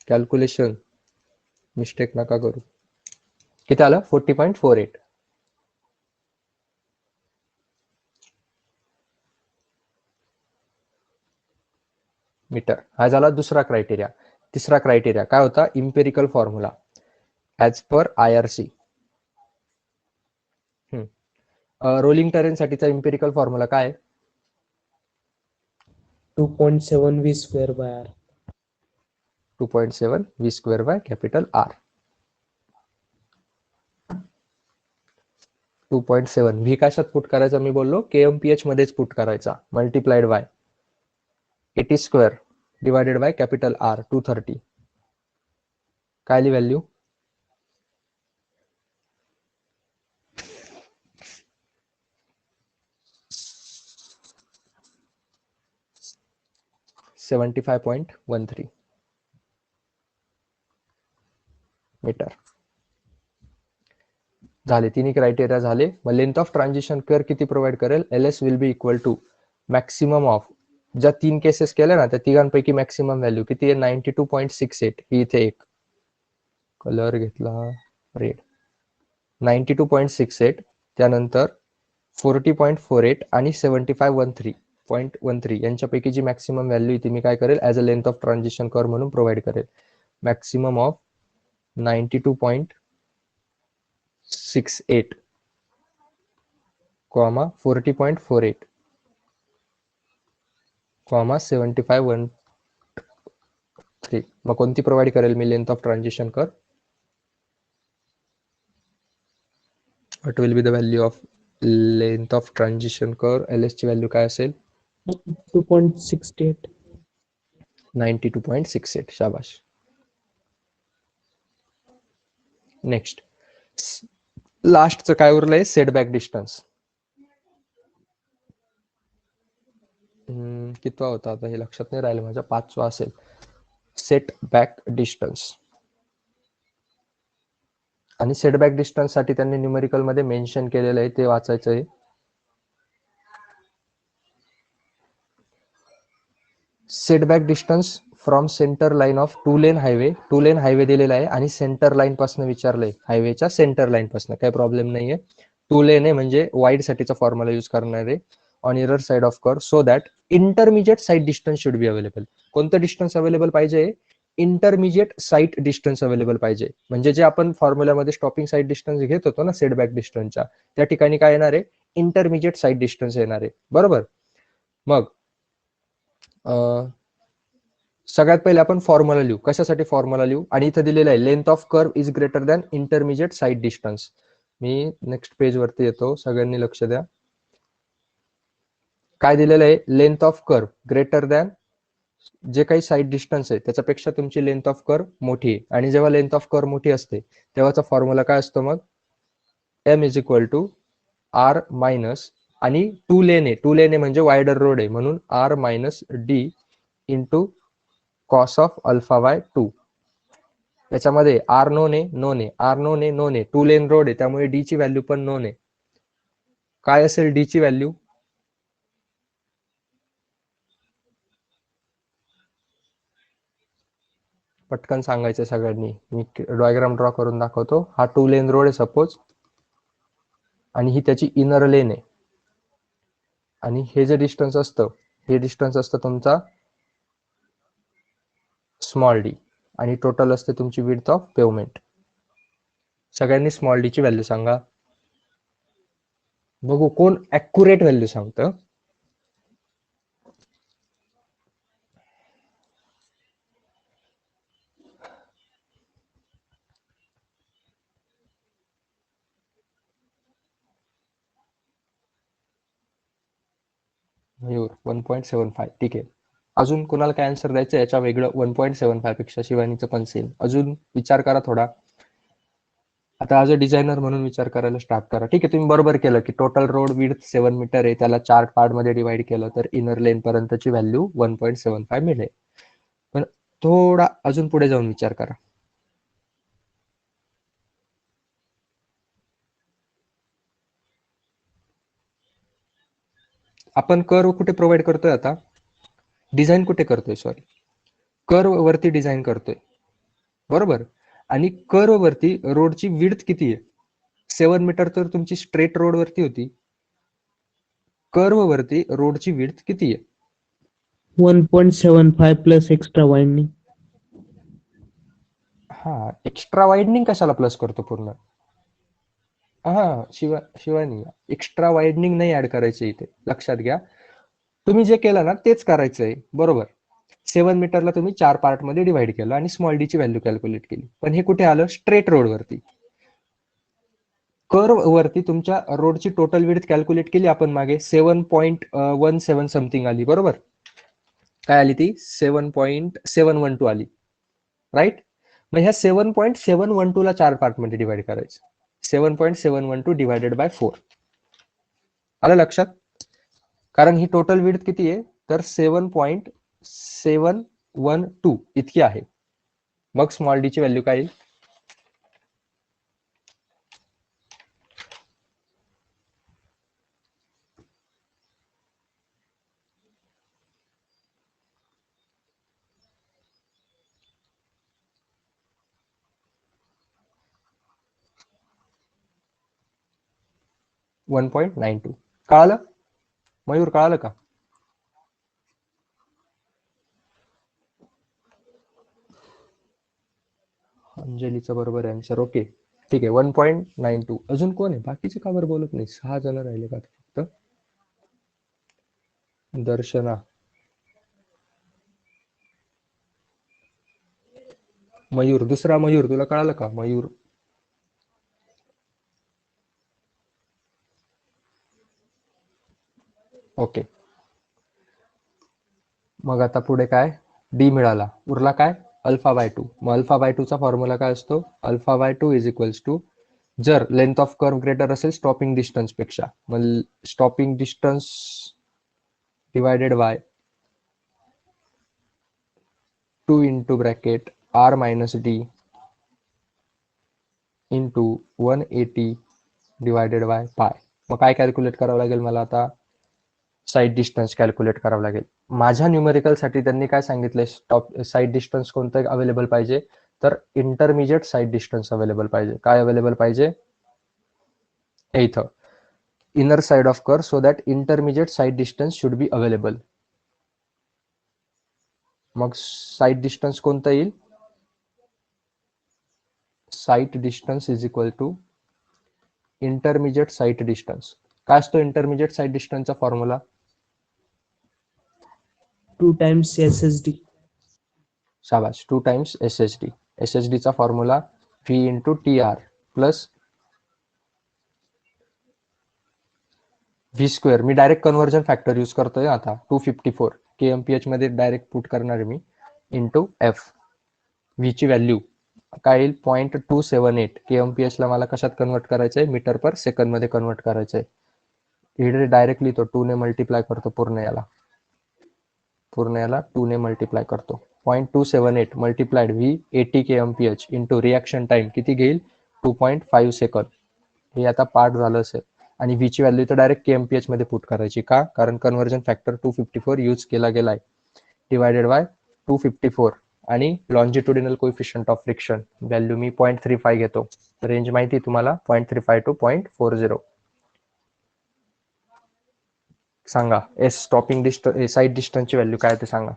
कॅल्क्युलेशन मिस्टेक नका करू. किती आलं? 40.48 मीटर. हा झाला दुसरा क्रायटेरिया. तिसरा क्रायटेरिया काय होता? Empirical formula as per IRC. Rolling terrain साठीचा इम्पेरिकल फॉर्म्युला काय? 2.7 V square by R. 2.7 V square by capital R. 2.7 V कशात पुट करायचा? मी बोललो KMPH मध्येच पुट करायचा. Multiplied by 80 square divided by capital R 230. काय आली व्हॅल्यू? 75.13 मीटर. झाले, तिन्ही क्रायटेरिया झाले. मग लेंथ ऑफ ट्रान्झिशन कर्व किती प्रोव्हाइड करेल? LS will be equal to maximum of ज्या 3 केसेस केल्या ना त्या तिघांपैकी मॅक्सिमम व्हॅल्यू किती आहे 92.68 ही इथे एक कलर घेतला रेड 92.68 त्यानंतर 40.48 आणि 75.13 यांच्यापैकी जी मॅक्सिमम व्हॅल्यू ती मी काय करेल as a length of transition curve म्हणून प्रोव्हाइड करेल मॅक्सिमम ऑफ 92.68 कॉमा 40.48 कॉमा 75.13 मग कोणती प्रोव्हाइड करेल मी length of transition curve what will be the value of length of transition curve ls ची व्हॅल्यू काय असेल 2.68. 92.68 शाबाश नेक्स्ट लास्टचं काय उरलंय सेटबॅक डिस्टन्स कितवा होता आता हे लक्षात नाही राहिलं माझ्या 5वा असेल सेट बॅक डिस्टन्स आणि सेटबॅक डिस्टन्स साठी त्यांनी न्यूमेरिकल मध्ये मेन्शन केलेलं आहे ते वाचायचं आहे setback distance from centre line of two lane highway दिलेला आहे आणि सेंटर लाईन पासून विचारलंय हायवेच्या सेंटर लाईन पासून काही प्रॉब्लेम नाहीये टू लेन आहे म्हणजे वाईड साठीचा फॉर्म्युला यूज करणार आहे on error side of curve so that intermediate side distance should be available कोणतं डिस्टन्स अवेलेबल पाहिजे इंटरमिजिएट साइट डिस्टन्स अवेलेबल पाहिजे म्हणजे जे आपण फॉर्म्युल्यामध्ये स्टॉपिंग साइड डिस्टन्स घेत होतो ना सेटबॅक डिस्टन्सच्या त्या ठिकाणी काय येणार आहे इंटरमिजिएट साइड डिस्टन्स येणार आहे बरोबर मग सगळ्यात पहिले आपण फॉर्म्युला लिहू कशासाठी फॉर्म्युला लिहू आणि इथे दिलेलं आहे length of curve is greater than intermediate side distance me next page वरती येतो सगळ्यांनी लक्ष द्या काय दिलेलं आहे length of curve greater than जे काही साइड डिस्टन्स आहे त्याच्यापेक्षा तुमची लेंथ ऑफ कर्व मोठी आहे आणि जेव्हा लेंथ ऑफ कर्व मोठी असते तेव्हाचा फॉर्म्युला काय असतो मग M is equal to R minus आणि टू लेन आहे म्हणजे वायडर रोड आहे म्हणून R minus D into cos of alpha by 2 याच्यामध्ये आर नोन आहे टू लेन रोड आहे त्यामुळे डी ची व्हॅल्यू पण नोन आहे काय असेल डी ची व्हॅल्यू पटकन सांगायचं सगळ्यांनी मी डायग्राम ड्रॉ करून दाखवतो हा टू लेन रोड आहे सपोज आणि ही त्याची इनर लेन आहे आणि हे जे डिस्टन्स असतं हे डिस्टन्स असतं तुमचा स्मॉल डी आणि टोटल असते तुमची विड्थ ऑफ पेवमेंट सगळ्यांनी स्मॉल डी ची व्हॅल्यू सांगा बघू कोण ऍक्युरेट व्हॅल्यू सांगतं मयूर 1.75 ठीक आहे अजून कुणाला काय आन्सर द्यायचं याच्या वेगळं 1.75 पेक्षा शिवानीचं पण सेम अजून विचार करा थोडा आता ॲज अ डिझायनर म्हणून विचार करायला स्टार्ट करा ठीक आहे तुम्ही बरोबर केलं की टोटल रोड विड्थ 7 मीटर आहे त्याला 4 पार्ट मध्ये डिवाइड केलं तर इनर लेन पर्यंतची व्हॅल्यू 1.75 मिळेल पण थोडा अजून पुढे जाऊन विचार करा आपण कर्व कुठे प्रोव्हाइड करतोय आता डिझाईन कुठे करतोय सॉरी कर्व वरती डिझाईन करतोय बरोबर आणि कर्व वरती रोडची विड्थ किती आहे 7 मीटर तर तुमची स्ट्रेट रोड वरती होती कर्व वरती रोडची विड्थ किती आहे 1.75 प्लस एक्स्ट्रा वाइंडिंग हा एक्स्ट्रा वाइडनिंग कशाला प्लस करतो पूर्ण हा शिवानी एक्स्ट्रा वाइडनिंग नाही ऍड करायची इथे लक्षात घ्या तुम्ही जे केलं ना तेच करायचंय बरोबर 7 मीटरला तुम्ही 4 पार्ट मध्ये डिवाइड केलं आणि स्मॉल डी ची व्हॅल्यू कॅल्क्युलेट केली पण हे कुठे आलं स्ट्रेट रोड वरती कर्व वरती तुमच्या रोडची टोटल विड्थ कॅल्क्युलेट केली आपण मागे 7.17 समथिंग आली बरोबर काय आली ती 7.712 आली राईट मग ह्या 7.712 ला 4 पार्ट मध्ये डिवाइड करायचं 7.712 डिवायडेड बाय 4 आलं लक्षात कारण ही टोटल विड्थ किती आहे तर 7.712 इतकी आहे मग स्मॉल डी ची व्हॅल्यू काय येईल 1.92. कळालं मयूर, कळालं का? अंजलीचं बरोबर आन्सर. ओके ठीक आहे. 1.92. अजून कोण आहे? बाकीचे का बरं बोलत नाही? 6 जण राहिले का फक्त? दर्शना, मयूर, दुसरा मयूर, तुला कळालं का? मयूर. ओके, मग आता पुढे काय? डी मिळाला, उरला काय? Alpha by two. मग अल्फा बाय टूचा फॉर्म्युला काय असतो? Alpha by two is equals to, जर लेंथ ऑफ कर्व ग्रेटर असेल स्टॉपिंग डिस्टन्स पेक्षा, मग stopping distance divided by 2 into bracket R minus D into 180 divided by pi. मग काय कॅल्क्युलेट करावं लागेल मला आता? साईड डिस्टन्स कॅल्क्युलेट करावं लागेल. माझ्या न्यूमेरिकलसाठी त्यांनी काय सांगितलंय? स्टॉप साईड डिस्टन्स कोणतं अवेलेबल पाहिजे? तर इंटरमिजिएट साईड डिस्टन्स अवेलेबल पाहिजे. काय अवेलेबल पाहिजे? हे इथं, inner side of curve so that intermediate sight distance should be available. मग साईड डिस्टन्स कोणतं येईल? Sight distance is equal to intermediate sight distance. काय असतो इंटरमिजिएट साईड डिस्टन्सचा फॉर्म्युला? 2 times SSD. शाबाश, 2 टाइम्स SSD. SSD चा formula V into T R plus V square. मी direct conversion factor use करतोय आता. 254 KMPH मध्ये डायरेक्ट पुट करणार आहे मी, इंटू एफ. व्ही ची व्हॅल्यू काय येईल? 0.278. KMPH ला मला कशात कन्वर्ट करायचं आहे? मीटर पर सेकंड मध्ये कन्वर्ट करायचं आहे. इकडे डायरेक्टली तो 2 ने मल्टिप्लाय करतो पूर्ण याला 2 ने मल्टिप्लाय करतो. 0.278 multiplied V 80 KMPH into reaction time किती घेईल? 2.5 सेकंद. हे आता पार्ट झालं असेल. आणि व्ही ची व्हॅल्यू तर डायरेक्ट KMPH मध्ये पुट करायची. का? कारण कन्व्हर्जन फॅक्टर 254 यूज केला गेलाय. डिवायडेड बाय 254 आणि longitudinal coefficient of friction value मी 0.35 घेतो. रेंज माहिती तुम्हाला 0.35 टू 0.40. सांगा एस स्टॉपिंग डिस्टन्स साईड डिस्टन्सची व्हॅल्यू काय ते सांगा.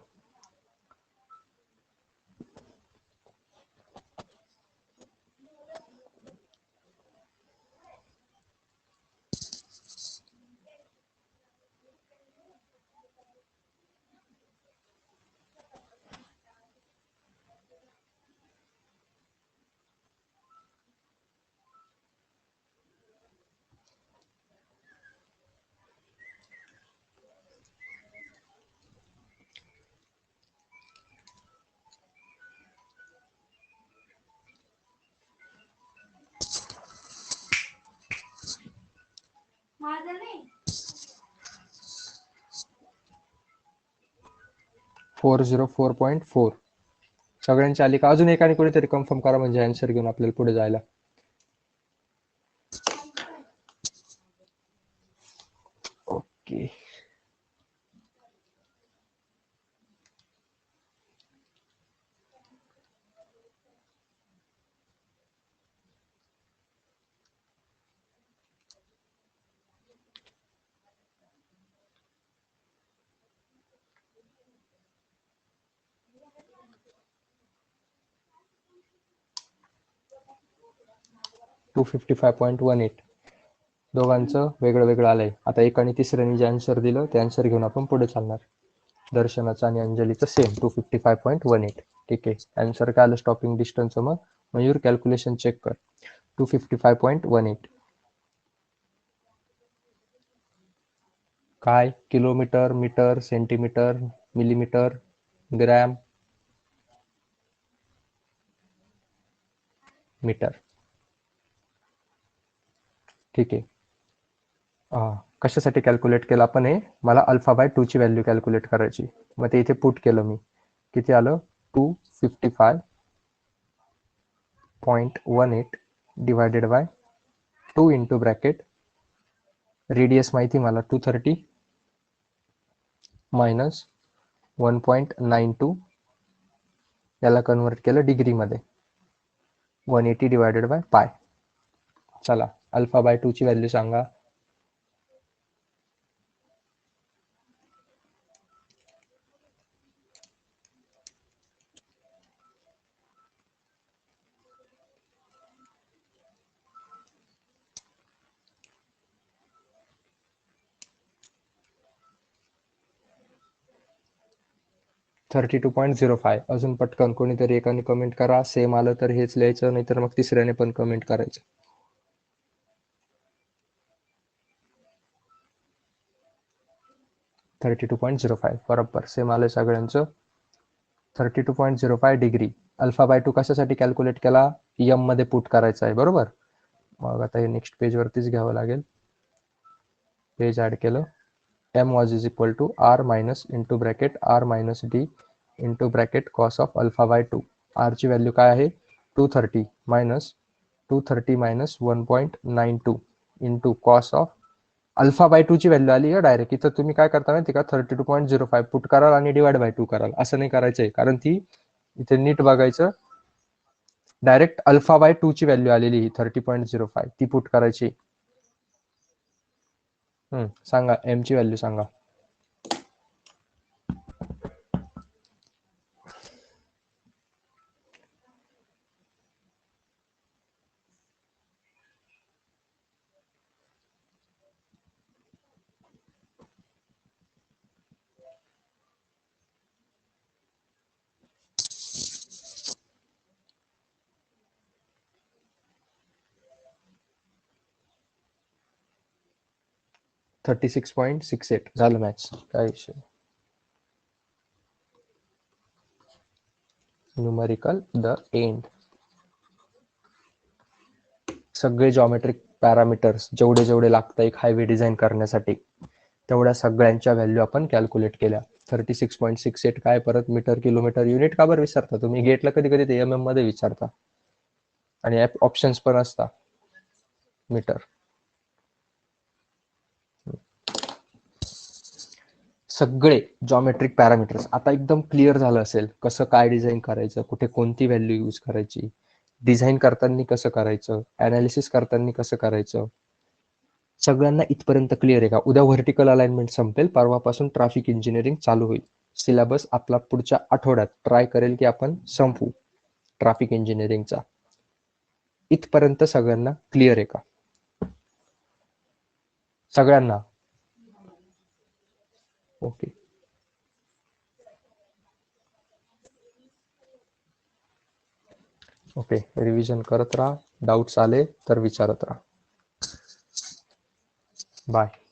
माझं नाही. 404.4. सगळ्यांची आली का? अजून एकाने कोणीतरी कन्फर्म करा म्हणजे आन्सर घेऊन आपल्याला पुढे जायला. Okay, to 255.18. दोघांचं वेगळं वेगळं आलंय. आता एकाने तिसऱ्याने जे आन्सर दिलं ते आन्सर घेऊन आपण पुढे चालणार. दर्शनाचं आणि अंजलीचं सेम 255.18. ठीक आहे, आन्सर काय आलं स्टॉपिंग डिस्टन्सचं? मग मयूर कॅल्क्युलेशन चेक कर. 255.18 काय? Kilometre, metre, centimetre, millimetre, gram, metre. ठीक आहे. कशासाठी कॅल्क्युलेट केलं आपण हे? मला अल्फा बाय 2 ची व्हॅल्यू कॅल्क्युलेट करायची. मग ते इथे पुट केलं मी. किती आलं? 255.18 divided by 2 into bracket radius माहिती मला 230 मायनस 1.92. याला कन्वर्ट केलं डिग्रीमध्ये 180 डिवायडेड बाय पाय. चला अल्फा बाय 2 ची व्हॅल्यू सांगा. 32.05. अजून पटकन कोणीतरी एकाने कमेंट करा. सेम आलं तर हेच लिहायचं, नाहीतर मग तिसऱ्याने पण कमेंट करायचं. (32.05) बरोबर सेम आलं सगळ्यांचं. 32.05 डिग्री. अल्फा बाय 2 कशासाठी कॅल्क्युलेट केला? एम मध्ये पुट करायचा आहे, बरोबर. मग आता हे नेक्स्ट पेज वरतीच घ्यावं लागेल. पेज ऍड केलं. m was is equal to r minus into bracket r minus d into bracket cos of alpha by 2. r ची व्हॅल्यू काय आहे? 230 minus 1.92 into cos of alpha by 2 ची व्हॅल्यू आली आहे डायरेक्ट. इथं तुम्ही काय करता माहिती का? 32.05 पुट कराल आणि डिवाइड बाय 2 कराल. असं नाही करायचंय, कारण ती इथे नीट बघायचं. डायरेक्ट अल्फा बाय 2 ची व्हॅल्यू आलेली ही 30.05 ती पुट करायची. सांगा एम ची व्हॅल्यू सांगा. (36.68) झालं मॅच. काय विषय? Numerical the end. सगळे जॉमेट्रिक पॅरामीटर्स जेवढे जेवढे लागतं एक हायवे डिझाईन करण्यासाठी, तेवढ्या सगळ्यांच्या व्हॅल्यू आपण कॅल्क्युलेट केल्या. 36.68 काय? परत मीटर, किलोमीटर, युनिट का बरं विसरता तुम्ही? गेटला कधी कधी ते mm मध्ये विचारता आणि ऑप्शन्स पण असतात. मीटर. सगळे जॉमेट्रिक पॅरामीटर्स आता एकदम क्लिअर झालं असेल कसं काय डिझाईन करायचं, कुठे कोणती व्हॅल्यू यूज करायची, डिझाईन करताना कसं करायचं, अनालिसिस करताना कसं करायचं. सगळ्यांना इथपर्यंत क्लिअर आहे का? उद्या व्हर्टिकल अलाइनमेंट संपेल, परवापासून ट्रॅफिक इंजिनिअरिंग चालू होईल. सिलेबस आपला पुढच्या आठवड्यात ट्राय करेल की आपण संपू ट्रॅफिक इंजिनिअरिंगचा. इथपर्यंत सगळ्यांना क्लिअर आहे का? सगळ्यांना ओके. ओके, रिव्हिजन करत राहा. डाऊट्स आले तर विचारत राहा. बाय.